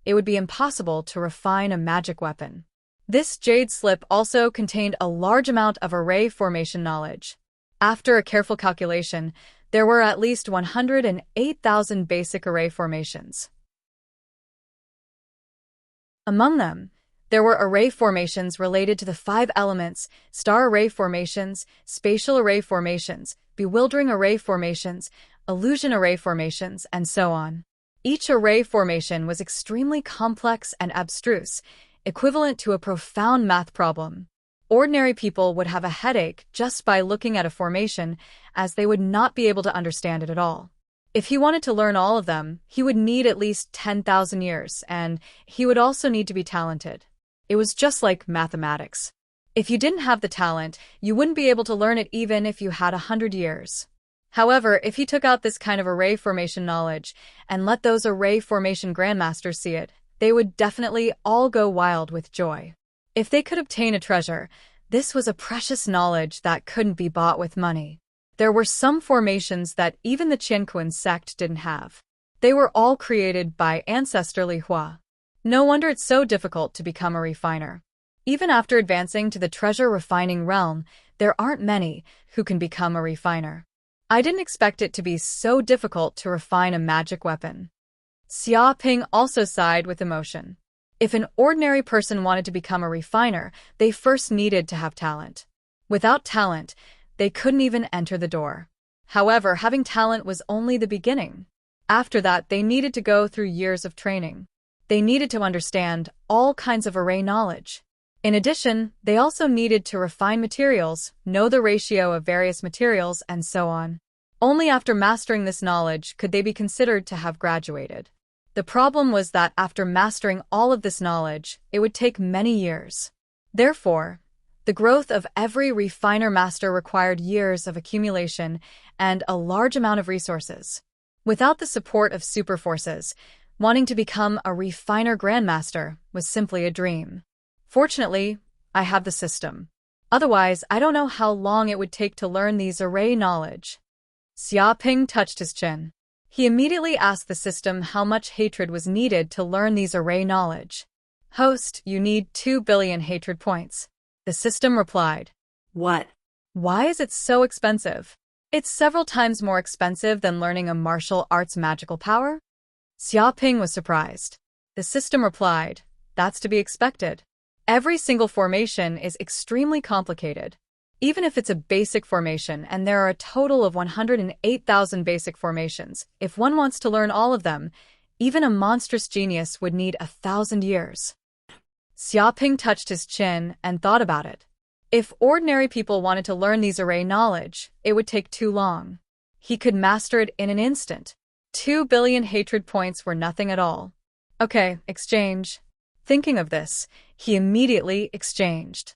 it would be impossible to refine a magic weapon. This jade slip also contained a large amount of array formation knowledge. After a careful calculation, there were at least 108,000 basic array formations. Among them, there were array formations related to the 5 elements, star array formations, spatial array formations, bewildering array formations, illusion array formations, and so on. Each array formation was extremely complex and abstruse, equivalent to a profound math problem. Ordinary people would have a headache just by looking at a formation, as they would not be able to understand it at all. If he wanted to learn all of them, he would need at least 10,000 years, and he would also need to be talented. It was just like mathematics. If you didn't have the talent, you wouldn't be able to learn it even if you had 100 years. However, if he took out this kind of array formation knowledge and let those array formation grandmasters see it, they would definitely all go wild with joy. If they could obtain a treasure, this was a precious knowledge that couldn't be bought with money. There were some formations that even the Qianquan sect didn't have. They were all created by ancestor Li Hua. No wonder it's so difficult to become a refiner. Even after advancing to the treasure refining realm, there aren't many who can become a refiner. I didn't expect it to be so difficult to refine a magic weapon. Xiaoping also sighed with emotion. If an ordinary person wanted to become a refiner, they first needed to have talent. Without talent, they couldn't even enter the door. However, having talent was only the beginning. After that, they needed to go through years of training. They needed to understand all kinds of array knowledge. In addition, they also needed to refine materials, know the ratio of various materials, and so on. Only after mastering this knowledge could they be considered to have graduated. The problem was that after mastering all of this knowledge, it would take many years. Therefore, the growth of every refiner master required years of accumulation and a large amount of resources. Without the support of super forces, wanting to become a refiner grandmaster was simply a dream. Fortunately, I have the system. Otherwise, I don't know how long it would take to learn these array knowledge. Xiaoping touched his chin. He immediately asked the system how much hatred was needed to learn these array knowledge. Host, you need 2 billion hatred points. The system replied. What? Why is it so expensive? It's several times more expensive than learning a martial arts magical power? Xiaoping was surprised. The system replied, that's to be expected. Every single formation is extremely complicated. Even if it's a basic formation and there are a total of 108,000 basic formations, if one wants to learn all of them, even a monstrous genius would need 1,000 years. Xiaoping touched his chin and thought about it. If ordinary people wanted to learn these array knowledge, it would take too long. He could master it in an instant. 2 billion hatred points were nothing at all. Okay, exchange. Thinking of this, he immediately exchanged.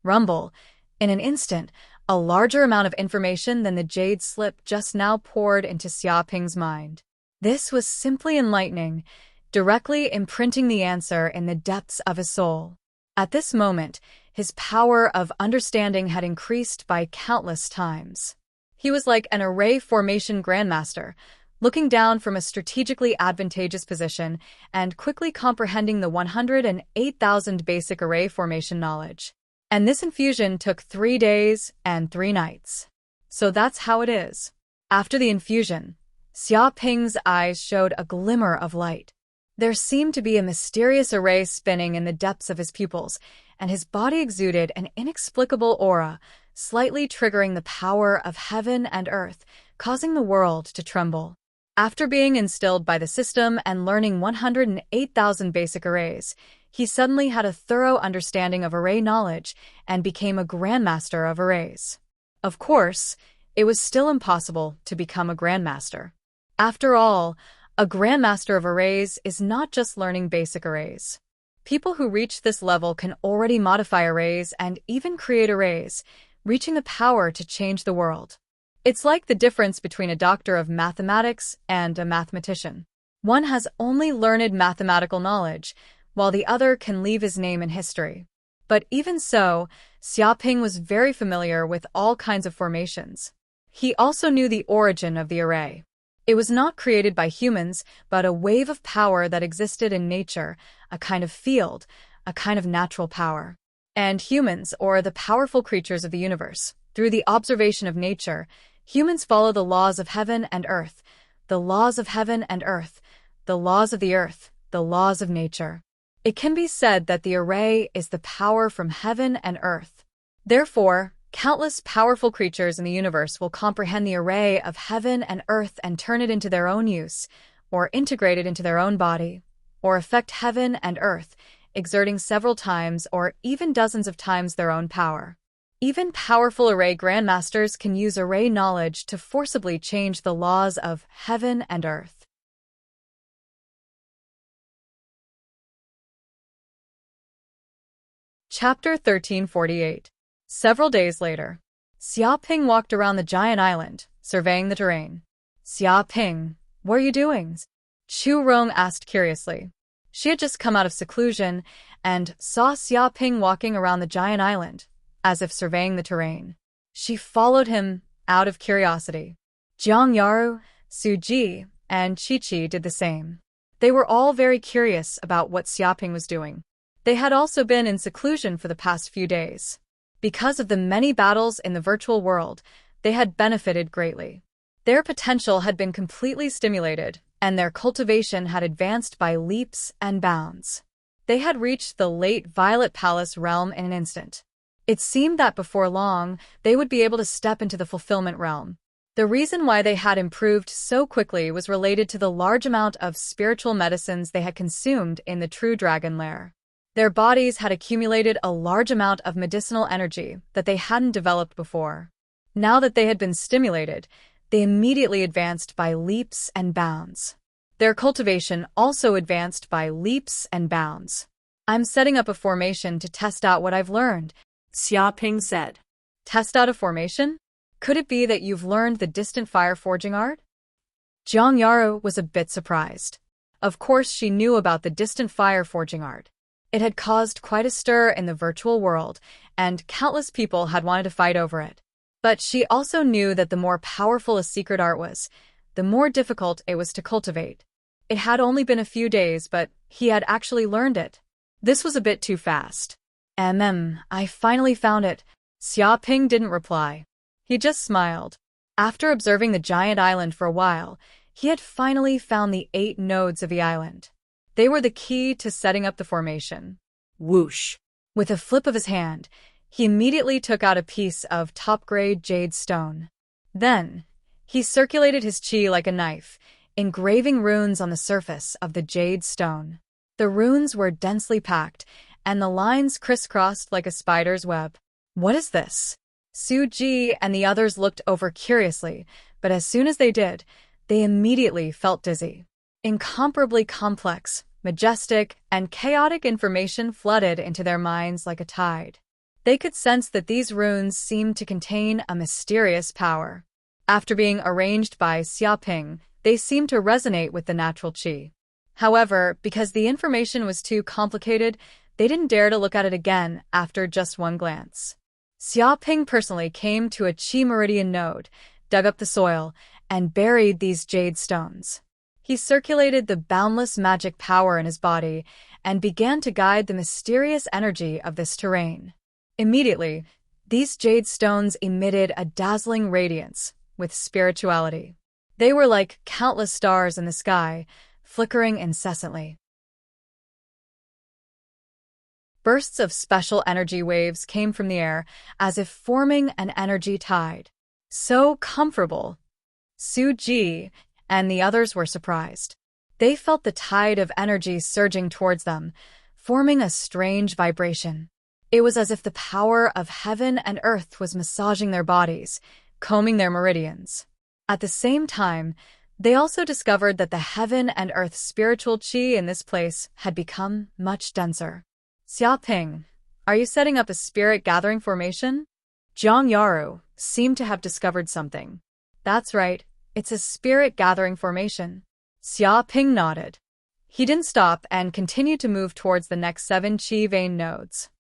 Rumble. In an instant, a larger amount of information than the jade slip just now poured into Xiaoping's mind. This was simply enlightening, directly imprinting the answer in the depths of his soul. At this moment, his power of understanding had increased by countless times. He was like an array formation grandmaster, looking down from a strategically advantageous position and quickly comprehending the 108,000 basic array formation knowledge. And this infusion took 3 days and 3 nights. So that's how it is. After the infusion, Xiaoping's eyes showed a glimmer of light. There seemed to be a mysterious array spinning in the depths of his pupils, and his body exuded an inexplicable aura, slightly triggering the power of heaven and earth, causing the world to tremble. After being instilled by the system and learning 108,000 basic arrays, he suddenly had a thorough understanding of array knowledge and became a grandmaster of arrays. Of course, it was still impossible to become a grandmaster. After all, a grandmaster of arrays is not just learning basic arrays. People who reach this level can already modify arrays and even create arrays, reaching the power to change the world. It's like the difference between a doctor of mathematics and a mathematician. One has only learned mathematical knowledge, while the other can leave his name in history. But even so, Xiaoping was very familiar with all kinds of formations. He also knew the origin of the array. It was not created by humans, but a wave of power that existed in nature, a kind of field, a kind of natural power. And humans, or the powerful creatures of the universe, through the observation of nature, humans follow the laws of heaven and earth, the laws of heaven and earth, the laws of the earth, the laws of nature. It can be said that the array is the power from heaven and earth. Therefore, countless powerful creatures in the universe will comprehend the array of heaven and earth and turn it into their own use, or integrate it into their own body, or affect heaven and earth, exerting several times or even dozens of times their own power. Even powerful array grandmasters can use array knowledge to forcibly change the laws of heaven and earth. Chapter 1348. Several days later, Xiaoping walked around the giant island, surveying the terrain. Xiaoping, what are you doing? Chu Rong asked curiously. She had just come out of seclusion and saw Xiaoping walking around the giant island, as if surveying the terrain. She followed him out of curiosity. Jiang Yaru, Su Ji, and Chi-Chi did the same. They were all very curious about what Xiaoping was doing. They had also been in seclusion for the past few days. Because of the many battles in the virtual world, they had benefited greatly. Their potential had been completely stimulated, and their cultivation had advanced by leaps and bounds. They had reached the late Violet Palace realm in an instant. It seemed that before long, they would be able to step into the fulfillment realm. The reason why they had improved so quickly was related to the large amount of spiritual medicines they had consumed in the True Dragon Lair. Their bodies had accumulated a large amount of medicinal energy that they hadn't developed before. Now that they had been stimulated, they immediately advanced by leaps and bounds. Their cultivation also advanced by leaps and bounds. I'm setting up a formation to test out what I've learned, Xiaoping said. Test out a formation? Could it be that you've learned the distant fire forging art? Jiang Yaru was a bit surprised. Of course she knew about the distant fire forging art. It had caused quite a stir in the virtual world, and countless people had wanted to fight over it. But she also knew that the more powerful a secret art was, the more difficult it was to cultivate. It had only been a few days, but he had actually learned it. This was a bit too fast. I finally found it. Xiaoping didn't reply. He just smiled. After observing the giant island for a while, he had finally found the 8 nodes of the island. They were the key to setting up the formation. Whoosh! With a flip of his hand, he immediately took out a piece of top-grade jade stone. Then, he circulated his qi like a knife, engraving runes on the surface of the jade stone. The runes were densely packed, and the lines crisscrossed like a spider's web. What is this? Su Ji and the others looked over curiously, but as soon as they did, they immediately felt dizzy. Incomparably complex, majestic, and chaotic information flooded into their minds like a tide. They could sense that these runes seemed to contain a mysterious power. After being arranged by Xiaoping, they seemed to resonate with the natural qi. However, because the information was too complicated, they didn't dare to look at it again after just one glance. Xiaoping personally came to a qi meridian node, dug up the soil, and buried these jade stones. He circulated the boundless magic power in his body and began to guide the mysterious energy of this terrain. Immediately, these jade stones emitted a dazzling radiance with spirituality. They were like countless stars in the sky, flickering incessantly. Bursts of special energy waves came from the air, as if forming an energy tide. So comfortable. Suji and the others were surprised. They felt the tide of energy surging towards them, forming a strange vibration. It was as if the power of heaven and earth was massaging their bodies, combing their meridians. At the same time, they also discovered that the heaven and earth spiritual qi in this place had become much denser. Xiaoping, are you setting up a spirit gathering formation? Zhang Yaru seemed to have discovered something. That's right, it's a spirit gathering formation. Xiaoping nodded. He didn't stop and continued to move towards the next 7 qi vein nodes.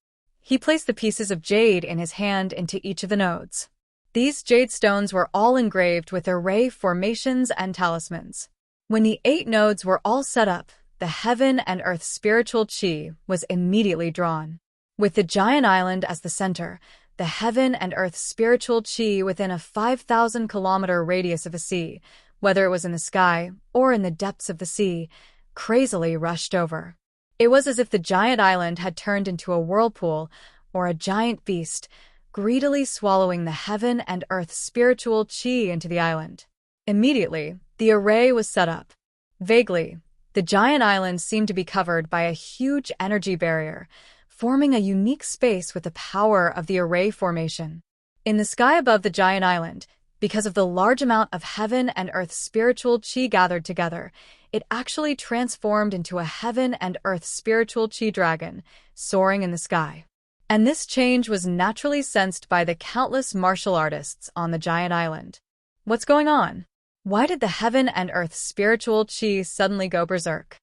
He placed the pieces of jade in his hand into each of the nodes. These jade stones were all engraved with array formations and talismans. When the 8 nodes were all set up, the heaven and earth spiritual qi was immediately drawn. With the giant island as the center, the heaven and earth spiritual qi within a 5,000-kilometer radius of a sea, whether it was in the sky or in the depths of the sea, crazily rushed over. It was as if the giant island had turned into a whirlpool or a giant beast, greedily swallowing the heaven and earth spiritual qi into the island. Immediately, the array was set up. Vaguely, the giant island seemed to be covered by a huge energy barrier, forming a unique space with the power of the array formation. In the sky above the giant island, because of the large amount of heaven and earth spiritual qi gathered together, it actually transformed into a heaven and earth spiritual qi dragon, soaring in the sky. And this change was naturally sensed by the countless martial artists on the giant island. What's going on? Why did the heaven and earth spiritual qi suddenly go berserk?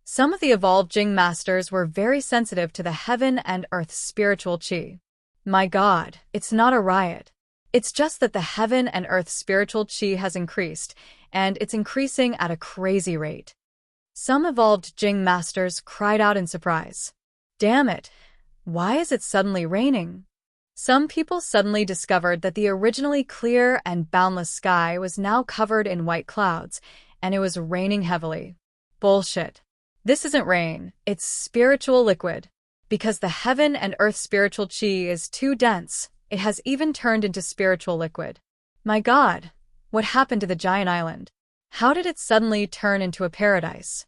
Some of the evolved Jing masters were very sensitive to the heaven and earth spiritual qi. My God, it's not a riot. It's just that the heaven and earth spiritual qi has increased, and it's increasing at a crazy rate. Some evolved Jing masters cried out in surprise. Damn it! Why is it suddenly raining? Some people suddenly discovered that the originally clear and boundless sky was now covered in white clouds, and it was raining heavily. Bullshit. This isn't rain, it's spiritual liquid. Because the heaven and earth spiritual qi is too dense, it has even turned into spiritual liquid. My God, what happened to the giant island? How did it suddenly turn into a paradise?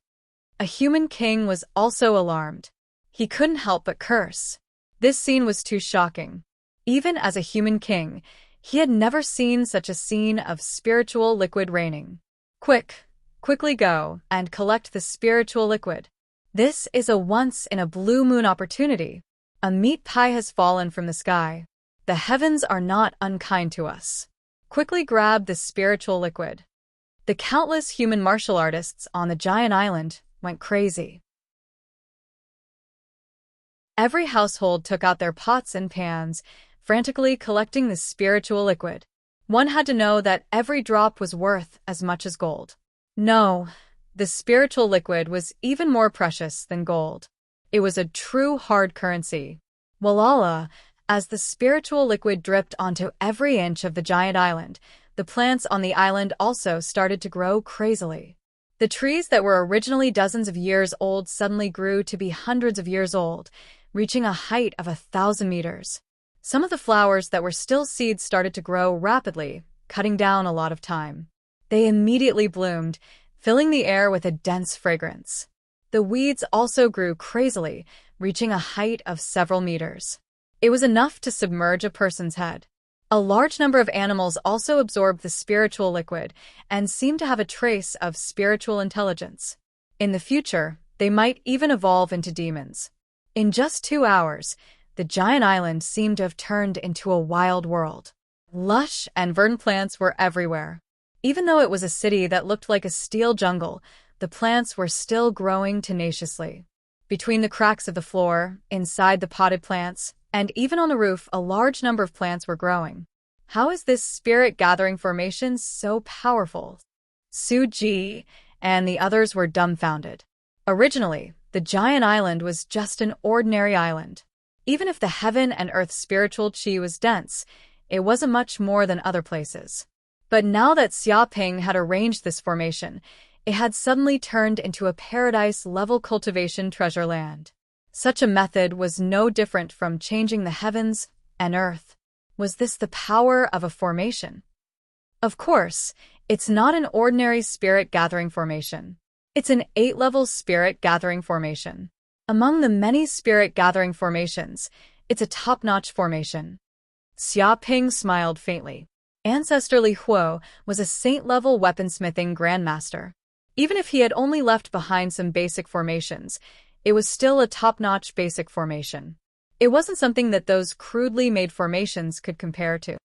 A human king was also alarmed. He couldn't help but curse. This scene was too shocking. Even as a human king, he had never seen such a scene of spiritual liquid raining. Quickly go and collect the spiritual liquid. This is a once-in-a-blue moon opportunity. A meat pie has fallen from the sky. The heavens are not unkind to us. Quickly grab the spiritual liquid. The countless human martial artists on the giant island went crazy. Every household took out their pots and pans, frantically collecting the spiritual liquid. One had to know that every drop was worth as much as gold. No, the spiritual liquid was even more precious than gold. It was a true hard currency. Walala, as the spiritual liquid dripped onto every inch of the giant island, the plants on the island also started to grow crazily. The trees that were originally dozens of years old suddenly grew to be hundreds of years old, reaching a height of 1,000 meters. Some of the flowers that were still seeds started to grow rapidly, cutting down a lot of time. They immediately bloomed, filling the air with a dense fragrance. The weeds also grew crazily, reaching a height of several meters. It was enough to submerge a person's head. A large number of animals also absorbed the spiritual liquid and seemed to have a trace of spiritual intelligence. In the future, they might even evolve into demons. In just 2 hours, the giant island seemed to have turned into a wild world. Lush and verdant plants were everywhere. Even though it was a city that looked like a steel jungle, the plants were still growing tenaciously. Between the cracks of the floor, inside the potted plants, and even on the roof, a large number of plants were growing. How is this spirit-gathering formation so powerful? Suji and the others were dumbfounded. Originally, the giant island was just an ordinary island. Even if the heaven and earth spiritual qi was dense, it wasn't much more than other places. But now that Xiaoping had arranged this formation, it had suddenly turned into a paradise-level cultivation treasure land. Such a method was no different from changing the heavens and earth. Was this the power of a formation? Of course, it's not an ordinary spirit-gathering formation. It's an 8-level spirit-gathering formation. Among the many spirit-gathering formations, it's a top-notch formation. Xiaoping smiled faintly. Ancestor Li Huo was a saint-level weaponsmithing grandmaster. Even if he had only left behind some basic formations, it was still a top-notch basic formation. It wasn't something that those crudely made formations could compare to.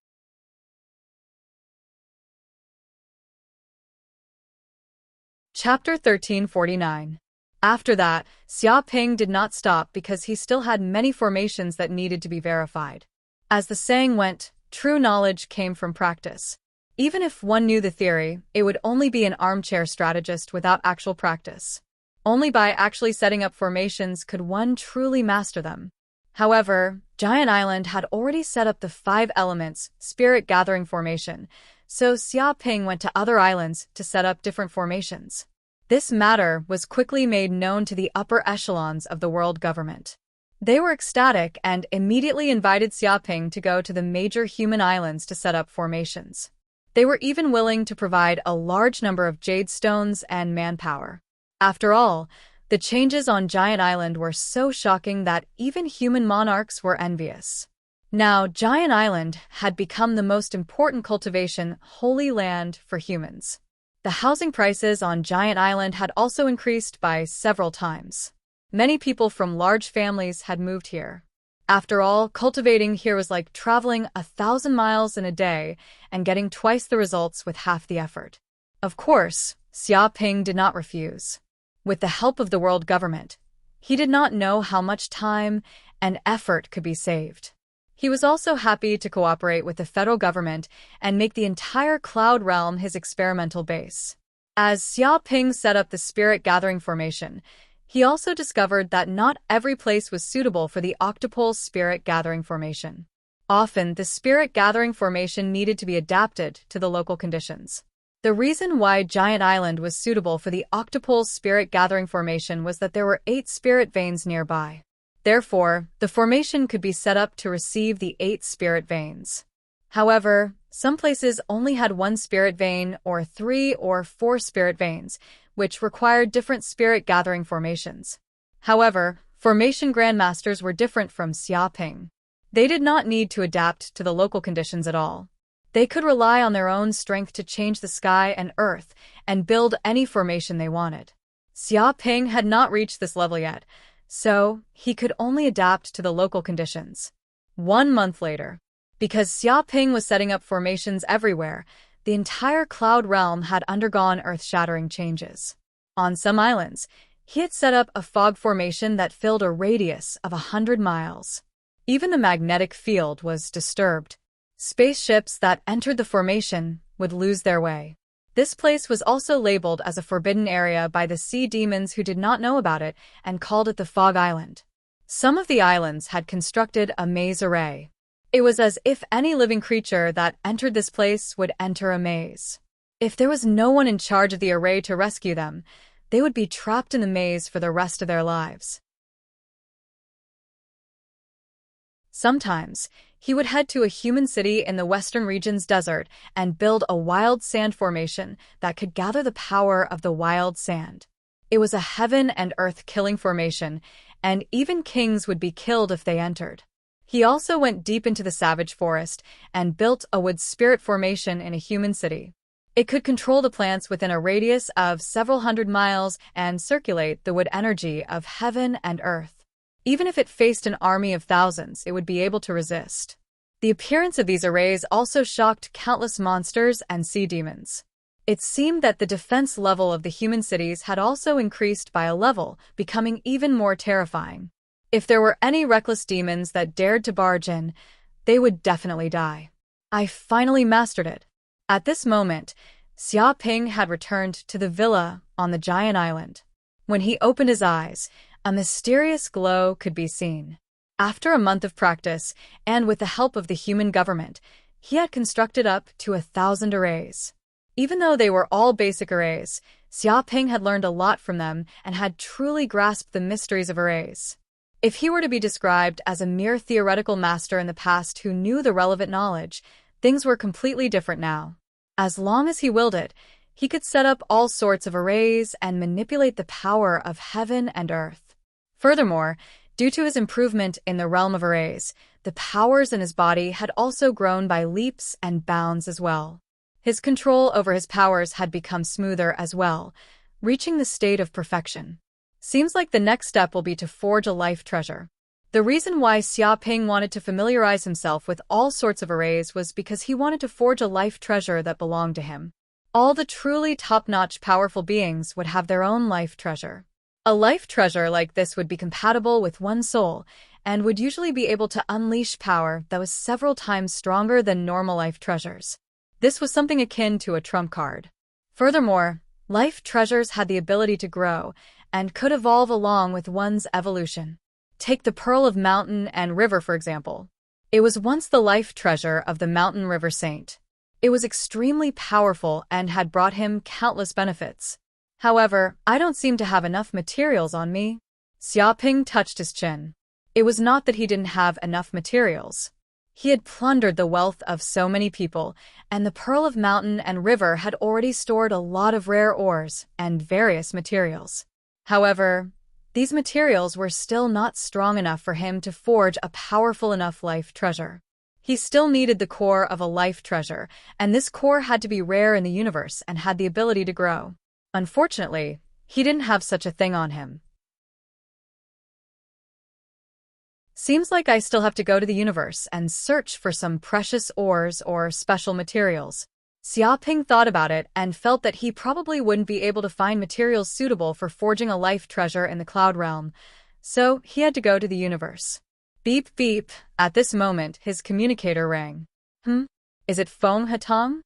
Chapter 1349. After that, Xiaoping did not stop because he still had many formations that needed to be verified. As the saying went, true knowledge came from practice. Even if one knew the theory, it would only be an armchair strategist without actual practice. Only by actually setting up formations could one truly master them. However, Giant Island had already set up the 5 elements spirit gathering formation, so Xiaoping went to other islands to set up different formations. This matter was quickly made known to the upper echelons of the world government. They were ecstatic and immediately invited Xiaoping to go to the major human islands to set up formations. They were even willing to provide a large number of jade stones and manpower. After all, the changes on Giant Island were so shocking that even human monarchs were envious. Now, Giant Island had become the most important cultivation holy land for humans. The housing prices on Giant Island had also increased by several times. Many people from large families had moved here. After all, cultivating here was like traveling 1,000 miles in a day and getting twice the results with half the effort. Of course, Xiaoping did not refuse. With the help of the world government, he did not know how much time and effort could be saved. He was also happy to cooperate with the federal government and make the entire cloud realm his experimental base. As Xiaoping set up the spirit gathering formation, he also discovered that not every place was suitable for the octupole spirit gathering formation. Often, the spirit gathering formation needed to be adapted to the local conditions. The reason why Giant Island was suitable for the octupole spirit gathering formation was that there were 8 spirit veins nearby. Therefore, the formation could be set up to receive the 8 spirit veins. However, some places only had 1 spirit vein or 3 or 4 spirit veins, which required different spirit gathering formations. However, formation grandmasters were different from Xiaoping. They did not need to adapt to the local conditions at all. They could rely on their own strength to change the sky and earth and build any formation they wanted. Xiaoping had not reached this level yet, so he could only adapt to the local conditions. 1 month later, because Xiaoping was setting up formations everywhere, the entire cloud realm had undergone earth-shattering changes. On some islands, he had set up a fog formation that filled a radius of 100 miles. Even the magnetic field was disturbed. Spaceships that entered the formation would lose their way. This place was also labeled as a forbidden area by the sea demons who did not know about it and called it the Fog Island. Some of the islands had constructed a maze array. It was as if any living creature that entered this place would enter a maze. If there was no one in charge of the array to rescue them, they would be trapped in the maze for the rest of their lives. Sometimes, he would head to a human city in the western region's desert and build a wild sand formation that could gather the power of the wild sand. It was a heaven and earth killing formation, and even kings would be killed if they entered. He also went deep into the savage forest and built a wood spirit formation in a human city. It could control the plants within a radius of several hundred miles and circulate the wood energy of heaven and earth. Even if it faced an army of thousands, it would be able to resist. The appearance of these arrays also shocked countless monsters and sea demons. It seemed that the defense level of the human cities had also increased by a level, becoming even more terrifying. If there were any reckless demons that dared to barge in, they would definitely die. I finally mastered it. At this moment, Xiaoping had returned to the villa on the Giant Island. When he opened his eyes, a mysterious glow could be seen. After a month of practice, and with the help of the human government, he had constructed up to 1,000 arrays. Even though they were all basic arrays, Xiaoping had learned a lot from them and had truly grasped the mysteries of arrays. If he were to be described as a mere theoretical master in the past who knew the relevant knowledge, things were completely different now. As long as he willed it, he could set up all sorts of arrays and manipulate the power of heaven and earth. Furthermore, due to his improvement in the realm of arrays, the powers in his body had also grown by leaps and bounds as well. His control over his powers had become smoother as well, reaching the state of perfection. Seems like the next step will be to forge a life treasure. The reason why Xiaoping wanted to familiarize himself with all sorts of arrays was because he wanted to forge a life treasure that belonged to him. All the truly top-notch powerful beings would have their own life treasure. A life treasure like this would be compatible with one's soul and would usually be able to unleash power that was several times stronger than normal life treasures. This was something akin to a trump card. Furthermore, life treasures had the ability to grow and could evolve along with one's evolution. Take the Pearl of Mountain and River, for example. It was once the life treasure of the Mountain River Saint. It was extremely powerful and had brought him countless benefits. However, I don't seem to have enough materials on me. Xiaoping touched his chin. It was not that he didn't have enough materials. He had plundered the wealth of so many people, and the Pearl of Mountain and River had already stored a lot of rare ores and various materials. However, these materials were still not strong enough for him to forge a powerful enough life treasure. He still needed the core of a life treasure, and this core had to be rare in the universe and had the ability to grow. Unfortunately, he didn't have such a thing on him. Seems like I still have to go to the universe and search for some precious ores or special materials. Xiaoping thought about it and felt that he probably wouldn't be able to find materials suitable for forging a life treasure in the cloud realm, so he had to go to the universe. Beep beep. At this moment, his communicator rang. Is it Feng Hatong?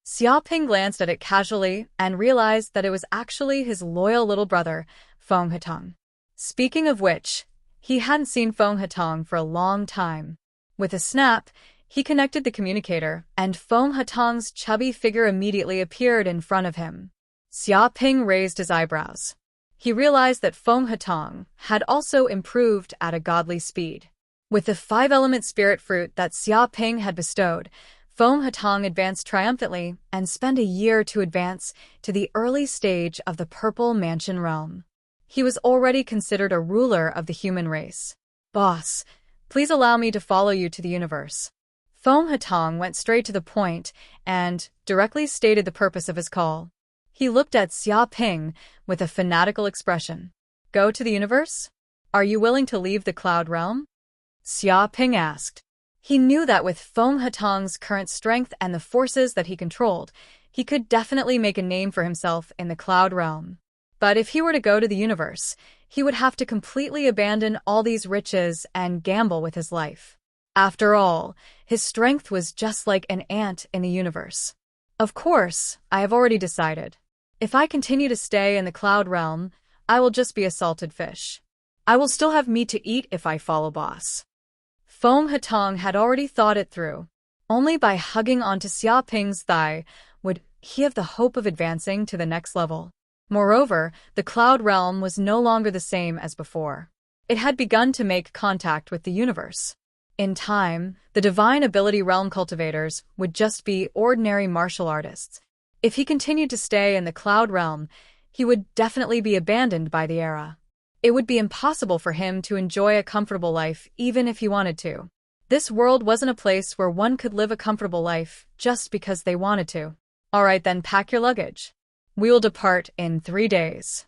Xiaoping glanced at it casually and realized that it was actually his loyal little brother, Feng Hatong. Speaking of which, he hadn't seen Feng Hatong for a long time. With a snap, he connected the communicator, and Feng Hatong's chubby figure immediately appeared in front of him. Xiaoping raised his eyebrows. He realized that Feng Hatong had also improved at a godly speed. With the 5-element spirit fruit that Xiaoping had bestowed, Feng Hatong advanced triumphantly and spent a year to advance to the early stage of the Purple Mansion realm. He was already considered a ruler of the human race. Boss, please allow me to follow you to the universe. Feng Hatong went straight to the point and directly stated the purpose of his call. He looked at Xiaoping with a fanatical expression. Go to the universe? Are you willing to leave the cloud realm? Xiaoping asked. He knew that with Feng Hatong's current strength and the forces that he controlled, he could definitely make a name for himself in the cloud realm. But if he were to go to the universe, he would have to completely abandon all these riches and gamble with his life. After all, his strength was just like an ant in the universe. Of course, I have already decided. If I continue to stay in the cloud realm, I will just be a salted fish. I will still have meat to eat if I follow boss. Feng Hatong had already thought it through. Only by hugging onto Xiaoping's thigh would he have the hope of advancing to the next level. Moreover, the cloud realm was no longer the same as before. It had begun to make contact with the universe. In time, the divine ability realm cultivators would just be ordinary martial artists. If he continued to stay in the cloud realm, he would definitely be abandoned by the era. It would be impossible for him to enjoy a comfortable life even if he wanted to. This world wasn't a place where one could live a comfortable life just because they wanted to. All right, then pack your luggage. We will depart in 3 days.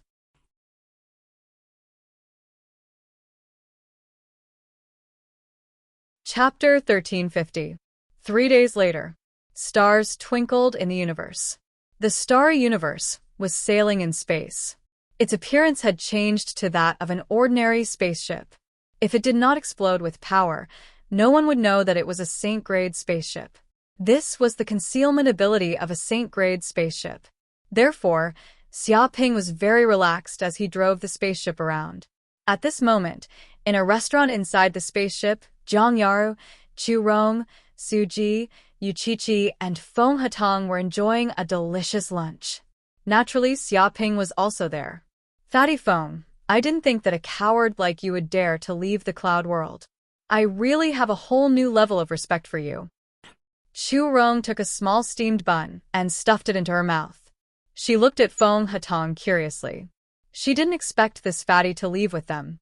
Chapter 1350. 3 days later. Stars twinkled in the universe. The starry universe was sailing in space. Its appearance had changed to that of an ordinary spaceship. If it did not explode with power, no one would know that it was a Saint-grade spaceship. This was the concealment ability of a Saint-grade spaceship. Therefore, Xiaoping was very relaxed as he drove the spaceship around. At this moment, In a restaurant inside the spaceship, Zhang Yaru, Chu Rong, Su Ji, Yu Qiqi, and Feng Hatong were enjoying a delicious lunch. Naturally, Xia Ping was also there. Fatty Feng, I didn't think that a coward like you would dare to leave the cloud world. I really have a whole new level of respect for you. Chu Rong took a small steamed bun and stuffed it into her mouth. She looked at Feng Hatong curiously. She didn't expect this fatty to leave with them.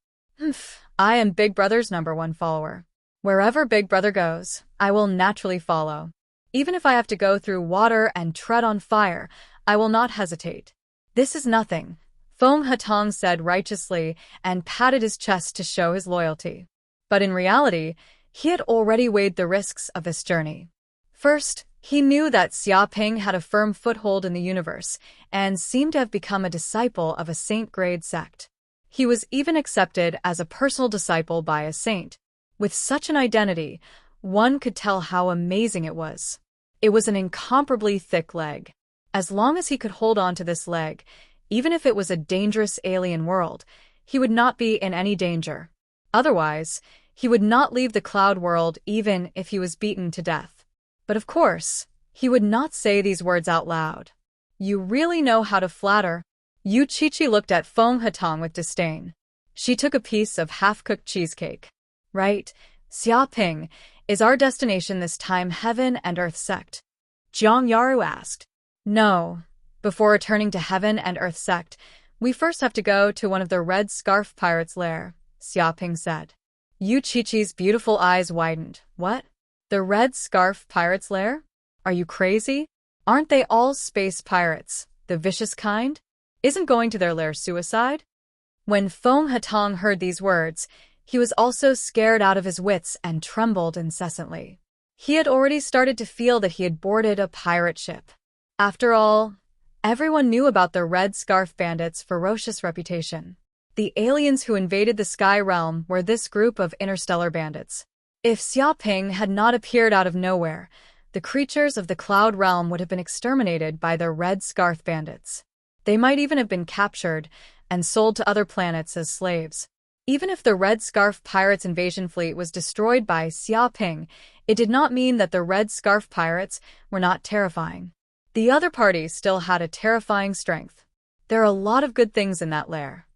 I am Big Brother's #1 follower. Wherever Big Brother goes, I will naturally follow. Even if I have to go through water and tread on fire, I will not hesitate. This is nothing, Feng Hatong said righteously and patted his chest to show his loyalty. But in reality, he had already weighed the risks of this journey. First, he knew that Xia Ping had a firm foothold in the universe and seemed to have become a disciple of a saint-grade sect. He was even accepted as a personal disciple by a saint. With such an identity, one could tell how amazing it was. It was an incomparably thick leg. As long as he could hold on to this leg, even if it was a dangerous alien world, he would not be in any danger. Otherwise, he would not leave the cloud world even if he was beaten to death. But of course, he would not say these words out loud. You really know how to flatter. Yu Qiqi looked at Feng Hatong with disdain. She took a piece of half-cooked cheesecake. Right, Xia Ping, is our destination this time Heaven and Earth sect? Zhang Yaru asked. No. Before returning to Heaven and Earth sect, we first have to go to one of the Red Scarf Pirates' lair, Xia Ping said. Yu Qiqi's beautiful eyes widened. What? The Red Scarf Pirates' lair? Are you crazy? Aren't they all space pirates, the vicious kind? Isn't going to their lair suicide? When Feng Hatong heard these words, he was also scared out of his wits and trembled incessantly. He had already started to feel that he had boarded a pirate ship. After all, everyone knew about the Red Scarf Bandits' ferocious reputation. The aliens who invaded the Sky Realm were this group of interstellar bandits. If Xia Ping had not appeared out of nowhere, the creatures of the Cloud Realm would have been exterminated by the Red Scarf Bandits. They might even have been captured and sold to other planets as slaves. Even if the Red Scarf Pirates' invasion fleet was destroyed by Xia Ping, it did not mean that the Red Scarf Pirates were not terrifying. The other party still had a terrifying strength. There are a lot of good things in that lair.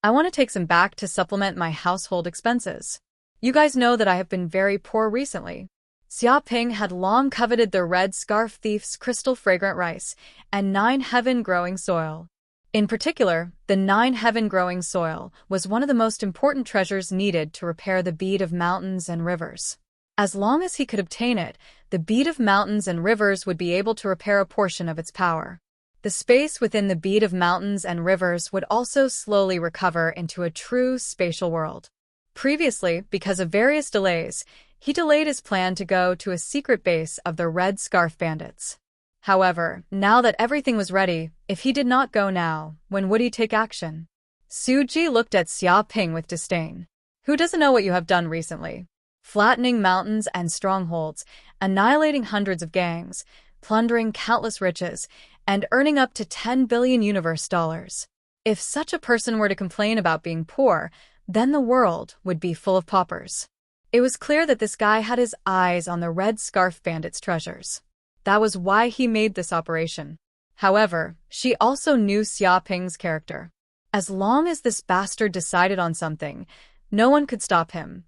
I want to take some back to supplement my household expenses. You guys know that I have been very poor recently. Xia Ping had long coveted the Red Scarf Thief's crystal fragrant rice and 9 heaven growing soil. In particular, the 9 heaven growing soil was one of the most important treasures needed to repair the bead of mountains and rivers. As long as he could obtain it, the bead of mountains and rivers would be able to repair a portion of its power. The space within the bead of mountains and rivers would also slowly recover into a true spatial world. Previously, because of various delays, he delayed his plan to go to a secret base of the Red Scarf Bandits. However, now that everything was ready, if he did not go now, when would he take action? Su Ji looked at Xia Ping with disdain. Who doesn't know what you have done recently? Flattening mountains and strongholds, annihilating hundreds of gangs, plundering countless riches, and earning up to 10 billion universe dollars. If such a person were to complain about being poor, then the world would be full of paupers. It was clear that this guy had his eyes on the Red Scarf Bandits' treasures. That was why he made this operation. However, she also knew Xia Ping's character. As long as this bastard decided on something, no one could stop him.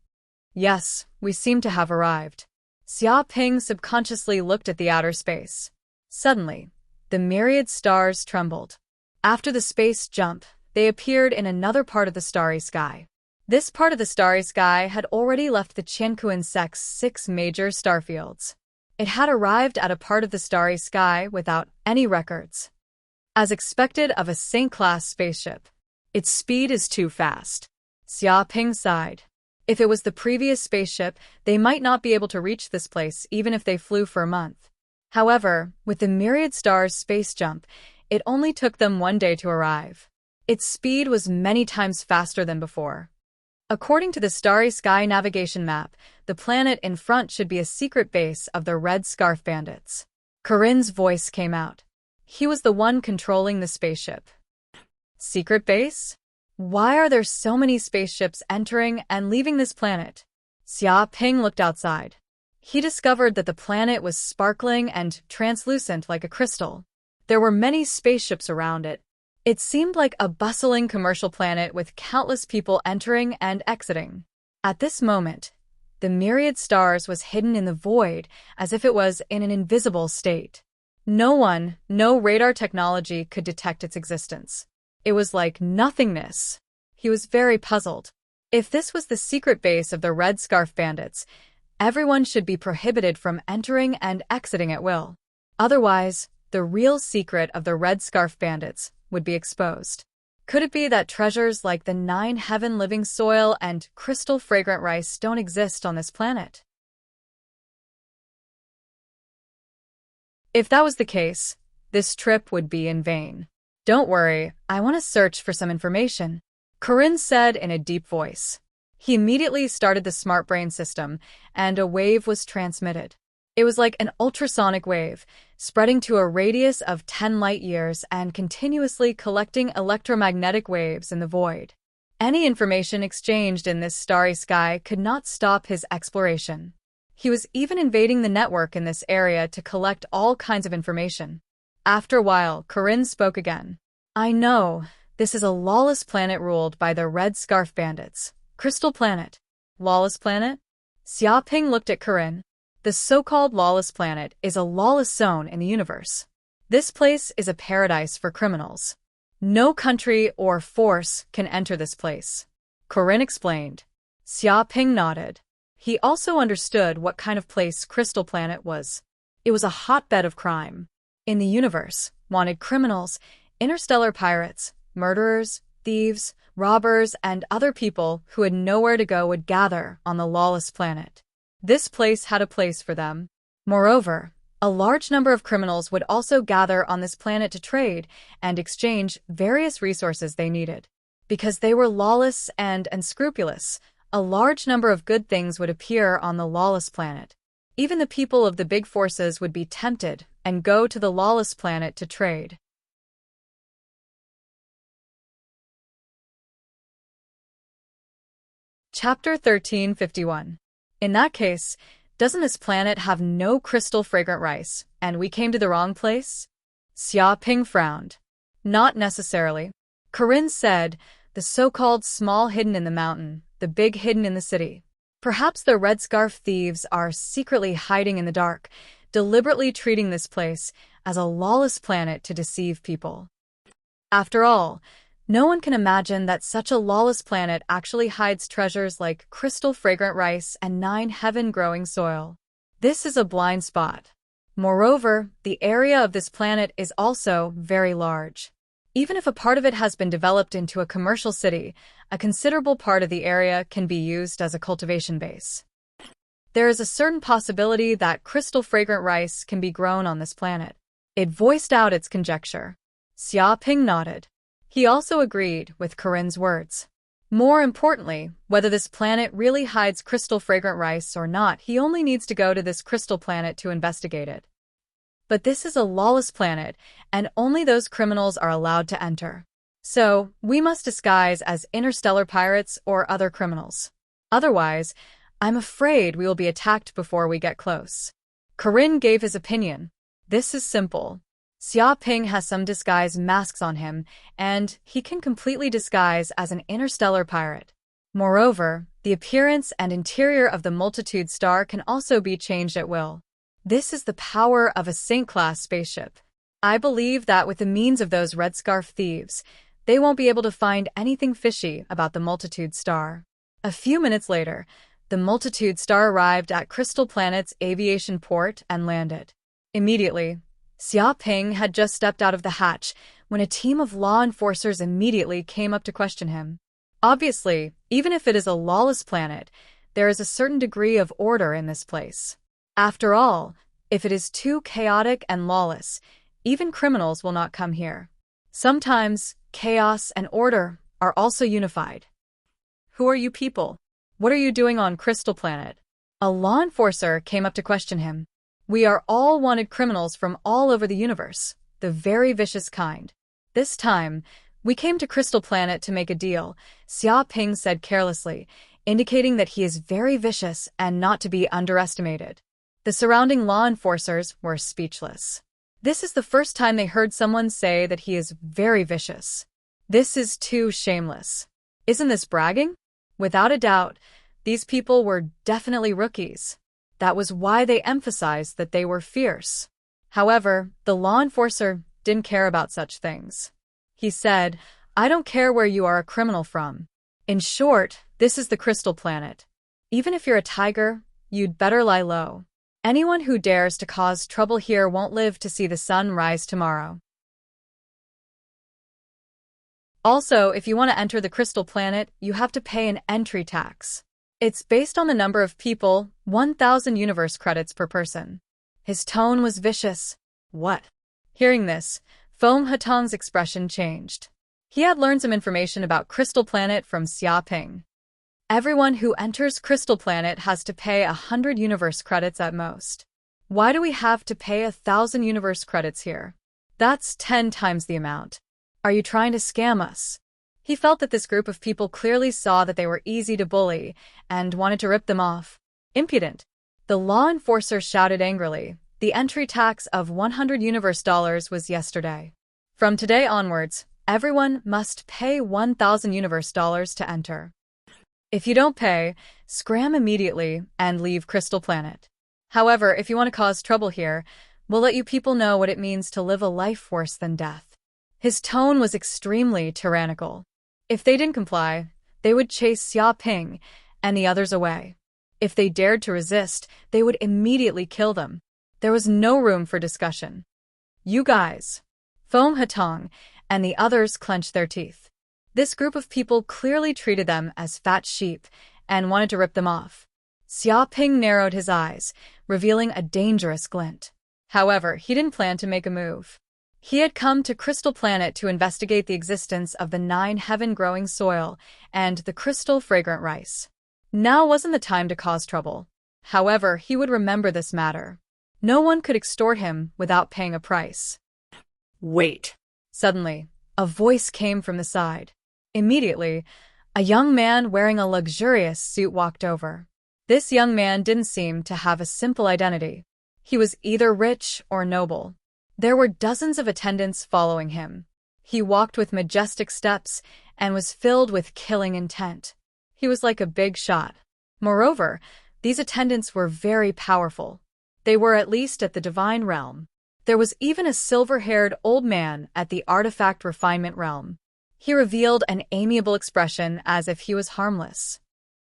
Yes, we seem to have arrived. Xia Ping subconsciously looked at the outer space. Suddenly, the myriad stars trembled. After the space jump, they appeared in another part of the starry sky. This part of the starry sky had already left the Qiankuan sect's 6 major starfields. It had arrived at a part of the starry sky without any records. As expected of a Saint-class spaceship, its speed is too fast. Xia Ping sighed. If it was the previous spaceship, they might not be able to reach this place even if they flew for a month. However, with the myriad stars space jump, it only took them 1 day to arrive. Its speed was many times faster than before. According to the Starry Sky navigation map, the planet in front should be a secret base of the Red Scarf Bandits. Corinne's voice came out. He was the one controlling the spaceship. Secret base? Why are there so many spaceships entering and leaving this planet? Xia Ping looked outside. He discovered that the planet was sparkling and translucent like a crystal. There were many spaceships around it. It seemed like a bustling commercial planet with countless people entering and exiting. At this moment, the myriad stars was hidden in the void as if it was in an invisible state. No radar technology could detect its existence. It was like nothingness. He was very puzzled. If this was the secret base of the Red Scarf Bandits, everyone should be prohibited from entering and exiting at will. Otherwise, the real secret of the Red Scarf Bandits would be exposed. Could it be that treasures like the 9 heaven living soil and crystal fragrant rice don't exist on this planet? If that was the case, this trip would be in vain. Don't worry, I want to search for some information, Corinne said in a deep voice. He immediately started the smart brain system, and a wave was transmitted. It was like an ultrasonic wave, spreading to a radius of 10 light-years and continuously collecting electromagnetic waves in the void. Any information exchanged in this starry sky could not stop his exploration. He was even invading the network in this area to collect all kinds of information. After a while, Corinne spoke again. I know, this is a lawless planet ruled by the Red Scarf Bandits. Crystal Planet. Lawless planet? Xia Ping looked at Corinne. The so-called lawless planet is a lawless zone in the universe. This place is a paradise for criminals. No country or force can enter this place, Corinne explained. Xia Ping nodded. He also understood what kind of place Crystal Planet was. It was a hotbed of crime. In the universe, wanted criminals, interstellar pirates, murderers, thieves, robbers, and other people who had nowhere to go would gather on the lawless planet. This place had a place for them. Moreover, a large number of criminals would also gather on this planet to trade and exchange various resources they needed. Because they were lawless and unscrupulous, a large number of good things would appear on the lawless planet. Even the people of the big forces would be tempted and go to the lawless planet to trade. Chapter 1351. In that case, doesn't this planet have no crystal fragrant rice, and we came to the wrong place? Xia Ping frowned. Not necessarily. Corinne said, the so-called small hidden in the mountain, the big hidden in the city. Perhaps the Red Scarf thieves are secretly hiding in the dark, deliberately treating this place as a lawless planet to deceive people. After all, no one can imagine that such a lawless planet actually hides treasures like crystal fragrant rice and 9 heaven-growing soil. This is a blind spot. Moreover, the area of this planet is also very large. Even if a part of it has been developed into a commercial city, a considerable part of the area can be used as a cultivation base. There is a certain possibility that crystal fragrant rice can be grown on this planet. It voiced out its conjecture. Xia Ping nodded. He also agreed with Corinne's words. More importantly, whether this planet really hides crystal fragrant rice or not, he only needs to go to this crystal planet to investigate it. But this is a lawless planet, and only those criminals are allowed to enter. So, we must disguise as interstellar pirates or other criminals. Otherwise, I'm afraid we will be attacked before we get close. Corinne gave his opinion. This is simple. Xia Ping has some disguise masks on him, and he can completely disguise as an interstellar pirate. Moreover, the appearance and interior of the Multitude Star can also be changed at will. This is the power of a Saint-class spaceship. I believe that with the means of those Red Scarf thieves, they won't be able to find anything fishy about the Multitude Star. A few minutes later, the Multitude Star arrived at Crystal Planet's aviation port and landed. Immediately, Xia Ping had just stepped out of the hatch when a team of law enforcers immediately came up to question him. Obviously, even if it is a lawless planet, there is a certain degree of order in this place. After all, if it is too chaotic and lawless, even criminals will not come here. Sometimes, chaos and order are also unified. Who are you people? What are you doing on Crystal Planet? A law enforcer came up to question him. We are all wanted criminals from all over the universe, the very vicious kind. This time, We came to Crystal Planet to make a deal, Xia Ping said carelessly, indicating that he is very vicious and not to be underestimated. The surrounding law enforcers were speechless. This is the first time they heard someone say that he is very vicious. This is too shameless. Isn't this bragging? Without a doubt, these people were definitely rookies. That was why they emphasized that they were fierce. However, the law enforcer didn't care about such things. He said, "I don't care where you are a criminal from. In short, this is the Crystal Planet. Even if you're a tiger, you'd better lie low. Anyone who dares to cause trouble here won't live to see the sun rise tomorrow." Also, if you want to enter the Crystal Planet, you have to pay an entry tax. It's based on the number of people, 1,000 universe credits per person. His tone was vicious. What? Hearing this, Foam Hatong's expression changed. He had learned some information about Crystal Planet from Xia Ping. Everyone who enters Crystal Planet has to pay 100 universe credits at most. Why do we have to pay 1,000 universe credits here? That's 10 times the amount. Are you trying to scam us? He felt that this group of people clearly saw that they were easy to bully and wanted to rip them off. Impudent. The law enforcer shouted angrily. The entry tax of 100 universe dollars was yesterday. From today onwards, everyone must pay 1,000 universe dollars to enter. If you don't pay, scram immediately and leave Crystal Planet. However, if you want to cause trouble here, we'll let you people know what it means to live a life worse than death. His tone was extremely tyrannical. If they didn't comply, they would chase Xia Ping and the others away. If they dared to resist, they would immediately kill them. There was no room for discussion. You guys. Foam Hatong and the others clenched their teeth. This group of people clearly treated them as fat sheep and wanted to rip them off. Xia Ping narrowed his eyes, revealing a dangerous glint. However, he didn't plan to make a move. He had come to Crystal Planet to investigate the existence of the 9 heaven-growing soil and the crystal fragrant rice. Now wasn't the time to cause trouble. However, he would remember this matter. No one could extort him without paying a price. Wait. Suddenly, a voice came from the side. Immediately, a young man wearing a luxurious suit walked over. This young man didn't seem to have a simple identity. He was either rich or noble. There were dozens of attendants following him. He walked with majestic steps and was filled with killing intent. He was like a big shot. Moreover, these attendants were very powerful. They were at least at the divine realm. There was even a silver-haired old man at the artifact refinement realm. He revealed an amiable expression as if he was harmless.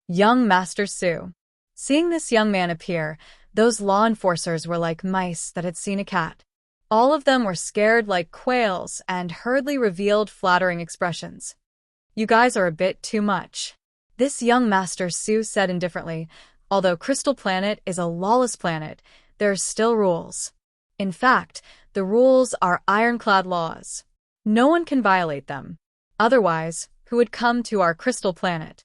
Young Master Su. Seeing this young man appear, those law enforcers were like mice that had seen a cat. All of them were scared like quails and hurriedly revealed flattering expressions. You guys are a bit too much. This young Master Su said indifferently, although Crystal Planet is a lawless planet, there are still rules. In fact, the rules are ironclad laws. No one can violate them. Otherwise, who would come to our Crystal Planet?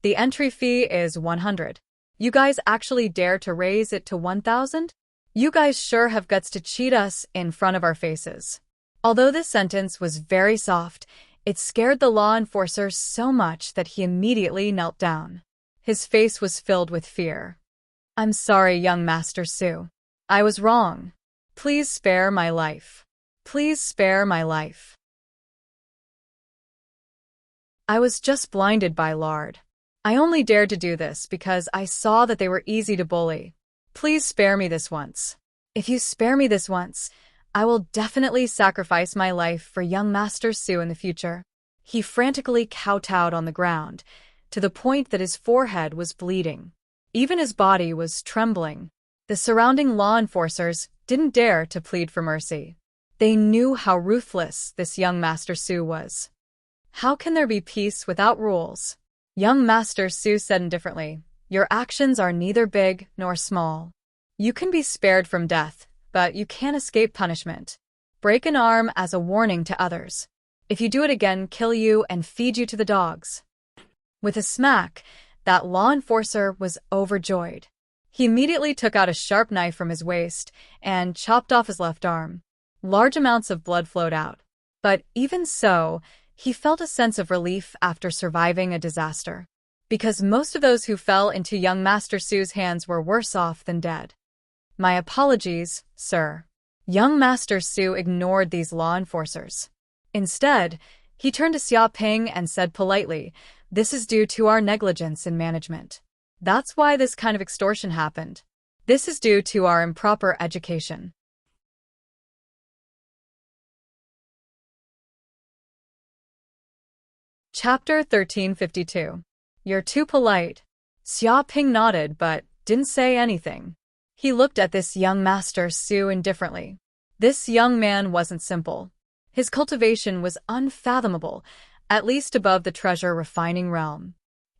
The entry fee is 100. You guys actually dare to raise it to 1,000? You guys sure have guts to cheat us in front of our faces. Although this sentence was very soft, it scared the law enforcer so much that he immediately knelt down. His face was filled with fear. I'm sorry, young Master Su. I was wrong. Please spare my life. Please spare my life. I was just blinded by lard. I only dared to do this because I saw that they were easy to bully. Please spare me this once. If you spare me this once, I will definitely sacrifice my life for young Master Su in the future. He frantically kowtowed on the ground, to the point that his forehead was bleeding. Even his body was trembling. The surrounding law enforcers didn't dare to plead for mercy. They knew how ruthless this young Master Su was. How can there be peace without rules? Young Master Su said indifferently, your actions are neither big nor small. You can be spared from death, but you can't escape punishment. Break an arm as a warning to others. If you do it again, kill you and feed you to the dogs. With a smack, that law enforcer was overjoyed. He immediately took out a sharp knife from his waist and chopped off his left arm. Large amounts of blood flowed out. But even so, he felt a sense of relief after surviving a disaster. Because most of those who fell into young Master Su's hands were worse off than dead. My apologies, sir. Young Master Su ignored these law enforcers. Instead, he turned to Xiaoping and said politely, "This is due to our negligence in management. That's why this kind of extortion happened. This is due to our improper education." Chapter 1352. You're too polite. Xiaoping nodded but didn't say anything. He looked at this young Master Su indifferently. This young man wasn't simple. His cultivation was unfathomable, at least above the treasure refining realm.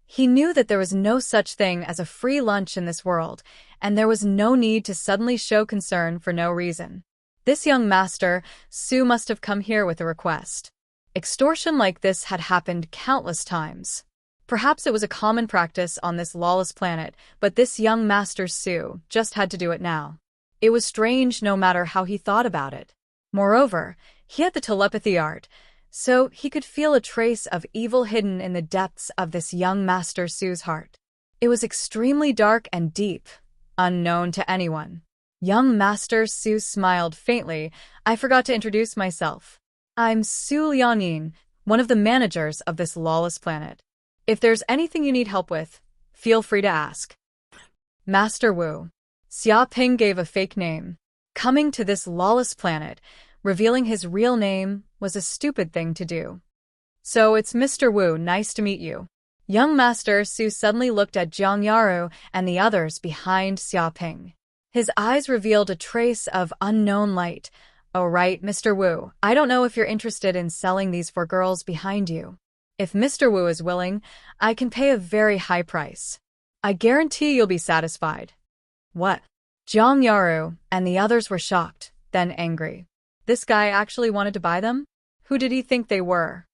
He knew that there was no such thing as a free lunch in this world, and there was no need to suddenly show concern for no reason. This young Master Su must have come here with a request. Extortion like this had happened countless times. Perhaps it was a common practice on this lawless planet, but this young Master Su just had to do it now. It was strange no matter how he thought about it. Moreover, he had the telepathy art, so he could feel a trace of evil hidden in the depths of this young Master Su's heart. It was extremely dark and deep, unknown to anyone. Young Master Su smiled faintly. "I forgot to introduce myself. I'm Su Liaoning, one of the managers of this lawless planet. If there's anything you need help with, feel free to ask." Master Wu. Xiaoping gave a fake name. Coming to this lawless planet, revealing his real name, was a stupid thing to do. "So it's Mr. Wu, nice to meet you." Young Master Su suddenly looked at Jiang Yaru and the others behind Xiaoping. His eyes revealed a trace of unknown light. "Oh right, Mr. Wu, I don't know if you're interested in selling these for girls behind you. If Mr. Wu is willing, I can pay a very high price. I guarantee you'll be satisfied." "What?" Jiang Yaru and the others were shocked, then angry. This guy actually wanted to buy them? Who did he think they were?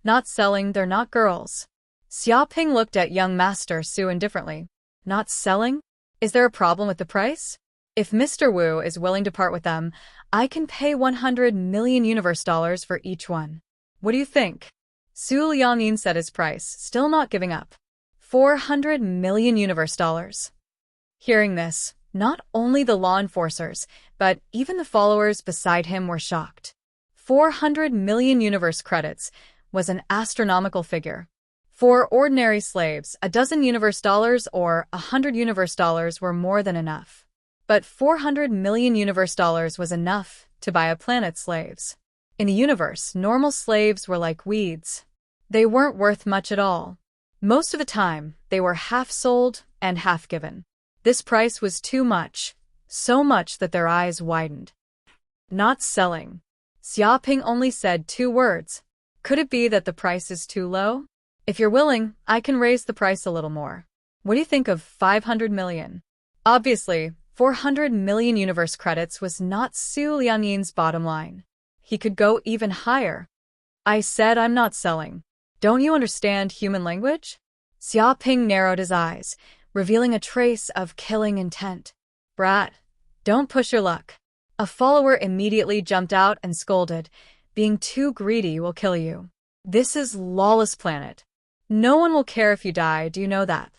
"Not selling, they're not girls." Xiaoping looked at young Master Su indifferently. "Not selling? Is there a problem with the price? If Mr. Wu is willing to part with them, I can pay 100 million universe dollars for each one. What do you think?" Su Liaoning said his price, still not giving up. 400 million universe dollars. Hearing this, not only the law enforcers, but even the followers beside him were shocked. 400 million universe credits was an astronomical figure. For ordinary slaves, a dozen universe dollars or 100 universe dollars were more than enough. But 400 million universe dollars was enough to buy a planet's slaves. In the universe, normal slaves were like weeds. They weren't worth much at all. Most of the time, they were half sold and half given. This price was too much, so much that their eyes widened. "Not selling." Xiaoping only said 2 words. "Could it be that the price is too low? If you're willing, I can raise the price a little more. What do you think of 500 million? Obviously, 400 million universe credits was not Su Lianing's bottom line. He could go even higher. "I said I'm not selling. Don't you understand human language?" Xiaoping narrowed his eyes, revealing a trace of killing intent. "Brat, don't push your luck." A follower immediately jumped out and scolded, "Being too greedy will kill you. This is lawless planet. No one will care if you die, do you know that?"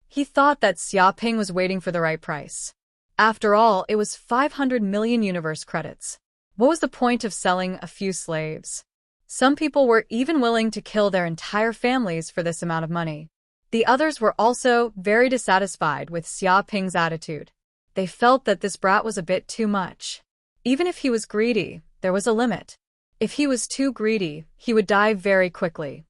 He thought that Xiaoping was waiting for the right price. After all, it was 500 million universe credits. What was the point of selling a few slaves? Some people were even willing to kill their entire families for this amount of money. The others were also very dissatisfied with Xiaoping's attitude. They felt that this brat was a bit too much. Even if he was greedy, there was a limit. If he was too greedy, he would die very quickly.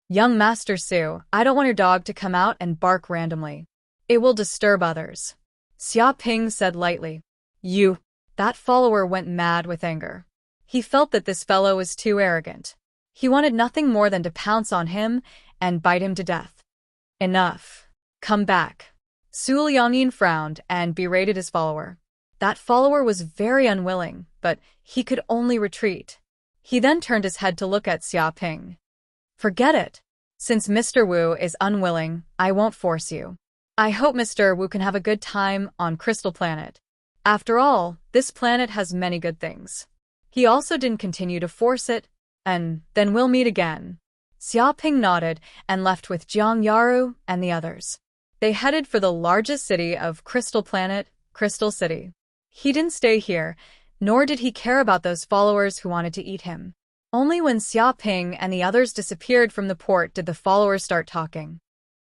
"Young Master Su, I don't want your dog to come out and bark randomly. It will disturb others." Xiaoping said lightly. "You." That follower went mad with anger. He felt that this fellow was too arrogant. He wanted nothing more than to pounce on him and bite him to death. "Enough. Come back." Su Liaoning frowned and berated his follower. That follower was very unwilling, but he could only retreat. He then turned his head to look at Xiaoping. "Forget it. Since Mr. Wu is unwilling, I won't force you. I hope Mr. Wu can have a good time on Crystal Planet. After all, this planet has many good things." He also didn't continue to force it, and then we'll meet again. Xiaoping nodded and left with Jiang Yaru and the others. They headed for the largest city of Crystal Planet, Crystal City. He didn't stay here, nor did he care about those followers who wanted to eat him. Only when Xiaoping and the others disappeared from the port did the followers start talking.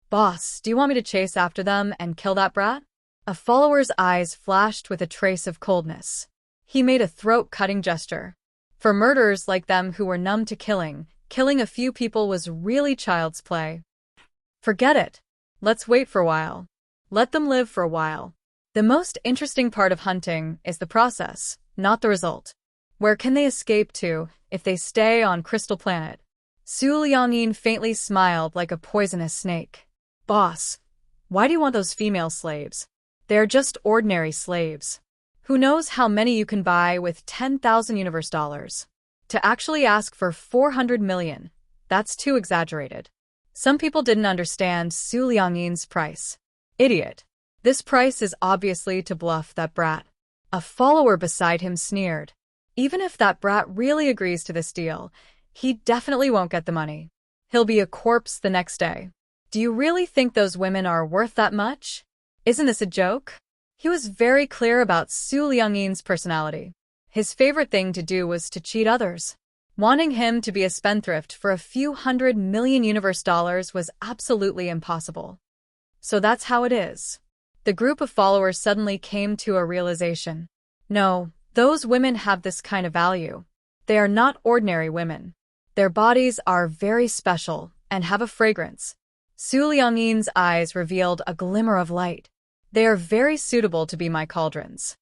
"Boss, do you want me to chase after them and kill that brat?" A follower's eyes flashed with a trace of coldness. He made a throat-cutting gesture. For murderers like them who were numb to killing a few people was really child's play. "Forget it. Let's wait for a while. Let them live for a while. The most interesting part of hunting is the process, not the result. Where can they escape to if they stay on Crystal Planet?" Su Liangyin faintly smiled like a poisonous snake. "Boss, why do you want those female slaves? They are just ordinary slaves. Who knows how many you can buy with 10,000 universe dollars? To actually ask for 400 million, that's too exaggerated." Some people didn't understand Su Liangyin's price. "Idiot. This price is obviously to bluff that brat." A follower beside him sneered. "Even if that brat really agrees to this deal, he definitely won't get the money. He'll be a corpse the next day. Do you really think those women are worth that much? Isn't this a joke?" He was very clear about Su Liangyin's personality. His favorite thing to do was to cheat others. Wanting him to be a spendthrift for a few 100 million universe dollars was absolutely impossible. So that's how it is. The group of followers suddenly came to a realization. No, those women have this kind of value. They are not ordinary women. Their bodies are very special and have a fragrance. Su Liangyin's eyes revealed a glimmer of light. They are very suitable to be my cauldrons.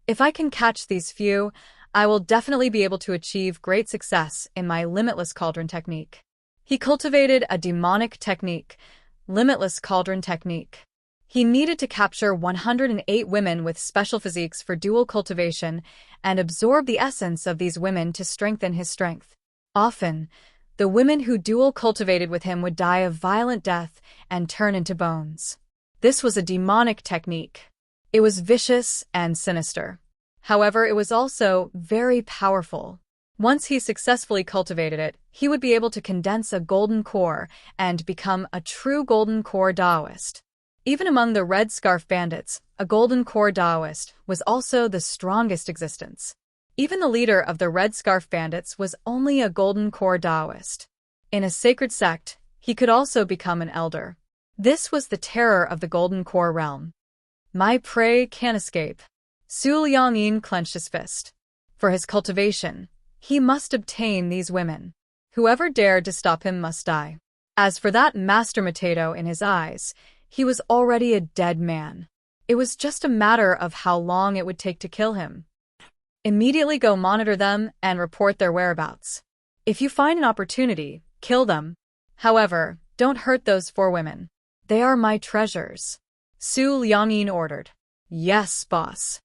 If I can catch these few, I will definitely be able to achieve great success in my limitless cauldron technique. He cultivated a demonic technique, limitless cauldron technique. He needed to capture 108 women with special physiques for dual cultivation and absorb the essence of these women to strengthen his strength. Often, the women who dual cultivated with him would die a violent death and turn into bones. This was a demonic technique. It was vicious and sinister. However, it was also very powerful. Once he successfully cultivated it, he would be able to condense a golden core and become a true golden core Taoist. Even among the Red Scarf Bandits, a golden core Taoist was also the strongest existence. Even the leader of the Red Scarf Bandits was only a golden core Taoist. In a sacred sect, he could also become an elder. This was the terror of the golden core realm. My prey can't escape. Su Liangyin clenched his fist. For his cultivation, he must obtain these women. Whoever dared to stop him must die. As for that master potato in his eyes, he was already a dead man. It was just a matter of how long it would take to kill him. Immediately go monitor them and report their whereabouts. If you find an opportunity, kill them. However, don't hurt those 4 women. They are my treasures. Su Liangyin ordered. Yes, boss.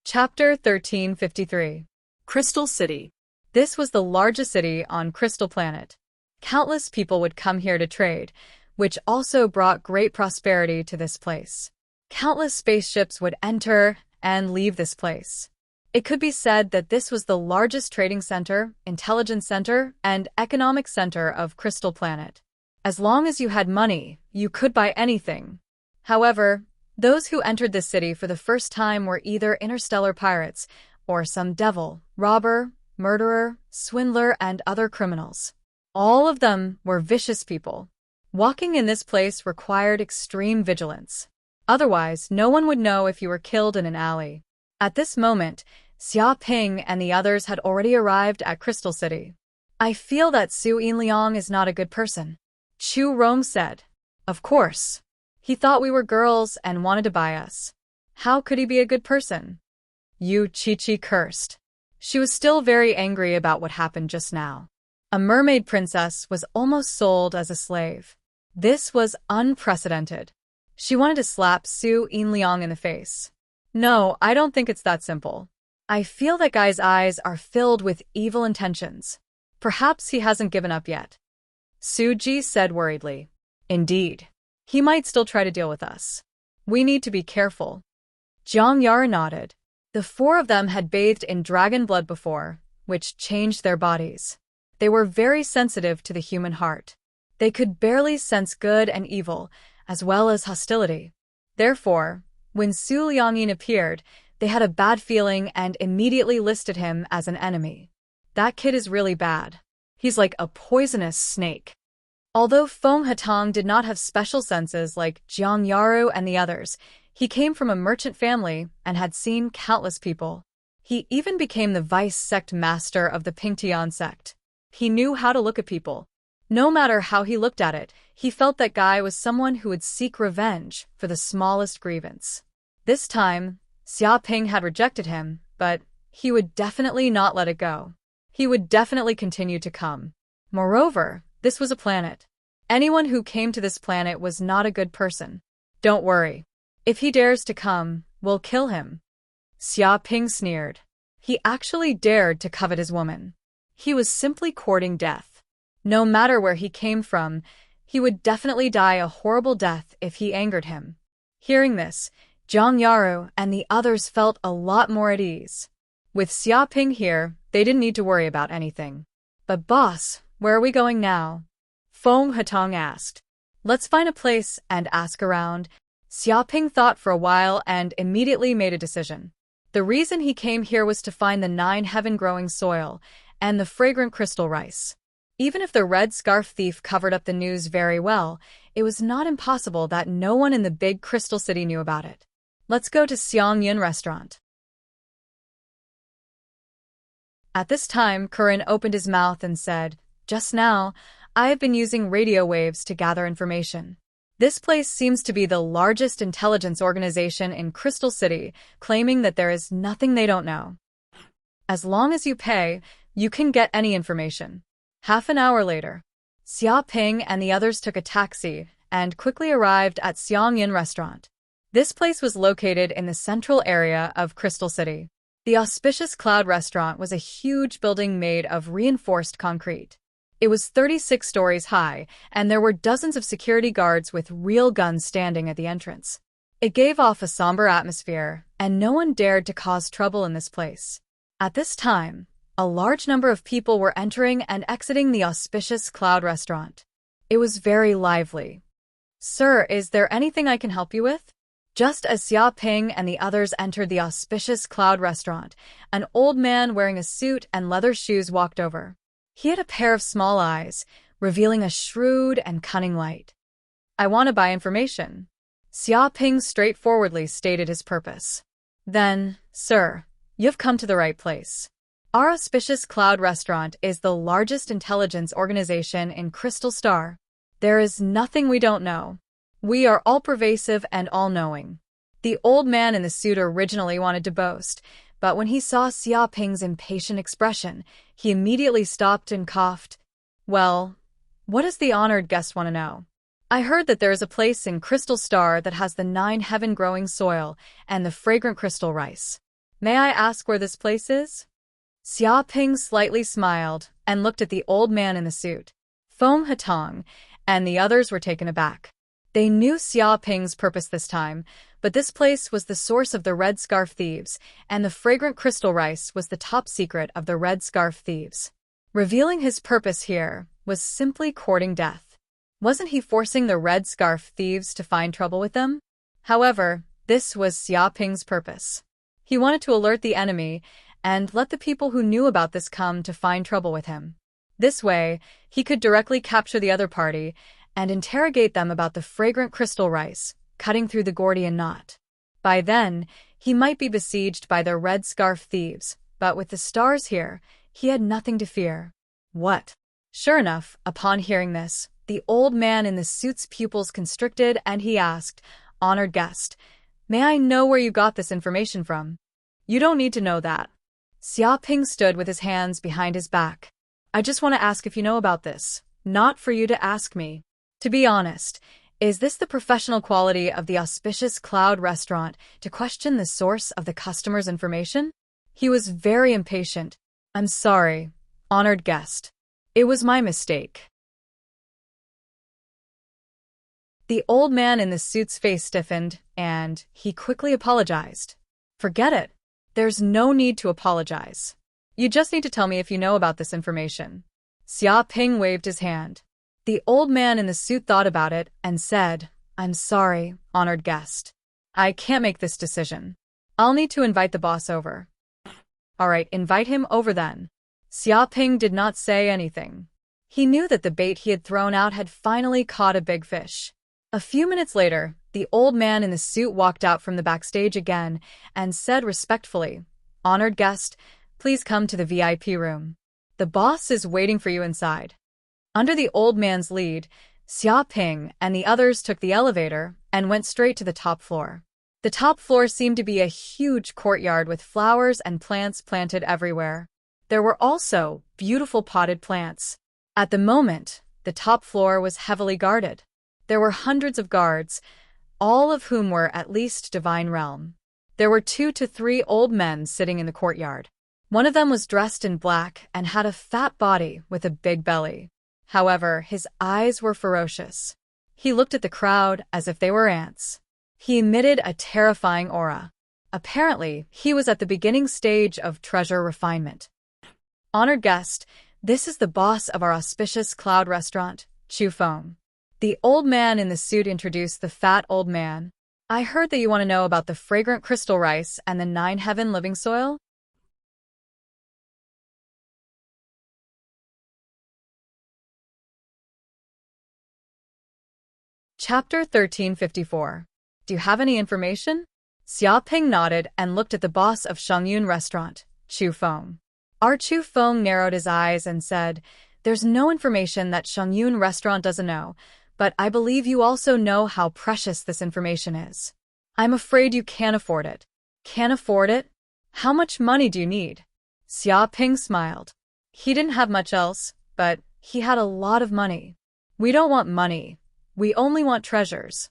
Chapter 1353. Crystal City. This was the largest city on Crystal Planet. Countless people would come here to trade, which also brought great prosperity to this place. Countless spaceships would enter and leave this place. It could be said that this was the largest trading center, intelligence center, and economic center of Crystal Planet. As long as you had money, you could buy anything. However, those who entered this city for the first time were either interstellar pirates or some devil, robber, murderer, swindler, and other criminals. All of them were vicious people. Walking in this place required extreme vigilance. Otherwise, no one would know if you were killed in an alley. At this moment, Xia Ping and the others had already arrived at Crystal City. I feel that Su Yinliang is not a good person, Chu Rong said. Of course. He thought we were girls and wanted to buy us. How could he be a good person? Yu Chi cursed. She was still very angry about what happened just now. A mermaid princess was almost sold as a slave. This was unprecedented. She wanted to slap Su Yinliang in the face. No, I don't think it's that simple. I feel that guy's eyes are filled with evil intentions. Perhaps he hasn't given up yet. Su Ji said worriedly. Indeed. He might still try to deal with us. We need to be careful. Jiang Yara nodded. The four of them had bathed in dragon blood before, which changed their bodies. They were very sensitive to the human heart. They could barely sense good and evil, as well as hostility. Therefore, when Su Liangyin appeared, they had a bad feeling and immediately listed him as an enemy. That kid is really bad. He's like a poisonous snake. Although Feng Hatang did not have special senses like Jiang Yaru and the others, he came from a merchant family and had seen countless people. He even became the vice sect master of the Pingtian sect. He knew how to look at people. No matter how he looked at it, he felt that guy was someone who would seek revenge for the smallest grievance. This time, Xia Ping had rejected him, but he would definitely not let it go. He would definitely continue to come. Moreover, this was a planet. Anyone who came to this planet was not a good person. Don't worry. If he dares to come, we'll kill him. Xia Ping sneered. He actually dared to covet his woman. He was simply courting death. No matter where he came from, he would definitely die a horrible death if he angered him. Hearing this, Jiang Yaru and the others felt a lot more at ease. With Xia Ping here, they didn't need to worry about anything. But boss, where are we going now? Feng Hatang asked. Let's find a place and ask around. Xia Ping thought for a while and immediately made a decision. The reason he came here was to find the 9 heaven-growing soil and the fragrant crystal rice. Even if the red scarf thief covered up the news very well, it was not impossible that no one in the big crystal city knew about it. Let's go to Xiangyin restaurant. At this time, Curran opened his mouth and said, just now, I have been using radio waves to gather information. This place seems to be the largest intelligence organization in Crystal City, claiming that there is nothing they don't know. As long as you pay, you can get any information. Half an hour later, Xia Ping and the others took a taxi and quickly arrived at Xiangyin restaurant. This place was located in the central area of Crystal City. The Auspicious Cloud restaurant was a huge building made of reinforced concrete. It was 36 stories high, and there were dozens of security guards with real guns standing at the entrance. It gave off a somber atmosphere, and no one dared to cause trouble in this place. At this time, a large number of people were entering and exiting the Auspicious Cloud restaurant. It was very lively. Sir, is there anything I can help you with? Just as Xia Ping and the others entered the Auspicious Cloud restaurant, an old man wearing a suit and leather shoes walked over. He had a pair of small eyes, revealing a shrewd and cunning light. I want to buy information. Xia Ping straightforwardly stated his purpose. Then, sir, you've come to the right place. Our Auspicious Cloud restaurant is the largest intelligence organization in Crystal Star. There is nothing we don't know. We are all-pervasive and all-knowing. The old man in the suit originally wanted to boast, but when he saw Xia Ping's impatient expression, he immediately stopped and coughed. Well, what does the honored guest want to know? I heard that there is a place in Crystal Star that has the 9 heaven-growing soil and the fragrant crystal rice. May I ask where this place is? Xia Ping slightly smiled and looked at the old man in the suit. Feng Hatang and the others were taken aback. They knew Xia Ping's purpose this time, but this place was the source of the Red Scarf Thieves, and the fragrant crystal rice was the top secret of the Red Scarf Thieves. Revealing his purpose here was simply courting death. Wasn't he forcing the Red Scarf Thieves to find trouble with them? However, this was Xia Ping's purpose. He wanted to alert the enemy and let the people who knew about this come to find trouble with him. This way, he could directly capture the other party and interrogate them about the fragrant crystal rice, cutting through the Gordian knot. By then, he might be besieged by the Red Scarf Thieves, but with the stars here, he had nothing to fear. What? Sure enough, upon hearing this, the old man in the suit's pupils constricted and he asked, Honored guest, may I know where you got this information from? You don't need to know that. Xia Ping stood with his hands behind his back. I just want to ask if you know about this, not for you to ask me. To be honest, is this the professional quality of the Auspicious Cloud restaurant to question the source of the customer's information? He was very impatient. I'm sorry, honored guest. It was my mistake. The old man in the suit's face stiffened, and he quickly apologized. Forget it. There's no need to apologize. You just need to tell me if you know about this information. Xia Ping waved his hand. The old man in the suit thought about it and said, I'm sorry, honored guest. I can't make this decision. I'll need to invite the boss over. All right, invite him over then. Xia Ping did not say anything. He knew that the bait he had thrown out had finally caught a big fish. A few minutes later, the old man in the suit walked out from the backstage again and said respectfully, Honored guest, please come to the VIP room. The boss is waiting for you inside. Under the old man's lead, Xia Ping and the others took the elevator and went straight to the top floor. The top floor seemed to be a huge courtyard with flowers and plants planted everywhere. There were also beautiful potted plants. At the moment, the top floor was heavily guarded. There were hundreds of guards, all of whom were at least divine realm. There were 2 to 3 old men sitting in the courtyard. One of them was dressed in black and had a fat body with a big belly. However, his eyes were ferocious. He looked at the crowd as if they were ants. He emitted a terrifying aura. Apparently, he was at the beginning stage of treasure refinement. Honored guest, this is the boss of our auspicious cloud restaurant, Chu Feng. The old man in the suit introduced the fat old man. I heard that you want to know about the fragrant crystal rice and the 9 heaven living soil? Chapter 1354. Do you have any information? Xia Ping nodded and looked at the boss of Shangyun Restaurant, Chu Feng. Our Chu Feng narrowed his eyes and said, There's no information that Shangyun Restaurant doesn't know, but I believe you also know how precious this information is. I'm afraid you can't afford it. Can't afford it? How much money do you need? Xia Ping smiled. He didn't have much else, but he had a lot of money. We don't want money. We only want treasures.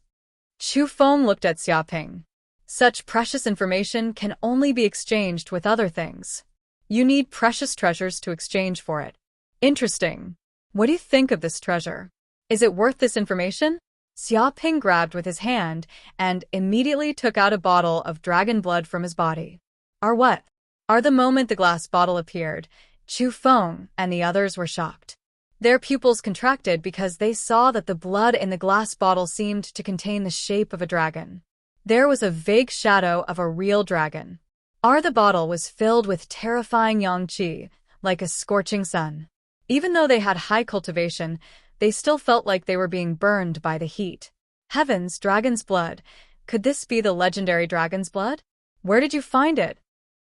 Chu Feng looked at Xia Ping. Such precious information can only be exchanged with other things. You need precious treasures to exchange for it. Interesting. What do you think of this treasure? Is it worth this information? Xia Ping grabbed with his hand and immediately took out a bottle of dragon blood from his body. What? The moment the glass bottle appeared, Chu Feng and the others were shocked. Their pupils contracted because they saw that the blood in the glass bottle seemed to contain the shape of a dragon. There was a vague shadow of a real dragon. The bottle was filled with terrifying yang qi, like a scorching sun. Even though they had high cultivation, they still felt like they were being burned by the heat. Heavens, dragon's blood. Could this be the legendary dragon's blood? Where did you find it?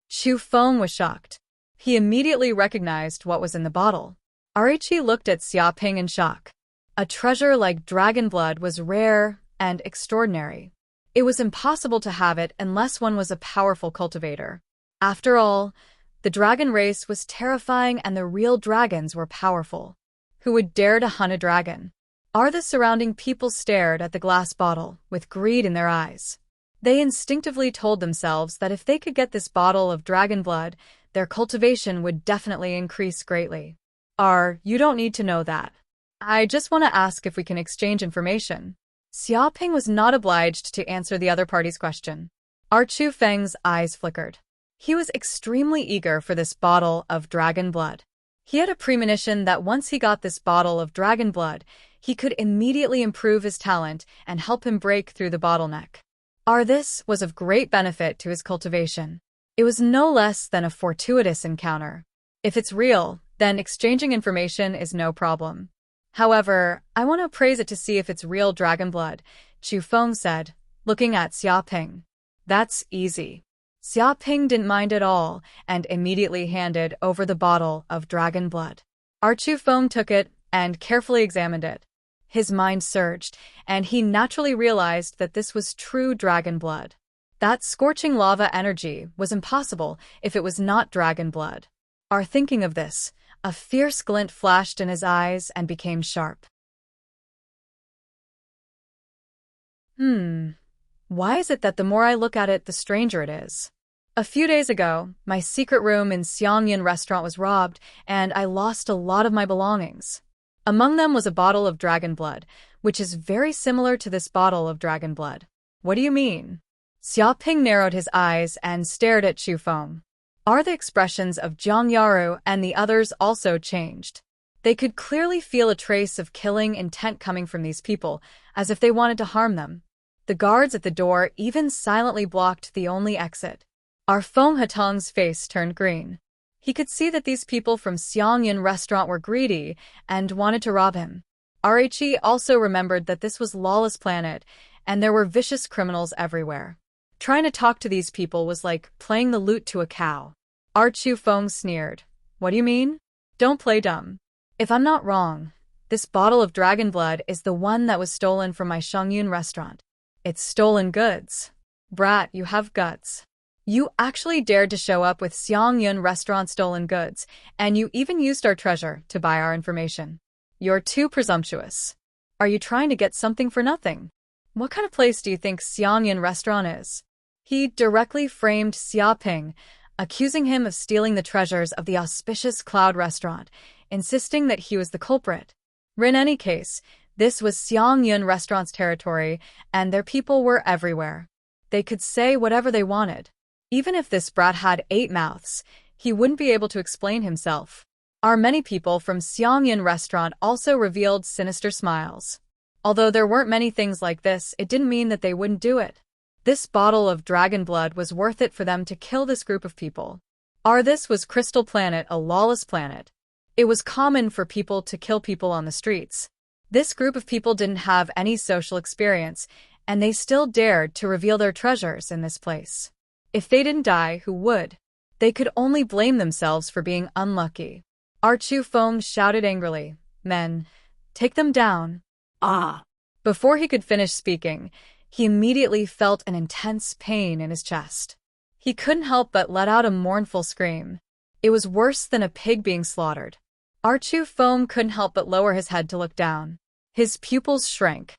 Chu Feng was shocked. He immediately recognized what was in the bottle. Arichi looked at Xia Ping in shock. A treasure like dragon blood was rare and extraordinary. It was impossible to have it unless one was a powerful cultivator. After all, the dragon race was terrifying and the real dragons were powerful. Who would dare to hunt a dragon? The surrounding people stared at the glass bottle with greed in their eyes. They instinctively told themselves that if they could get this bottle of dragon blood, their cultivation would definitely increase greatly. You don't need to know that. I just want to ask if we can exchange information. Xia Ping was not obliged to answer the other party's question. Chu Feng's eyes flickered. He was extremely eager for this bottle of dragon blood. He had a premonition that once he got this bottle of dragon blood, he could immediately improve his talent and help him break through the bottleneck. This was of great benefit to his cultivation. It was no less than a fortuitous encounter. If it's real, then exchanging information is no problem. However, I want to appraise it to see if it's real dragon blood, Chu Feng said, looking at Xia Ping. That's easy. Xia Ping didn't mind at all and immediately handed over the bottle of dragon blood. Chu Feng took it and carefully examined it. His mind surged, and he naturally realized that this was true dragon blood. That scorching lava energy was impossible if it was not dragon blood. Thinking of this, a fierce glint flashed in his eyes and became sharp. Why is it that the more I look at it, the stranger it is? A few days ago, my secret room in Xiangyan Restaurant was robbed, and I lost a lot of my belongings. Among them was a bottle of dragon blood, which is very similar to this bottle of dragon blood. What do you mean? Xiaoping narrowed his eyes and stared at Chu Feng. Are the expressions of Zhang Yaru and the others also changed? They could clearly feel a trace of killing intent coming from these people, as if they wanted to harm them. The guards at the door even silently blocked the only exit. Our Feng Hatong's face turned green. He could see that these people from Xiangyan restaurant were greedy and wanted to rob him. Rhe also remembered that this was lawless planet, and there were vicious criminals everywhere. Trying to talk to these people was like playing the lute to a cow. Chu Feng sneered. What do you mean? Don't play dumb. If I'm not wrong, this bottle of dragon blood is the one that was stolen from my Shangyun restaurant. It's stolen goods. Brat, you have guts. You actually dared to show up with Xiangyun restaurant stolen goods, and you even used our treasure to buy our information. You're too presumptuous. Are you trying to get something for nothing? What kind of place do you think Xiangyun restaurant is? He directly framed Xiaoping, accusing him of stealing the treasures of the auspicious Cloud restaurant, insisting that he was the culprit. In any case, this was Xiangyun restaurant's territory, and their people were everywhere. They could say whatever they wanted. Even if this brat had 8 mouths, he wouldn't be able to explain himself. Our many people from Xiangyun restaurant also revealed sinister smiles. Although there weren't many things like this, it didn't mean that they wouldn't do it. This bottle of dragon blood was worth it for them to kill this group of people. This was Crystal Planet, a lawless planet. It was common for people to kill people on the streets. This group of people didn't have any social experience, and they still dared to reveal their treasures in this place. If they didn't die, who would? They could only blame themselves for being unlucky. Chu Feng shouted angrily, Men, take them down. Before he could finish speaking, he immediately felt an intense pain in his chest. He couldn't help but let out a mournful scream. It was worse than a pig being slaughtered. Chu Feng couldn't help but lower his head to look down. His pupils shrank.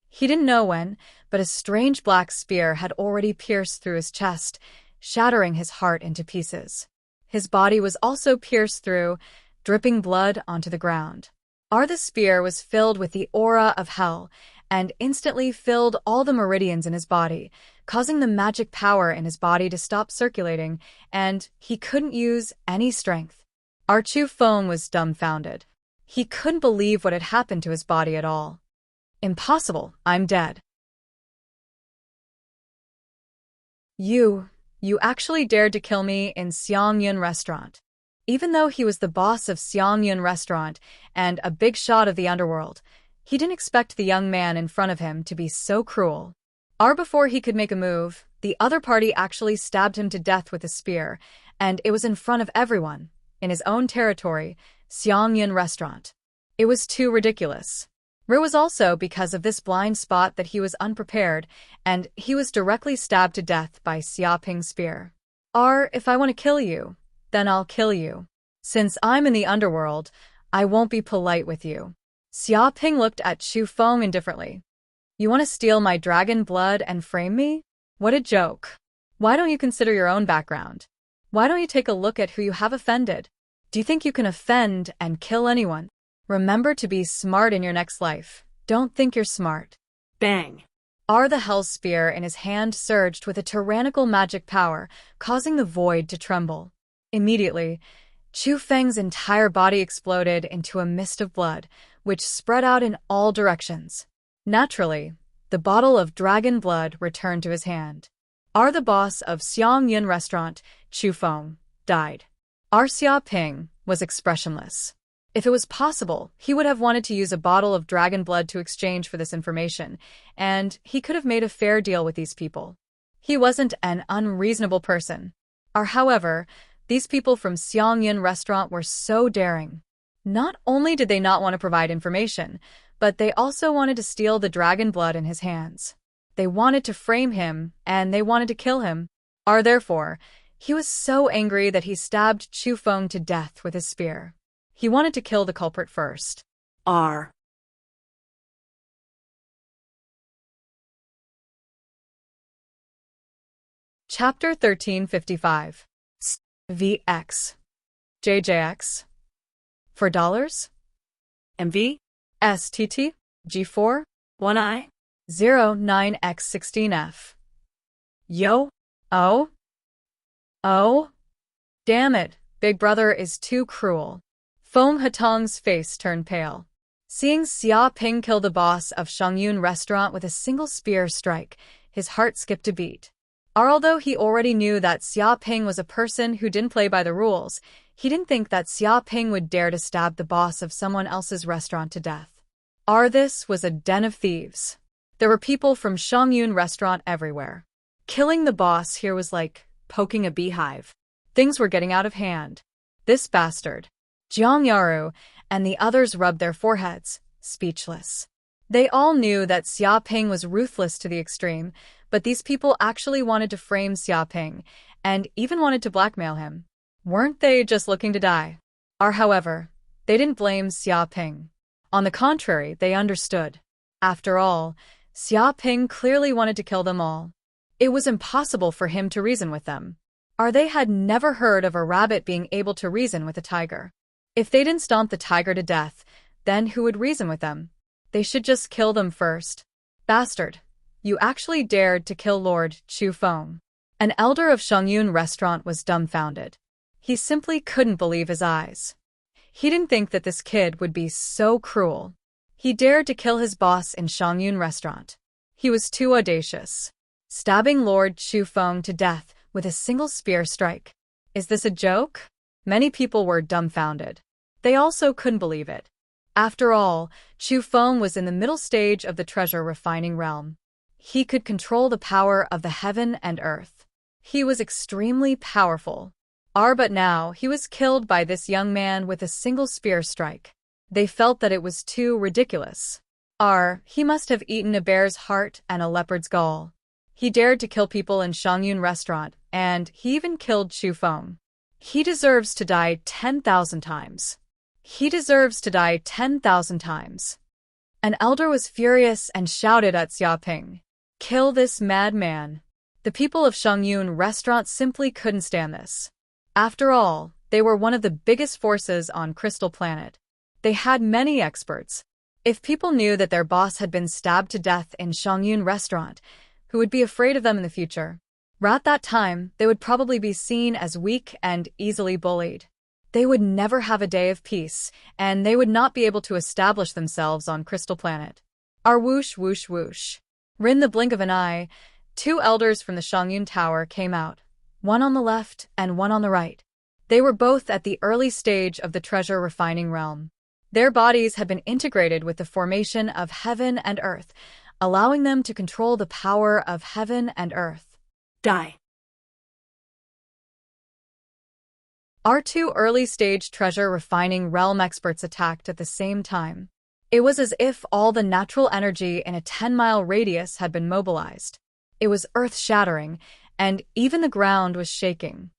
He didn't know when, but a strange black spear had already pierced through his chest, shattering his heart into pieces. His body was also pierced through, dripping blood onto the ground. The spear was filled with the aura of hell, and instantly filled all the meridians in his body, causing the magic power in his body to stop circulating, and he couldn't use any strength. Chu Feng was dumbfounded. He couldn't believe what had happened to his body at all. Impossible, I'm dead. You actually dared to kill me in Xiangyun restaurant. Even though he was the boss of Xiangyun restaurant and a big shot of the underworld, he didn't expect the young man in front of him to be so cruel. Before he could make a move, the other party actually stabbed him to death with a spear, and it was in front of everyone, in his own territory, Xiangyun restaurant. It was too ridiculous. It was also because of this blind spot that he was unprepared, and he was directly stabbed to death by Xiaoping's spear. If I want to kill you, then I'll kill you. Since I'm in the underworld, I won't be polite with you. Xiaoping looked at Chu Feng indifferently. You want to steal my dragon blood and frame me? What a joke. Why don't you consider your own background? Why don't you take a look at who you have offended? Do you think you can offend and kill anyone? Remember to be smart in your next life. Don't think you're smart. Bang. The hell spear in his hand surged with a tyrannical magic power, causing the void to tremble. Immediately, Chu Feng's entire body exploded into a mist of blood, which spread out in all directions. Naturally, the bottle of dragon blood returned to his hand. The boss of Xiangyun restaurant, Chu Feng, died. Xiaoping was expressionless. If it was possible, he would have wanted to use a bottle of dragon blood to exchange for this information, and he could have made a fair deal with these people. He wasn't an unreasonable person. However, these people from Xiangyun restaurant were so daring. Not only did they not want to provide information, but they also wanted to steal the dragon blood in his hands. They wanted to frame him, and they wanted to kill him. Therefore, he was so angry that he stabbed Chu Feng to death with his spear. He wanted to kill the culprit first. Chapter 1355. VX. JJX. For dollars? MV? STT? G4? One eye? 09x16f. Yo? Oh? Oh? Damn it, Big Brother is too cruel. Feng Hatong's face turned pale. Seeing Xia Ping kill the boss of Shangyun restaurant with a single spear strike, his heart skipped a beat. Although he already knew that Xia Ping was a person who didn't play by the rules, he didn't think that Xia Ping would dare to stab the boss of someone else's restaurant to death. This was a den of thieves. There were people from Shangyun restaurant everywhere. Killing the boss here was like poking a beehive. Things were getting out of hand. This bastard. Jiang Yaru and the others rubbed their foreheads, speechless. They all knew that Xia Ping was ruthless to the extreme, but these people actually wanted to frame Xia Ping, and even wanted to blackmail him. Weren't they just looking to die? However, they didn't blame Xia Ping. On the contrary, they understood. After all, Xia Ping clearly wanted to kill them all. It was impossible for him to reason with them. They had never heard of a rabbit being able to reason with a tiger. If they didn't stomp the tiger to death, then who would reason with them? They should just kill them first. Bastard, you actually dared to kill Lord Chu Feng. An elder of Shangyun restaurant was dumbfounded. He simply couldn't believe his eyes. He didn't think that this kid would be so cruel. He dared to kill his boss in Shangyun restaurant. He was too audacious. Stabbing Lord Chu Feng to death with a single spear strike. Is this a joke? Many people were dumbfounded. They also couldn't believe it. After all, Chu Feng was in the middle stage of the treasure refining realm. He could control the power of the heaven and earth. He was extremely powerful. But now he was killed by this young man with a single spear strike. They felt that it was too ridiculous. He must have eaten a bear's heart and a leopard's gall. He dared to kill people in Shangyun restaurant, and he even killed Chu Feng. He deserves to die 10,000 times. He deserves to die 10,000 times. An elder was furious and shouted at Xia Ping. Kill this madman. The people of Shangyun restaurant simply couldn't stand this. After all, they were one of the biggest forces on Crystal Planet. They had many experts. If people knew that their boss had been stabbed to death in Shangyun restaurant, who would be afraid of them in the future? At that time, they would probably be seen as weak and easily bullied. They would never have a day of peace, and they would not be able to establish themselves on Crystal Planet. Whoosh whoosh whoosh. In the blink of an eye, two elders from the Shangyun Tower came out, one on the left and one on the right. They were both at the early stage of the treasure refining realm. Their bodies had been integrated with the formation of heaven and earth, allowing them to control the power of heaven and earth. Die. Our two early-stage treasure refining realm experts attacked at the same time. It was as if all the natural energy in a 10-mile radius had been mobilized. It was earth-shattering, and even the ground was shaking.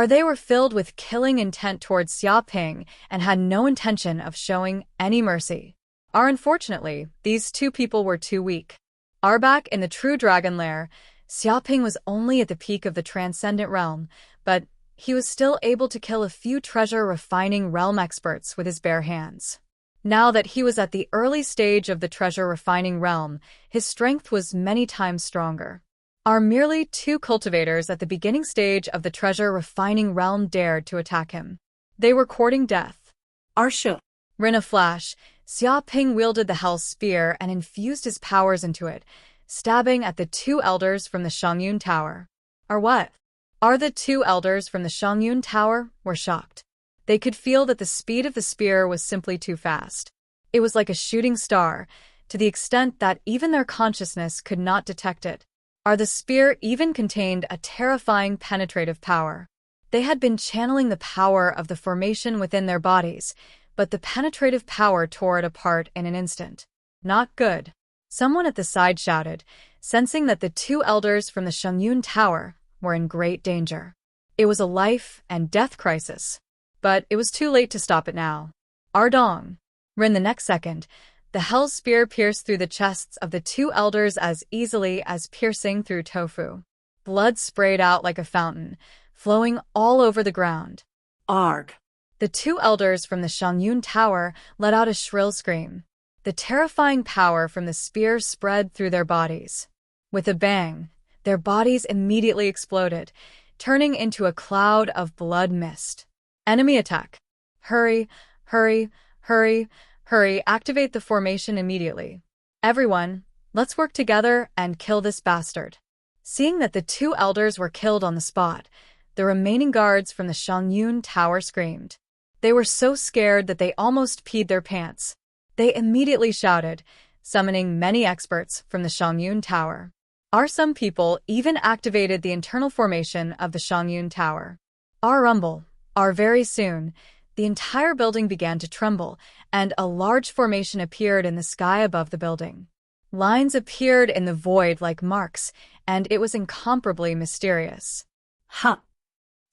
They were filled with killing intent towards Xia Ping and had no intention of showing any mercy. Unfortunately, these two people were too weak. Back in the true dragon lair, Xia Ping was only at the peak of the transcendent realm, but he was still able to kill a few treasure refining realm experts with his bare hands. Now that he was at the early stage of the treasure refining realm, his strength was many times stronger. Merely two cultivators at the beginning stage of the treasure refining realm dared to attack him. They were courting death. Arsha. In a flash, Xia Ping wielded the Hell Spear and infused his powers into it, stabbing at the two elders from the Shangyun Tower. What? The two elders from the Shangyun Tower were shocked. They could feel that the speed of the spear was simply too fast. It was like a shooting star, to the extent that even their consciousness could not detect it. The spear even contained a terrifying penetrative power. They had been channeling the power of the formation within their bodies, but the penetrative power tore it apart in an instant. Not good. Someone at the side shouted, sensing that the two elders from the Shangyun Tower were in great danger. It was a life and death crisis. But it was too late to stop it now. Ardong. In the next second, the Hell Spear pierced through the chests of the two elders as easily as piercing through tofu. Blood sprayed out like a fountain, flowing all over the ground. Arg. The two elders from the Shangyun Tower let out a shrill scream. The terrifying power from the spear spread through their bodies. With a bang, their bodies immediately exploded, turning into a cloud of blood mist. Enemy attack. Hurry, hurry, hurry, hurry, activate the formation immediately. Everyone, let's work together and kill this bastard. Seeing that the two elders were killed on the spot, the remaining guards from the Shangyun Tower screamed. They were so scared that they almost peed their pants. They immediately shouted, summoning many experts from the Shangyun Tower. Some people even activated the internal formation of the Shangyun Tower. Rumble. Very soon, the entire building began to tremble, and a large formation appeared in the sky above the building. Lines appeared in the void like marks, and it was incomparably mysterious. Huh.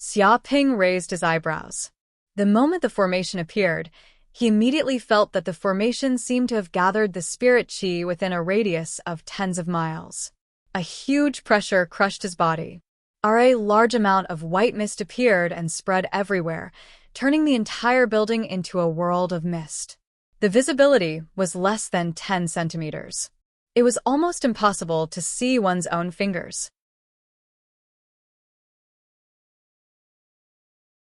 Xiaoping raised his eyebrows. The moment the formation appeared, he immediately felt that the formation seemed to have gathered the spirit qi within a radius of tens of miles. A huge pressure crushed his body. A large amount of white mist appeared and spread everywhere, turning the entire building into a world of mist. The visibility was less than 10 centimeters. It was almost impossible to see one's own fingers.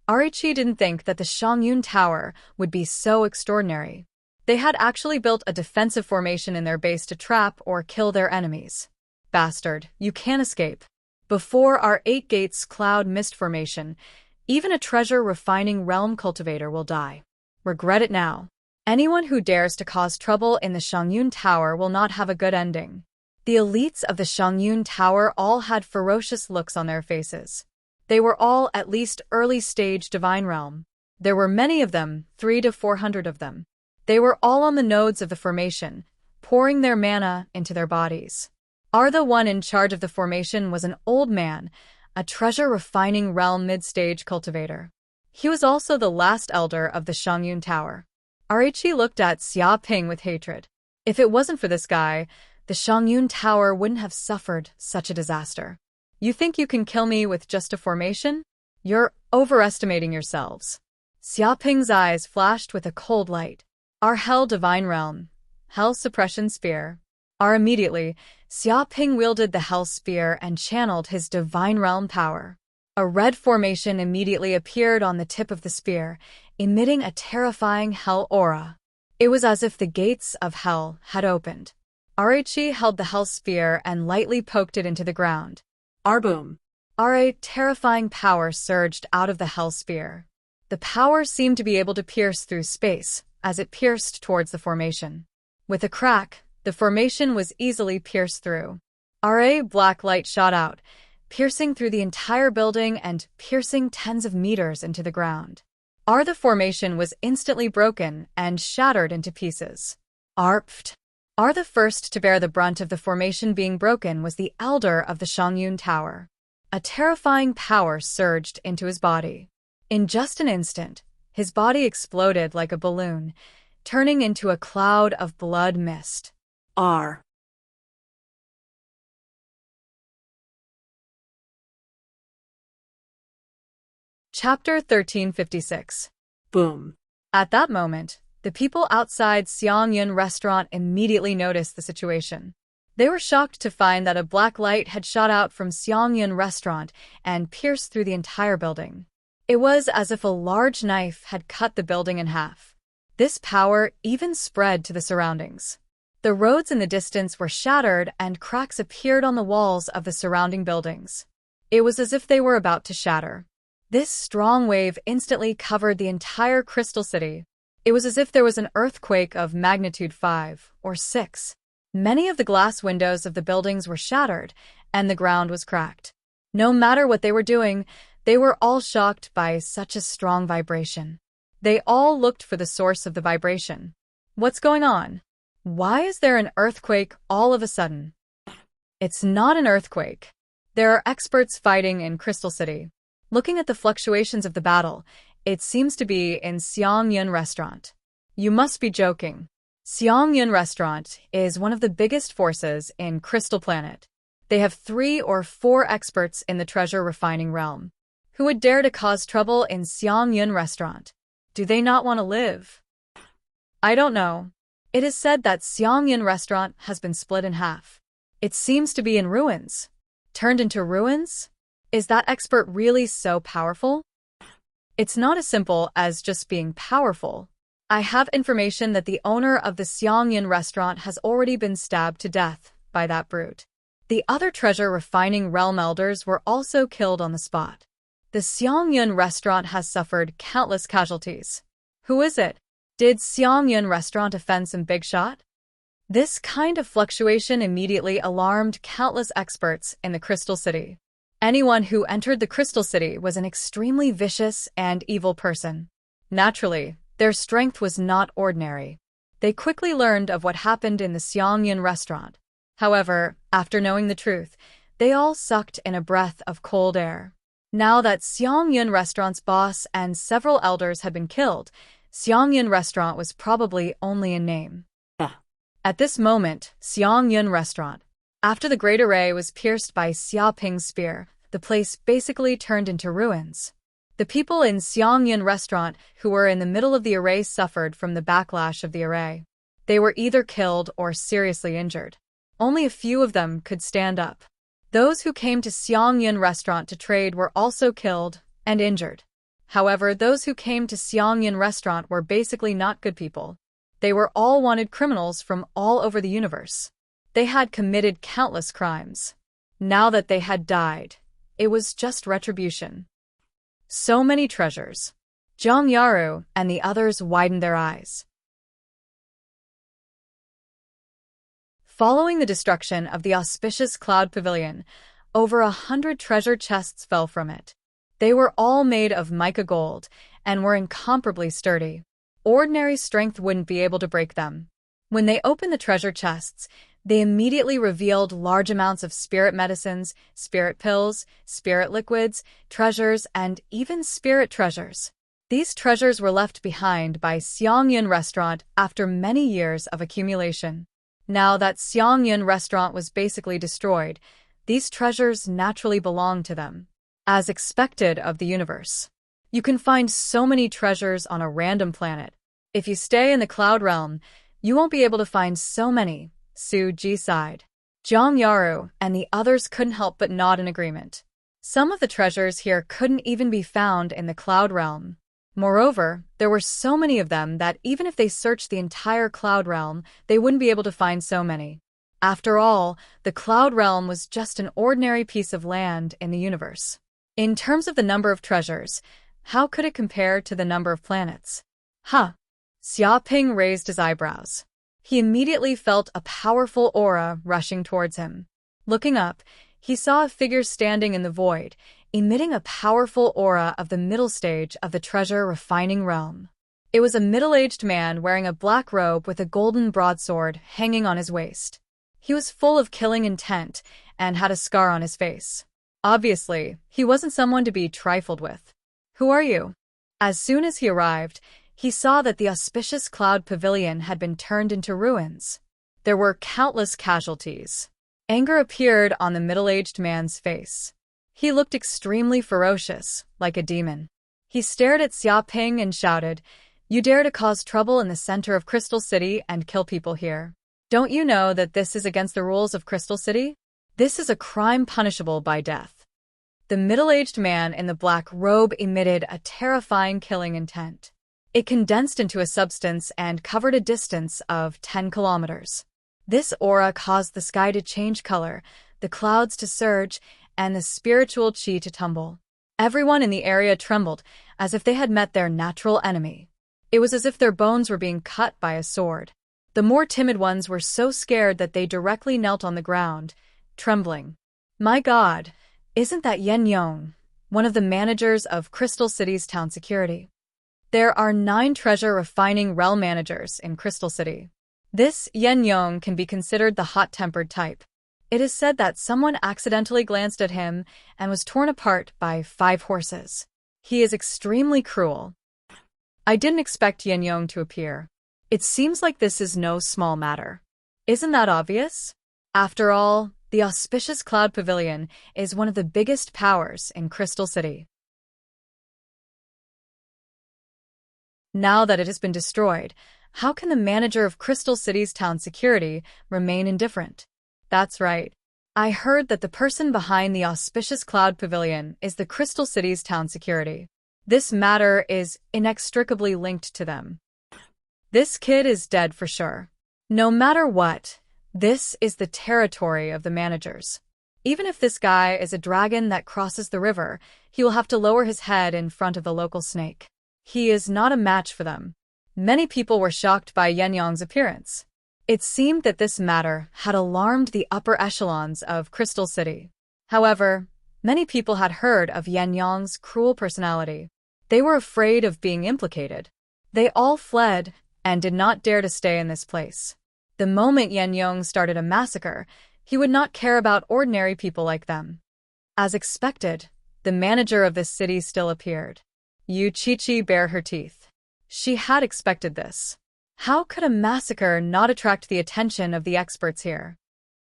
Arichi didn't think that the Shangyun Tower would be so extraordinary. They had actually built a defensive formation in their base to trap or kill their enemies. Bastard, you can't escape. Before our 8 gates cloud mist formation, even a treasure refining realm cultivator will die. Regret it now. Anyone who dares to cause trouble in the Shangyun Tower will not have a good ending. The elites of the Shangyun Tower all had ferocious looks on their faces. They were all at least early-stage divine realm. There were many of them, 300 to 400 of them. They were all on the nodes of the formation, pouring their mana into their bodies. The one in charge of the formation was an old man, a treasure-refining realm mid-stage cultivator. He was also the last elder of the Shangyun Tower. Arichi looked at Xiaoping with hatred. If it wasn't for this guy, the Shangyun Tower wouldn't have suffered such a disaster. You think you can kill me with just a formation? You're overestimating yourselves. Xiaoping's eyes flashed with a cold light. Hell Divine Realm. Hell Suppression Spear. Immediately, Xiaoping wielded the Hell Spear and channeled his Divine Realm power. A red formation immediately appeared on the tip of the spear, emitting a terrifying hell aura. It was as if the gates of hell had opened. Arichi held the Hell Spear and lightly poked it into the ground. Boom. A terrifying power surged out of the Hell Spear. The power seemed to be able to pierce through space as it pierced towards the formation. With a crack, the formation was easily pierced through. Black light shot out, piercing through the entire building and piercing tens of meters into the ground. The formation was instantly broken and shattered into pieces. Arpft. The first to bear the brunt of the formation being broken was the elder of the Shangyun Tower. A terrifying power surged into his body. In just an instant, his body exploded like a balloon, turning into a cloud of blood mist. Chapter 1356. Boom. At that moment, the people outside Xiangyun restaurant immediately noticed the situation. They were shocked to find that a black light had shot out from Xiangyun restaurant and pierced through the entire building. It was as if a large knife had cut the building in half. This power even spread to the surroundings. The roads in the distance were shattered and cracks appeared on the walls of the surrounding buildings. It was as if they were about to shatter. This strong wave instantly covered the entire Crystal City. It was as if there was an earthquake of magnitude 5 or 6. Many of the glass windows of the buildings were shattered, and the ground was cracked. No matter what they were doing, they were all shocked by such a strong vibration. They all looked for the source of the vibration. What's going on? Why is there an earthquake all of a sudden? It's not an earthquake. There are experts fighting in Crystal City. Looking at the fluctuations of the battle, it seems to be in Xiangyun Restaurant. You must be joking. Xiangyun Restaurant is one of the biggest forces in Crystal Planet. They have 3 or 4 experts in the treasure refining realm. Who would dare to cause trouble in Xiangyun Restaurant? Do they not want to live? I don't know. It is said that Xiangyan restaurant has been split in half. It seems to be in ruins. Turned into ruins? Is that expert really so powerful? It's not as simple as just being powerful. I have information that the owner of the Xiangyan restaurant has already been stabbed to death by that brute. The other treasure refining realm elders were also killed on the spot. The Xiangyan restaurant has suffered countless casualties. Who is it? Did Xiangyan restaurant offend some big shot? This kind of fluctuation immediately alarmed countless experts in the Crystal City. Anyone who entered the Crystal City was an extremely vicious and evil person. Naturally, their strength was not ordinary. They quickly learned of what happened in the Xiangyan restaurant. However, after knowing the truth, they all sucked in a breath of cold air. Now that Xiangyan restaurant's boss and several elders had been killed, Xiangyan restaurant was probably only a name. At this moment, Xiangyan restaurant. After the Great Array was pierced by Xia Ping's spear, the place basically turned into ruins. The people in Xiangyan restaurant who were in the middle of the array suffered from the backlash of the array. They were either killed or seriously injured. Only a few of them could stand up. Those who came to Xiangyan restaurant to trade were also killed and injured. However, those who came to Xiangyan restaurant were basically not good people. They were all wanted criminals from all over the universe. They had committed countless crimes. Now that they had died, it was just retribution. So many treasures. Zhang Yaru and the others widened their eyes. Following the destruction of the auspicious Cloud Pavilion, over 100 treasure chests fell from it. They were all made of mica gold and were incomparably sturdy. Ordinary strength wouldn't be able to break them. When they opened the treasure chests, they immediately revealed large amounts of spirit medicines, spirit pills, spirit liquids, treasures, and even spirit treasures. These treasures were left behind by Xiangyan restaurant after many years of accumulation. Now that Xiangyan restaurant was basically destroyed, these treasures naturally belonged to them. As expected of the universe. You can find so many treasures on a random planet. If you stay in the Cloud Realm, you won't be able to find so many, Su Ji sighed. Zhang Yaru and the others couldn't help but nod in agreement. Some of the treasures here couldn't even be found in the Cloud Realm. Moreover, there were so many of them that even if they searched the entire Cloud Realm, they wouldn't be able to find so many. After all, the Cloud Realm was just an ordinary piece of land in the universe. In terms of the number of treasures, how could it compare to the number of planets? Xia Ping raised his eyebrows. He immediately felt a powerful aura rushing towards him. Looking up, he saw a figure standing in the void, emitting a powerful aura of the middle stage of the treasure refining realm. It was a middle-aged man wearing a black robe with a golden broadsword hanging on his waist. He was full of killing intent and had a scar on his face. Obviously, he wasn't someone to be trifled with. Who are you? As soon as he arrived, he saw that the auspicious Cloud Pavilion had been turned into ruins. There were countless casualties. Anger appeared on the middle-aged man's face. He looked extremely ferocious, like a demon. He stared at Xia Ping and shouted, "You dare to cause trouble in the center of Crystal City and kill people here. Don't you know that this is against the rules of Crystal City? This is a crime punishable by death." The middle-aged man in the black robe emitted a terrifying killing intent. It condensed into a substance and covered a distance of 10 kilometers. This aura caused the sky to change color, the clouds to surge, and the spiritual chi to tumble. Everyone in the area trembled, as if they had met their natural enemy. It was as if their bones were being cut by a sword. The more timid ones were so scared that they directly knelt on the ground, trembling. My God, isn't that Yen Yong, one of the managers of Crystal City's town security? There are 9 treasure refining realm managers in Crystal City. This Yen Yong can be considered the hot-tempered type. It is said that someone accidentally glanced at him and was torn apart by 5 horses. He is extremely cruel. I didn't expect Yen Yong to appear. It seems like this is no small matter. Isn't that obvious? After all, the auspicious Cloud Pavilion is one of the biggest powers in Crystal City. Now that it has been destroyed, How can the manager of Crystal City's town security remain indifferent? That's right. I heard that the person behind the auspicious Cloud Pavilion is the Crystal City's town security. This matter is inextricably linked to them. This kid is dead for sure. No matter what, this is the territory of the managers. Even if this guy is a dragon that crosses the river, he will have to lower his head in front of the local snake. He is not a match for them. Many people were shocked by Yan Yong's appearance. It seemed that this matter had alarmed the upper echelons of Crystal City. However, many people had heard of Yan Yong's cruel personality. They were afraid of being implicated. They all fled and did not dare to stay in this place. The moment Yan Yong started a massacre, he would not care about ordinary people like them. As expected, the manager of this city still appeared. Yu Qiqi bared her teeth. She had expected this. How could a massacre not attract the attention of the experts here?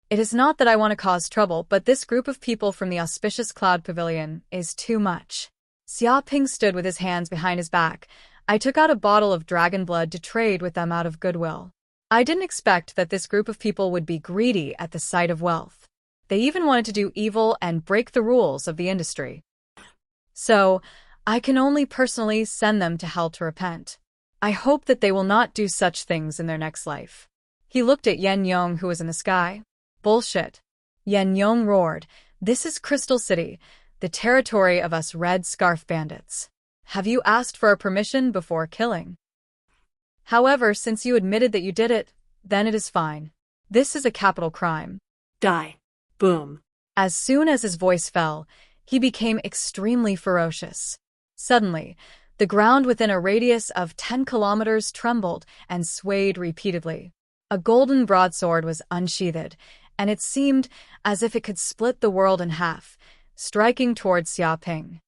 It is not that I want to cause trouble, but this group of people from the auspicious Cloud Pavilion is too much. Xia Ping stood with his hands behind his back. I took out a bottle of dragon blood to trade with them out of goodwill. I didn't expect that this group of people would be greedy at the sight of wealth. They even wanted to do evil and break the rules of the industry. So, I can only personally send them to hell to repent. I hope that they will not do such things in their next life. He looked at Yan Yong, who was in the sky. Bullshit. Yan Yong roared. This is Crystal City, the territory of us red scarf bandits. Have you asked for our permission before killing? However, since you admitted that you did it, then it is fine. This is a capital crime. Die. Boom. As soon as his voice fell, he became extremely ferocious. Suddenly, the ground within a radius of 10 kilometers trembled and swayed repeatedly. A golden broadsword was unsheathed, and it seemed as if it could split the world in half, striking towards Xia Ping.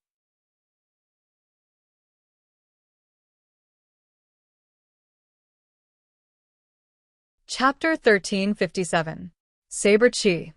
Chapter 1357. Saber Chi.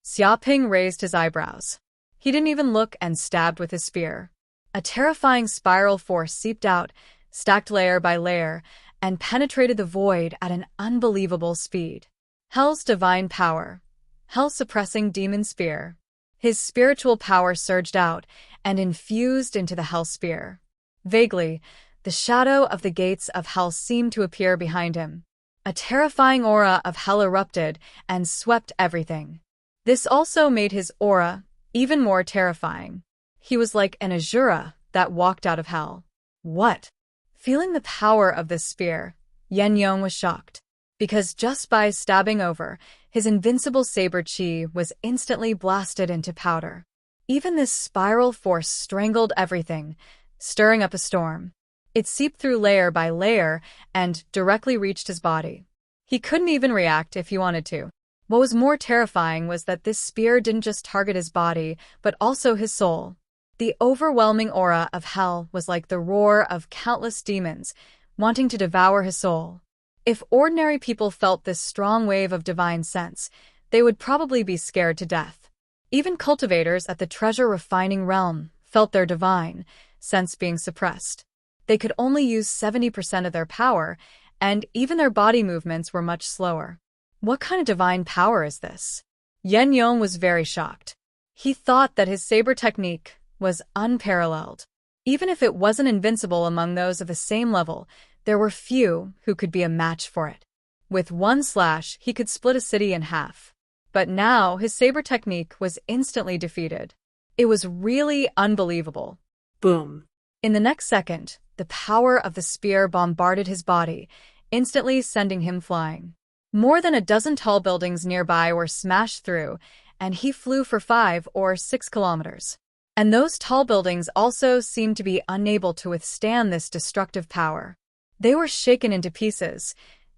Xia Ping raised his eyebrows. He didn't even look and stabbed with his spear. A terrifying spiral force seeped out, stacked layer by layer, and penetrated the void at an unbelievable speed. Hell's divine power. Hell-suppressing demon spear. His spiritual power surged out and infused into the hell spear. Vaguely, the shadow of the gates of hell seemed to appear behind him. A terrifying aura of hell erupted and swept everything. This also made his aura even more terrifying. He was like an Asura that walked out of hell. What? Feeling the power of this spear, Yan Yong was shocked. Because just by stabbing over, his invincible saber chi was instantly blasted into powder. Even this spiral force strangled everything, stirring up a storm. It seeped through layer by layer and directly reached his body. He couldn't even react if he wanted to. What was more terrifying was that this spear didn't just target his body, but also his soul. The overwhelming aura of hell was like the roar of countless demons, wanting to devour his soul. If ordinary people felt this strong wave of divine sense, they would probably be scared to death. Even cultivators at the treasure refining realm felt their divine sense being suppressed. They could only use 70% of their power, and even their body movements were much slower. What kind of divine power is this? Yan Yong was very shocked. He thought that his saber technique was unparalleled. Even if it wasn't invincible among those of the same level, there were few who could be a match for it. With one slash, he could split a city in half. But now, his saber technique was instantly defeated. It was really unbelievable. Boom. In the next second, the power of the spear bombarded his body, instantly sending him flying. More than a dozen tall buildings nearby were smashed through, and he flew for 5 or 6 kilometers. And those tall buildings also seemed to be unable to withstand this destructive power. They were shaken into pieces,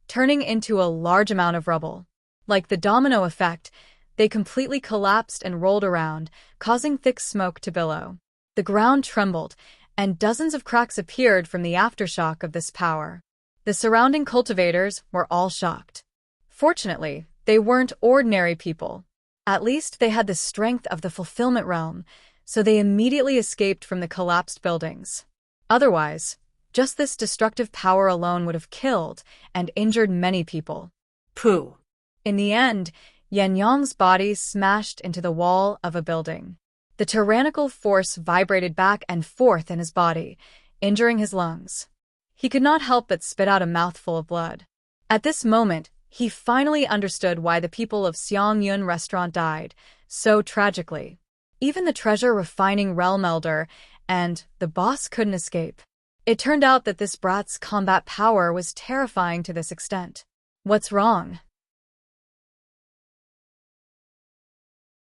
turning into a large amount of rubble. Like the domino effect, they completely collapsed and rolled around, causing thick smoke to billow. The ground trembled, and dozens of cracks appeared from the aftershock of this power. The surrounding cultivators were all shocked. Fortunately, they weren't ordinary people. At least they had the strength of the fulfillment realm, so they immediately escaped from the collapsed buildings. Otherwise, Just this destructive power alone would have killed and injured many people. Pooh. In the end, Yan Yong's body smashed into the wall of a building. The tyrannical force vibrated back and forth in his body, injuring his lungs. He could not help but spit out a mouthful of blood. At this moment, he finally understood why the people of Xiangyun restaurant died so tragically. Even the treasure refining realm elder and the boss couldn't escape. It turned out that this brat's combat power was terrifying to this extent. What's wrong?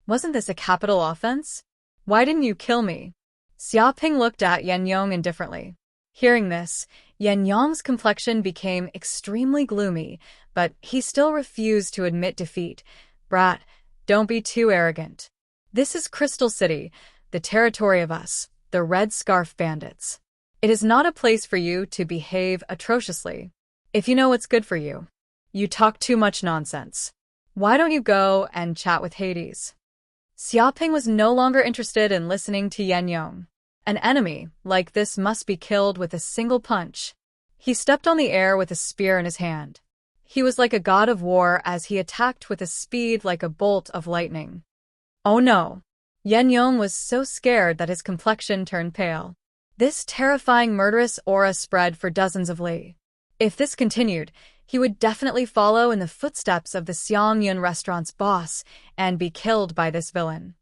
Wasn't this a capital offense? Why didn't you kill me? Xiaoping looked at Yan Yong indifferently. Hearing this, Yan Yong's complexion became extremely gloomy, but he still refused to admit defeat. Brat, don't be too arrogant. This is Crystal City, the territory of us, the Red Scarf Bandits. It is not a place for you to behave atrociously. If you know what's good for you. You talk too much nonsense. Why don't you go and chat with Hades? Xiaoping was no longer interested in listening to Yan Yong. An enemy like this must be killed with a single punch. He stepped on the air with a spear in his hand. He was like a god of war as he attacked with a speed like a bolt of lightning. Oh no! Yan Yong was so scared that his complexion turned pale. This terrifying murderous aura spread for dozens of li. If this continued, he would definitely follow in the footsteps of the Xiangyun restaurant's boss and be killed by this villain.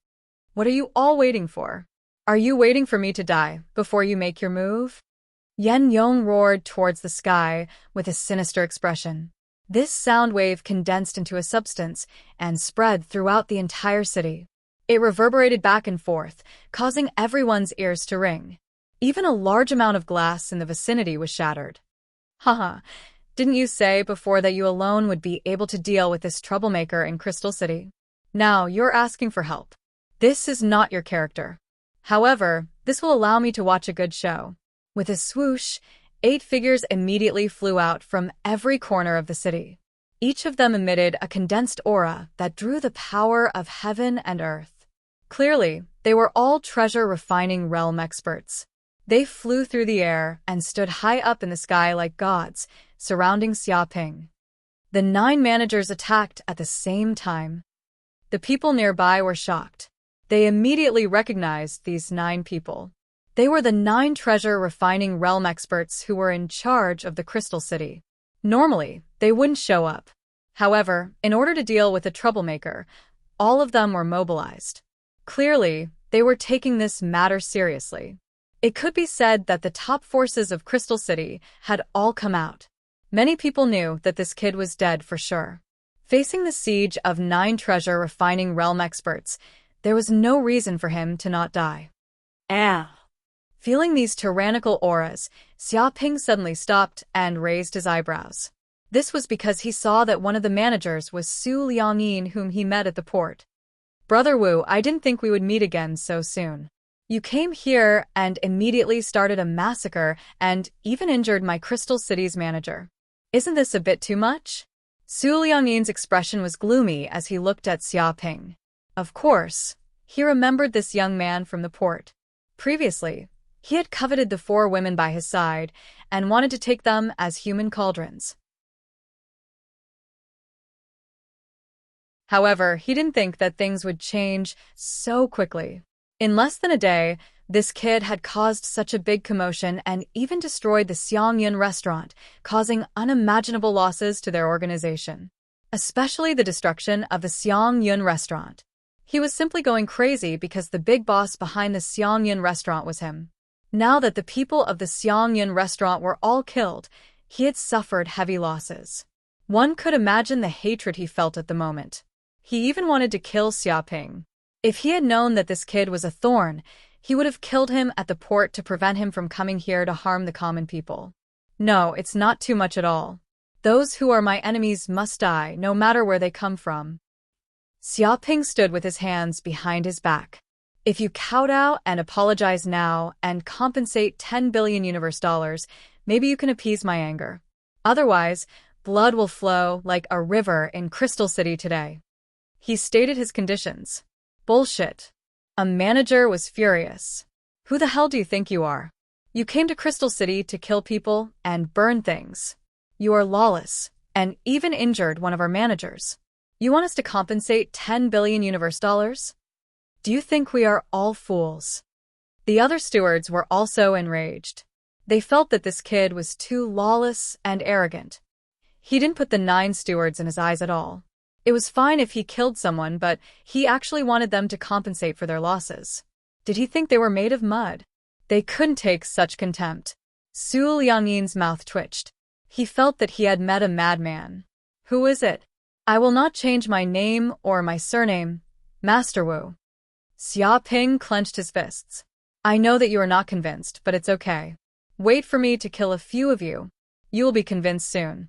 What are you all waiting for? Are you waiting for me to die before you make your move? Yan Yong roared towards the sky with a sinister expression. This sound wave condensed into a substance and spread throughout the entire city. It reverberated back and forth, causing everyone's ears to ring. Even a large amount of glass in the vicinity was shattered. Haha, didn't you say before that you alone would be able to deal with this troublemaker in Crystal City? Now you're asking for help. This is not your character. However, this will allow me to watch a good show. With a swoosh, 8 figures immediately flew out from every corner of the city. Each of them emitted a condensed aura that drew the power of heaven and earth. Clearly, they were all treasure-refining realm experts. They flew through the air and stood high up in the sky like gods, surrounding Xiaoping. The 9 managers attacked at the same time. The people nearby were shocked. They immediately recognized these 9 people. They were the 9 treasure-refining realm experts who were in charge of the Crystal City. Normally, they wouldn't show up. However, in order to deal with the troublemaker, all of them were mobilized. Clearly, they were taking this matter seriously. It could be said that the top forces of Crystal City had all come out. Many people knew that this kid was dead for sure. Facing the siege of 9 treasure-refining realm experts, there was no reason for him to not die. Feeling these tyrannical auras, Xiaoping suddenly stopped and raised his eyebrows. This was because he saw that one of the managers was Su Liangyin, whom he met at the port. Brother Wu, I didn't think we would meet again so soon. You came here and immediately started a massacre and even injured my Crystal City's manager. Isn't this a bit too much? Su Liangyin's expression was gloomy as he looked at Xiaoping. Of course, he remembered this young man from the port. Previously, he had coveted the 4 women by his side and wanted to take them as human cauldrons. However, he didn't think that things would change so quickly. In less than a day, this kid had caused such a big commotion and even destroyed the Xiangyun restaurant, causing unimaginable losses to their organization. Especially the destruction of the Xiangyun restaurant. He was simply going crazy because the big boss behind the Xiangyun restaurant was him. Now that the people of the Xiangyun restaurant were all killed, he had suffered heavy losses. One could imagine the hatred he felt at the moment. He even wanted to kill Xiaoping. If he had known that this kid was a thorn, he would have killed him at the port to prevent him from coming here to harm the common people. No, it's not too much at all. Those who are my enemies must die, no matter where they come from. Xiaoping stood with his hands behind his back. If you kowtow and apologize now and compensate 10 billion universe dollars, maybe you can appease my anger. Otherwise, blood will flow like a river in Crystal City today. He stated his conditions. Bullshit. A manager was furious. Who the hell do you think you are? You came to Crystal City to kill people and burn things. You are lawless, and even injured one of our managers. You want us to compensate 10 billion universe dollars? Do you think we are all fools? The other stewards were also enraged. They felt that this kid was too lawless and arrogant. He didn't put the 9 stewards in his eyes at all. It was fine if he killed someone, but he actually wanted them to compensate for their losses. Did he think they were made of mud? They couldn't take such contempt. Su Liangyin's mouth twitched. He felt that he had met a madman. Who is it? I will not change my name or my surname, Master Wu. Xia Ping clenched his fists. I know that you are not convinced, but it's okay. Wait for me to kill a few of you. You will be convinced soon.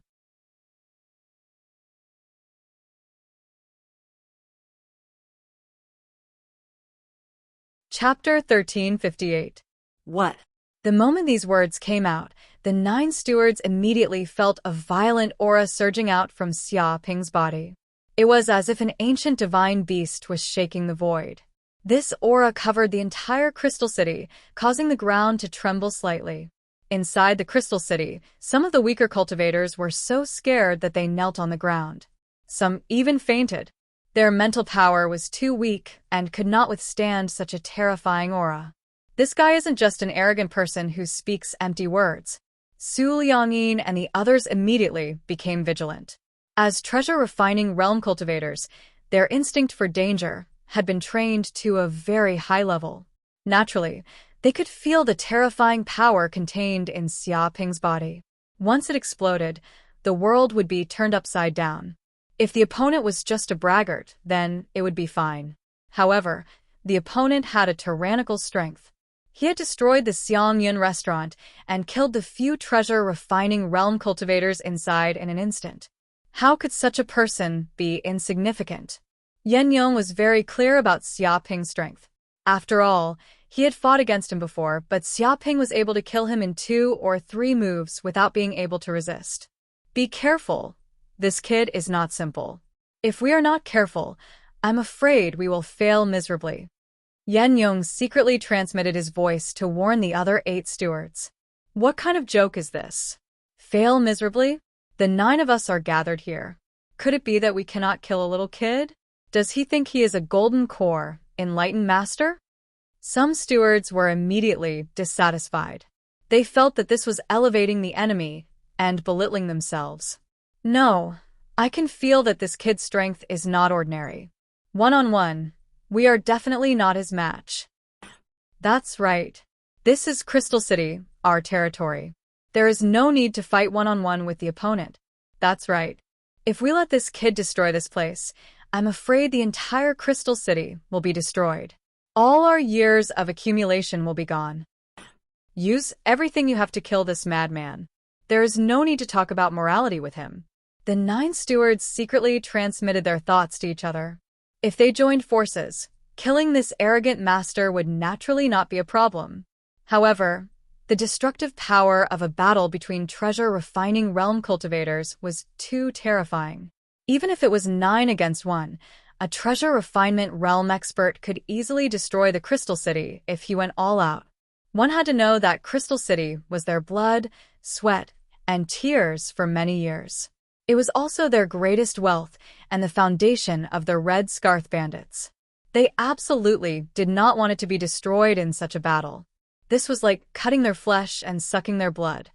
Chapter 1358. What? The moment these words came out, the 9 stewards immediately felt a violent aura surging out from Xia Ping's body. It was as if an ancient divine beast was shaking the void. This aura covered the entire Crystal City, causing the ground to tremble slightly. Inside the Crystal City, some of the weaker cultivators were so scared that they knelt on the ground. Some even fainted. Their mental power was too weak and could not withstand such a terrifying aura. This guy isn't just an arrogant person who speaks empty words. Su Liangyin and the others immediately became vigilant. As treasure-refining realm cultivators, their instinct for danger had been trained to a very high level. Naturally, they could feel the terrifying power contained in Xia Ping's body. Once it exploded, the world would be turned upside down. If the opponent was just a braggart, then it would be fine. However, the opponent had a tyrannical strength. He had destroyed the Xiangyun restaurant and killed the few treasure-refining realm cultivators inside in an instant. How could such a person be insignificant? Yan Yong was very clear about Xia Ping's strength. After all, he had fought against him before, but Xia Ping was able to kill him in 2 or 3 moves without being able to resist. Be careful. This kid is not simple. If we are not careful, I'm afraid we will fail miserably. Yan Yong secretly transmitted his voice to warn the other 8 stewards. What kind of joke is this? Fail miserably? The 9 of us are gathered here. Could it be that we cannot kill a little kid? Does he think he is a golden core, enlightened master? Some stewards were immediately dissatisfied. They felt that this was elevating the enemy and belittling themselves. No, I can feel that this kid's strength is not ordinary. One-on-one, we are definitely not his match. That's right. This is Crystal City, our territory. There is no need to fight one-on-one with the opponent. That's right. If we let this kid destroy this place, I'm afraid the entire Crystal City will be destroyed. All our years of accumulation will be gone. Use everything you have to kill this madman. There is no need to talk about morality with him. The 9 stewards secretly transmitted their thoughts to each other. If they joined forces, killing this arrogant master would naturally not be a problem. However, the destructive power of a battle between treasure-refining realm cultivators was too terrifying. Even if it was 9 against 1, a treasure refinement realm expert could easily destroy the Crystal City if he went all out. One had to know that Crystal City was their blood, sweat, and tears for many years. It was also their greatest wealth and the foundation of the Red Scarf Bandits. They absolutely did not want it to be destroyed in such a battle. This was like cutting their flesh and sucking their blood.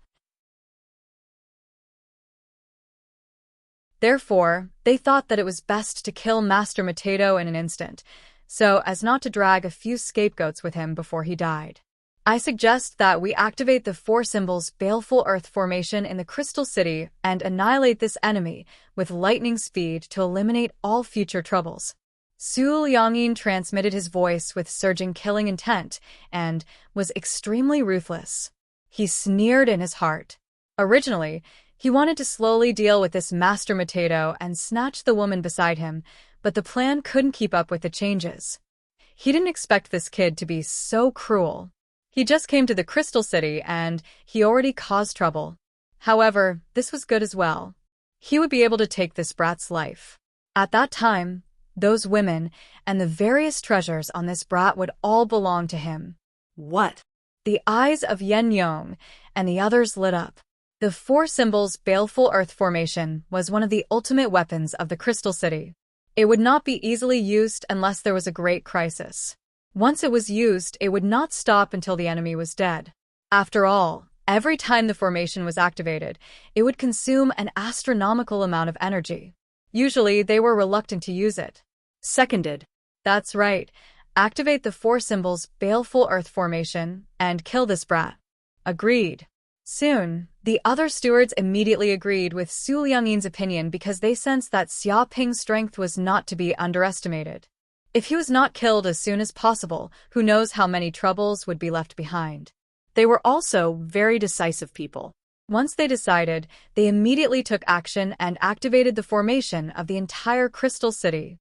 Therefore, they thought that it was best to kill Master Mateto in an instant, so as not to drag a few scapegoats with him before he died. I suggest that we activate the 4 symbols Baleful Earth formation in the Crystal City and annihilate this enemy with lightning speed to eliminate all future troubles. Su Liangyin transmitted his voice with surging killing intent and was extremely ruthless. He sneered in his heart. Originally, he wanted to slowly deal with this Master Mateto and snatch the woman beside him, but the plan couldn't keep up with the changes. He didn't expect this kid to be so cruel. He just came to the Crystal City and he already caused trouble. However, this was good as well. He would be able to take this brat's life. At that time, those women and the various treasures on this brat would all belong to him. What? The eyes of Yen Yong and the others lit up. The four symbols baleful earth formation was one of the ultimate weapons of the Crystal City. It would not be easily used unless there was a great crisis. Once it was used, it would not stop until the enemy was dead. After all, every time the formation was activated, it would consume an astronomical amount of energy. Usually, they were reluctant to use it. Seconded. That's right. Activate the four symbols baleful earth formation and kill this brat. Agreed. Soon, the other stewards immediately agreed with Su Liangyin's opinion because they sensed that Xia Ping's strength was not to be underestimated. If he was not killed as soon as possible, who knows how many troubles would be left behind. They were also very decisive people. Once they decided, they immediately took action and activated the formation of the entire Crystal City.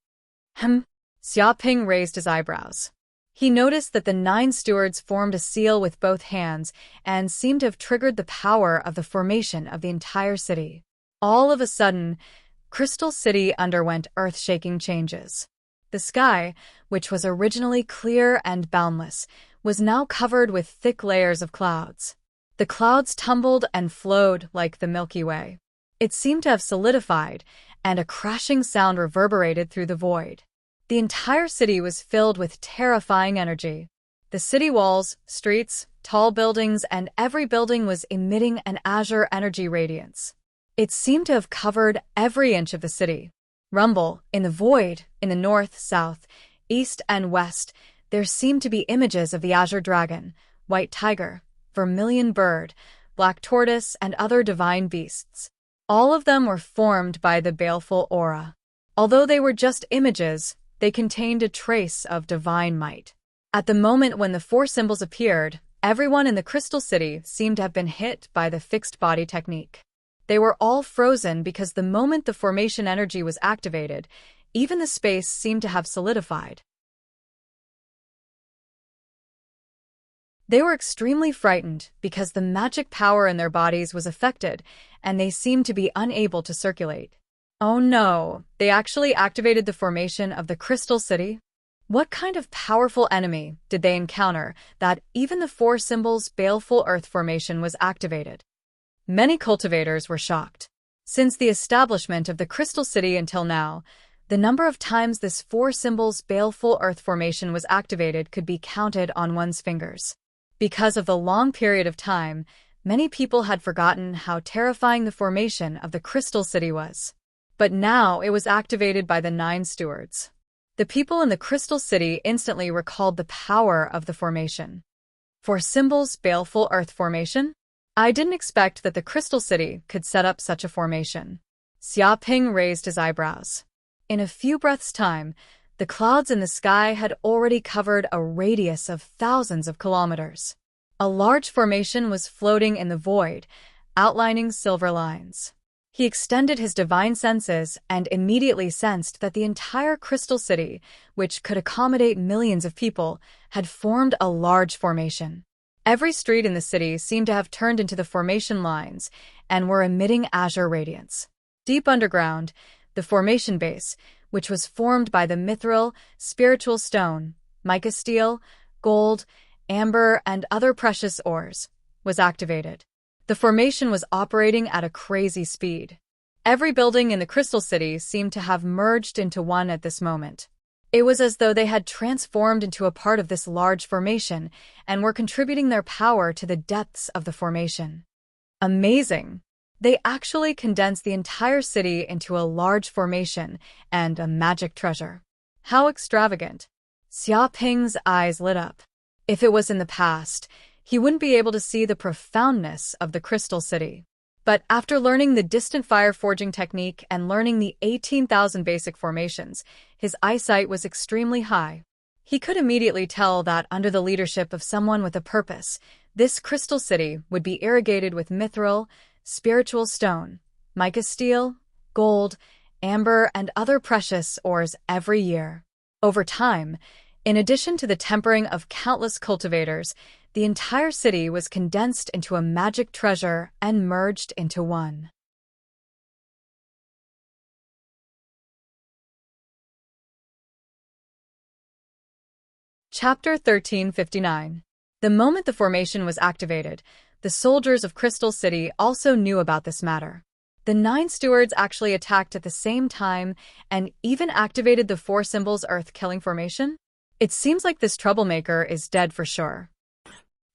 Xia Ping raised his eyebrows. He noticed that the 9 stewards formed a seal with both hands and seemed to have triggered the power of the formation of the entire city. All of a sudden, Crystal City underwent earth-shaking changes. The sky, which was originally clear and boundless, was now covered with thick layers of clouds. The clouds tumbled and flowed like the Milky Way. It seemed to have solidified, and a crashing sound reverberated through the void. The entire city was filled with terrifying energy. The city walls, streets, tall buildings, and every building was emitting an azure energy radiance. It seemed to have covered every inch of the city. Rumble, in the void, in the north, south, east, and west, there seemed to be images of the azure dragon, white tiger, vermilion bird, black tortoise, and other divine beasts. All of them were formed by the baleful aura. Although they were just images, they contained a trace of divine might. At the moment when the four symbols appeared, everyone in the Crystal City seemed to have been hit by the fixed body technique. They were all frozen because the moment the formation energy was activated, even the space seemed to have solidified. They were extremely frightened because the magic power in their bodies was affected, and they seemed to be unable to circulate. Oh no, they actually activated the formation of the Crystal City? What kind of powerful enemy did they encounter that even the four symbols baleful earth formation was activated? Many cultivators were shocked. Since the establishment of the Crystal City until now, the number of times this four symbols baleful earth formation was activated could be counted on one's fingers. Because of the long period of time, many people had forgotten how terrifying the formation of the Crystal City was. But now it was activated by the 9 stewards. The people in the Crystal City instantly recalled the power of the formation. For symbols baleful earth formation? I didn't expect that the Crystal City could set up such a formation. Xia Ping raised his eyebrows. In a few breaths' time, the clouds in the sky had already covered a radius of thousands of kilometers. A large formation was floating in the void, outlining silver lines. He extended his divine senses and immediately sensed that the entire Crystal City, which could accommodate millions of people, had formed a large formation. Every street in the city seemed to have turned into the formation lines and were emitting azure radiance. Deep underground, the formation base, which was formed by the mithril, spiritual stone, mica steel, gold, amber, and other precious ores, was activated. The formation was operating at a crazy speed. Every building in the Crystal City seemed to have merged into one at this moment. It was as though they had transformed into a part of this large formation and were contributing their power to the depths of the formation. Amazing! They actually condensed the entire city into a large formation and a magic treasure. How extravagant! Xia Ping's eyes lit up. If it was in the past, he wouldn't be able to see the profoundness of the Crystal City. But after learning the distant fire forging technique and learning the 18,000 basic formations, his eyesight was extremely high. He could immediately tell that under the leadership of someone with a purpose, this Crystal City would be irrigated with mithril, spiritual stone, mica steel, gold, amber, and other precious ores every year. Over time, in addition to the tempering of countless cultivators, the entire city was condensed into a magic treasure and merged into one. Chapter 1359. The moment the formation was activated, the soldiers of Crystal City also knew about this matter. The 9 stewards actually attacked at the same time and even activated the 4 symbols Earth-killing formation. It seems like this troublemaker is dead for sure.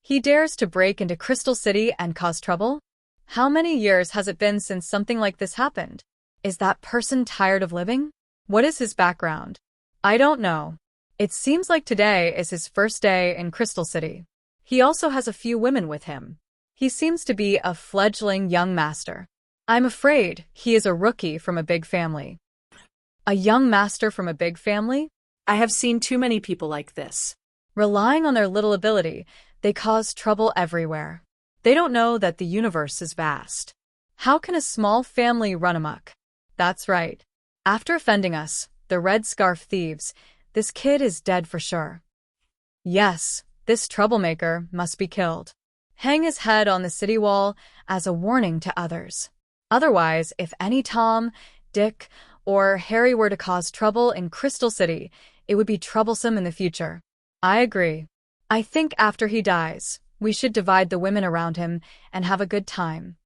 He dares to break into Crystal City and cause trouble? How many years has it been since something like this happened? Is that person tired of living? What is his background? I don't know. It seems like today is his first day in Crystal City. He also has a few women with him. He seems to be a fledgling young master. I'm afraid he is a rookie from a big family. A young master from a big family? I have seen too many people like this. Relying on their little ability, they cause trouble everywhere. They don't know that the universe is vast. How can a small family run amok? That's right. After offending us, the Red Scarf Thieves, this kid is dead for sure. Yes, this troublemaker must be killed. Hang his head on the city wall as a warning to others. Otherwise, if any Tom, Dick, or Harry were to cause trouble in Crystal City, it would be troublesome in the future. I agree. I think after he dies, we should divide the women around him and have a good time.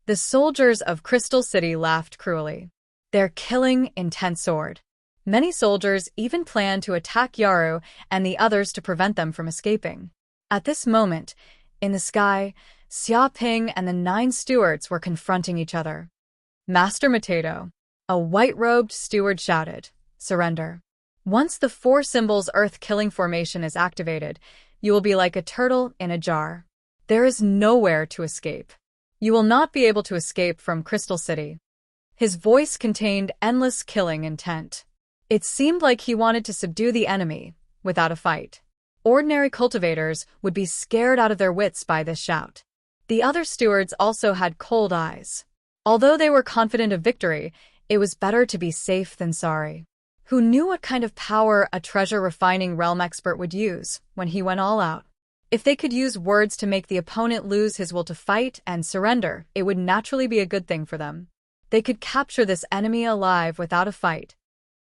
The soldiers of Crystal City laughed cruelly. Their killing intent soared. Many soldiers even planned to attack Yaru and the others to prevent them from escaping. At this moment, in the sky, Xia Ping and the 9 stewards were confronting each other. Master Potato, a white-robed steward shouted, "Surrender. Once the 4 symbols Earth-killing formation is activated, you will be like a turtle in a jar. There is nowhere to escape. You will not be able to escape from Crystal City." His voice contained endless killing intent. It seemed like he wanted to subdue the enemy without a fight. Ordinary cultivators would be scared out of their wits by this shout. The other stewards also had cold eyes. Although they were confident of victory, it was better to be safe than sorry. Who knew what kind of power a treasure-refining realm expert would use when he went all out? If they could use words to make the opponent lose his will to fight and surrender, it would naturally be a good thing for them. They could capture this enemy alive without a fight.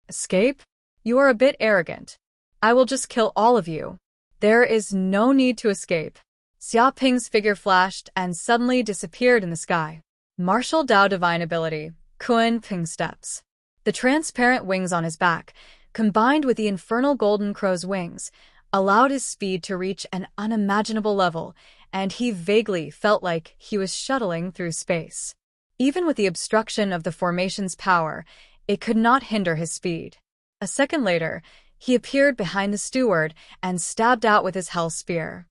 Escape? You are a bit arrogant. I will just kill all of you. There is no need to escape. Xia Ping's figure flashed and suddenly disappeared in the sky. Martial Dao Divine Ability, Kun Ping Steps. The transparent wings on his back, combined with the infernal golden crow's wings, allowed his speed to reach an unimaginable level, and he vaguely felt like he was shuttling through space. Even with the obstruction of the formation's power, it could not hinder his speed. A second later, he appeared behind the steward and stabbed out with his hell spear.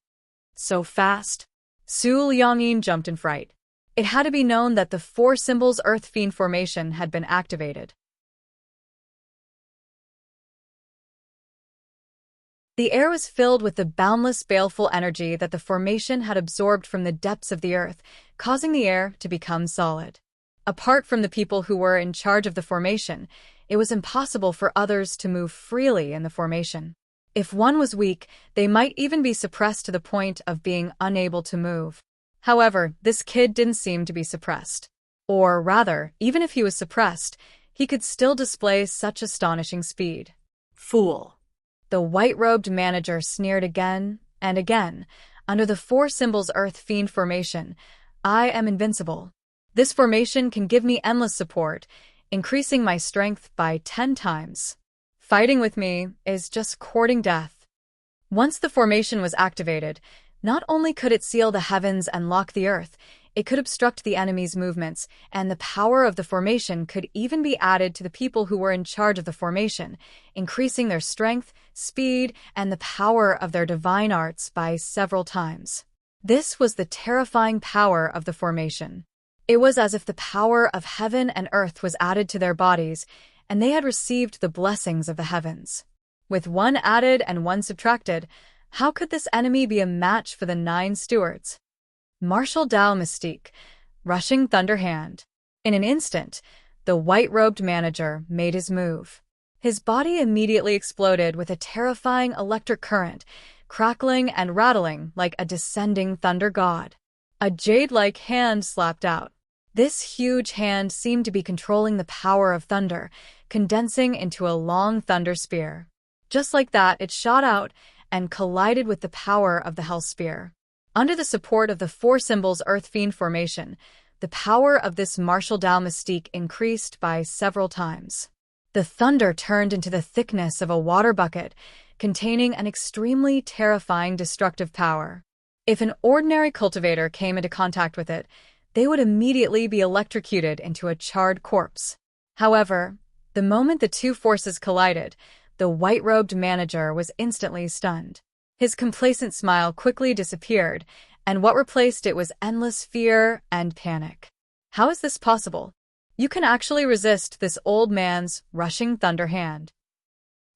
So fast. Su Liangyin jumped in fright. It had to be known that the 4 symbols Earth Fiend formation had been activated. The air was filled with the boundless, baleful energy that the formation had absorbed from the depths of the earth, causing the air to become solid. Apart from the people who were in charge of the formation, it was impossible for others to move freely in the formation. If one was weak, they might even be suppressed to the point of being unable to move. However, this kid didn't seem to be suppressed. Or rather, even if he was suppressed, he could still display such astonishing speed. Fool. The white-robed manager sneered again and again. Under the 4 symbols Earth Fiend formation, I am invincible. This formation can give me endless support, increasing my strength by 10 times. Fighting with me is just courting death. Once the formation was activated, not only could it seal the heavens and lock the earth, it could obstruct the enemy's movements, and the power of the formation could even be added to the people who were in charge of the formation, increasing their strength, speed, and the power of their divine arts by several times. This was the terrifying power of the formation. It was as if the power of heaven and earth was added to their bodies, and they had received the blessings of the heavens. With one added and one subtracted, how could this enemy be a match for the 9 stewards? Martial Dao Mystique, Rushing Thunder Hand. In an instant, the white-robed manager made his move. His body immediately exploded with a terrifying electric current, crackling and rattling like a descending thunder god. A jade-like hand slapped out. This huge hand seemed to be controlling the power of thunder, condensing into a long thunder spear. Just like that, it shot out, and collided with the power of the Hell Spear. Under the support of the four symbols Earth Fiend formation, the power of this martial Tao mystique increased by several times. The thunder turned into the thickness of a water bucket, containing an extremely terrifying destructive power. If an ordinary cultivator came into contact with it, they would immediately be electrocuted into a charred corpse. However, the moment the two forces collided, the white-robed manager was instantly stunned. His complacent smile quickly disappeared, and what replaced it was endless fear and panic. How is this possible? You can actually resist this old man's rushing thunder hand.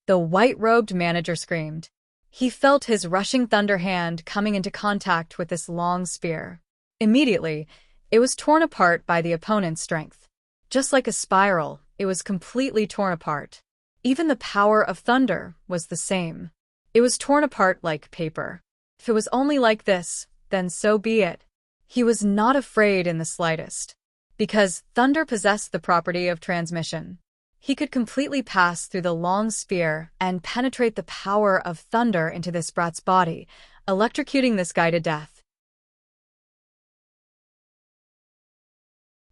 The white-robed manager screamed. He felt his rushing thunder hand coming into contact with this long spear. Immediately, it was torn apart by the opponent's strength. Just like a spiral, it was completely torn apart. Even the power of thunder was the same. It was torn apart like paper. If it was only like this, then so be it. He was not afraid in the slightest. Because thunder possessed the property of transmission. He could completely pass through the long spear and penetrate the power of thunder into this brat's body, electrocuting this guy to death.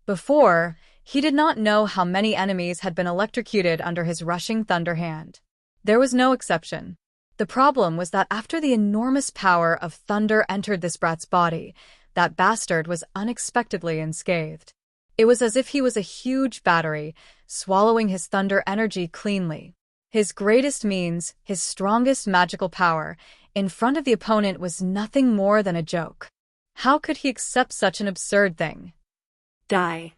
Before, he did not know how many enemies had been electrocuted under his rushing thunder hand. There was no exception. The problem was that after the enormous power of thunder entered this brat's body, that bastard was unexpectedly unscathed. It was as if he was a huge battery, swallowing his thunder energy cleanly. His greatest means, his strongest magical power, in front of the opponent was nothing more than a joke. How could he accept such an absurd thing? Die.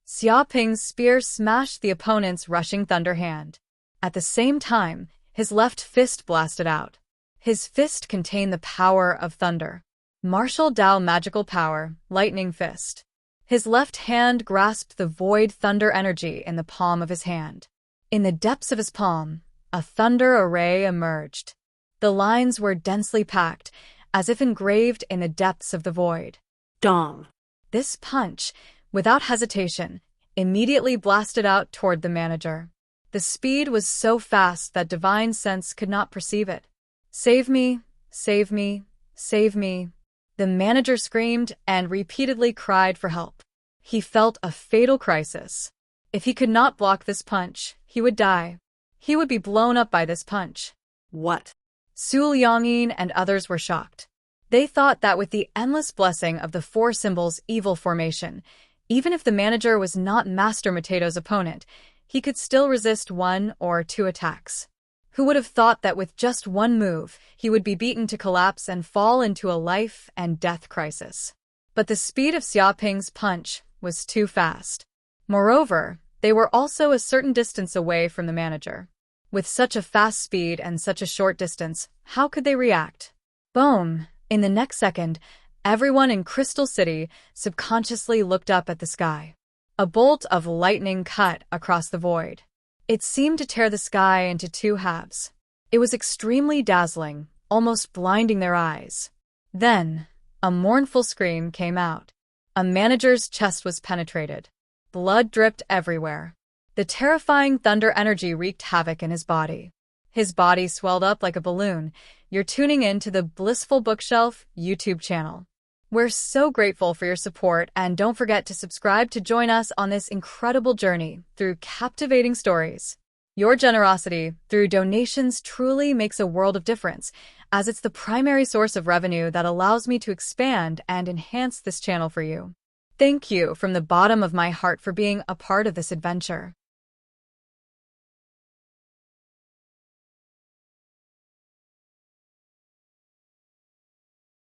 Xiaoping's spear smashed the opponent's rushing thunder hand. At the same time, his left fist blasted out. His fist contained the power of thunder. Martial Tao magical power, lightning fist. His left hand grasped the void thunder energy in the palm of his hand. In the depths of his palm, a thunder array emerged. The lines were densely packed, as if engraved in the depths of the void. Dong. This punch, without hesitation, immediately blasted out toward the manager. The speed was so fast that divine sense could not perceive it. Save me, save me, save me. The manager screamed and repeatedly cried for help. He felt a fatal crisis. If he could not block this punch, he would die. He would be blown up by this punch. What? Su Liangyin and others were shocked. They thought that with the endless blessing of the four symbols evil formation, even if the manager was not Master Matato's opponent, he could still resist one or two attacks. Who would have thought that with just one move, he would be beaten to collapse and fall into a life and death crisis? But the speed of Xiaoping's punch was too fast. Moreover, they were also a certain distance away from the manager. With such a fast speed and such a short distance, how could they react? Boom! In the next second, everyone in Crystal City subconsciously looked up at the sky. A bolt of lightning cut across the void. It seemed to tear the sky into two halves. It was extremely dazzling, almost blinding their eyes. Then, a mournful scream came out. A manager's chest was penetrated. Blood dripped everywhere. The terrifying thunder energy wreaked havoc in his body. His body swelled up like a balloon. You're tuning in to the Blissful Bookshelf YouTube channel. We're so grateful for your support, and don't forget to subscribe to join us on this incredible journey through captivating stories. Your generosity through donations truly makes a world of difference, as it's the primary source of revenue that allows me to expand and enhance this channel for you. Thank you from the bottom of my heart for being a part of this adventure.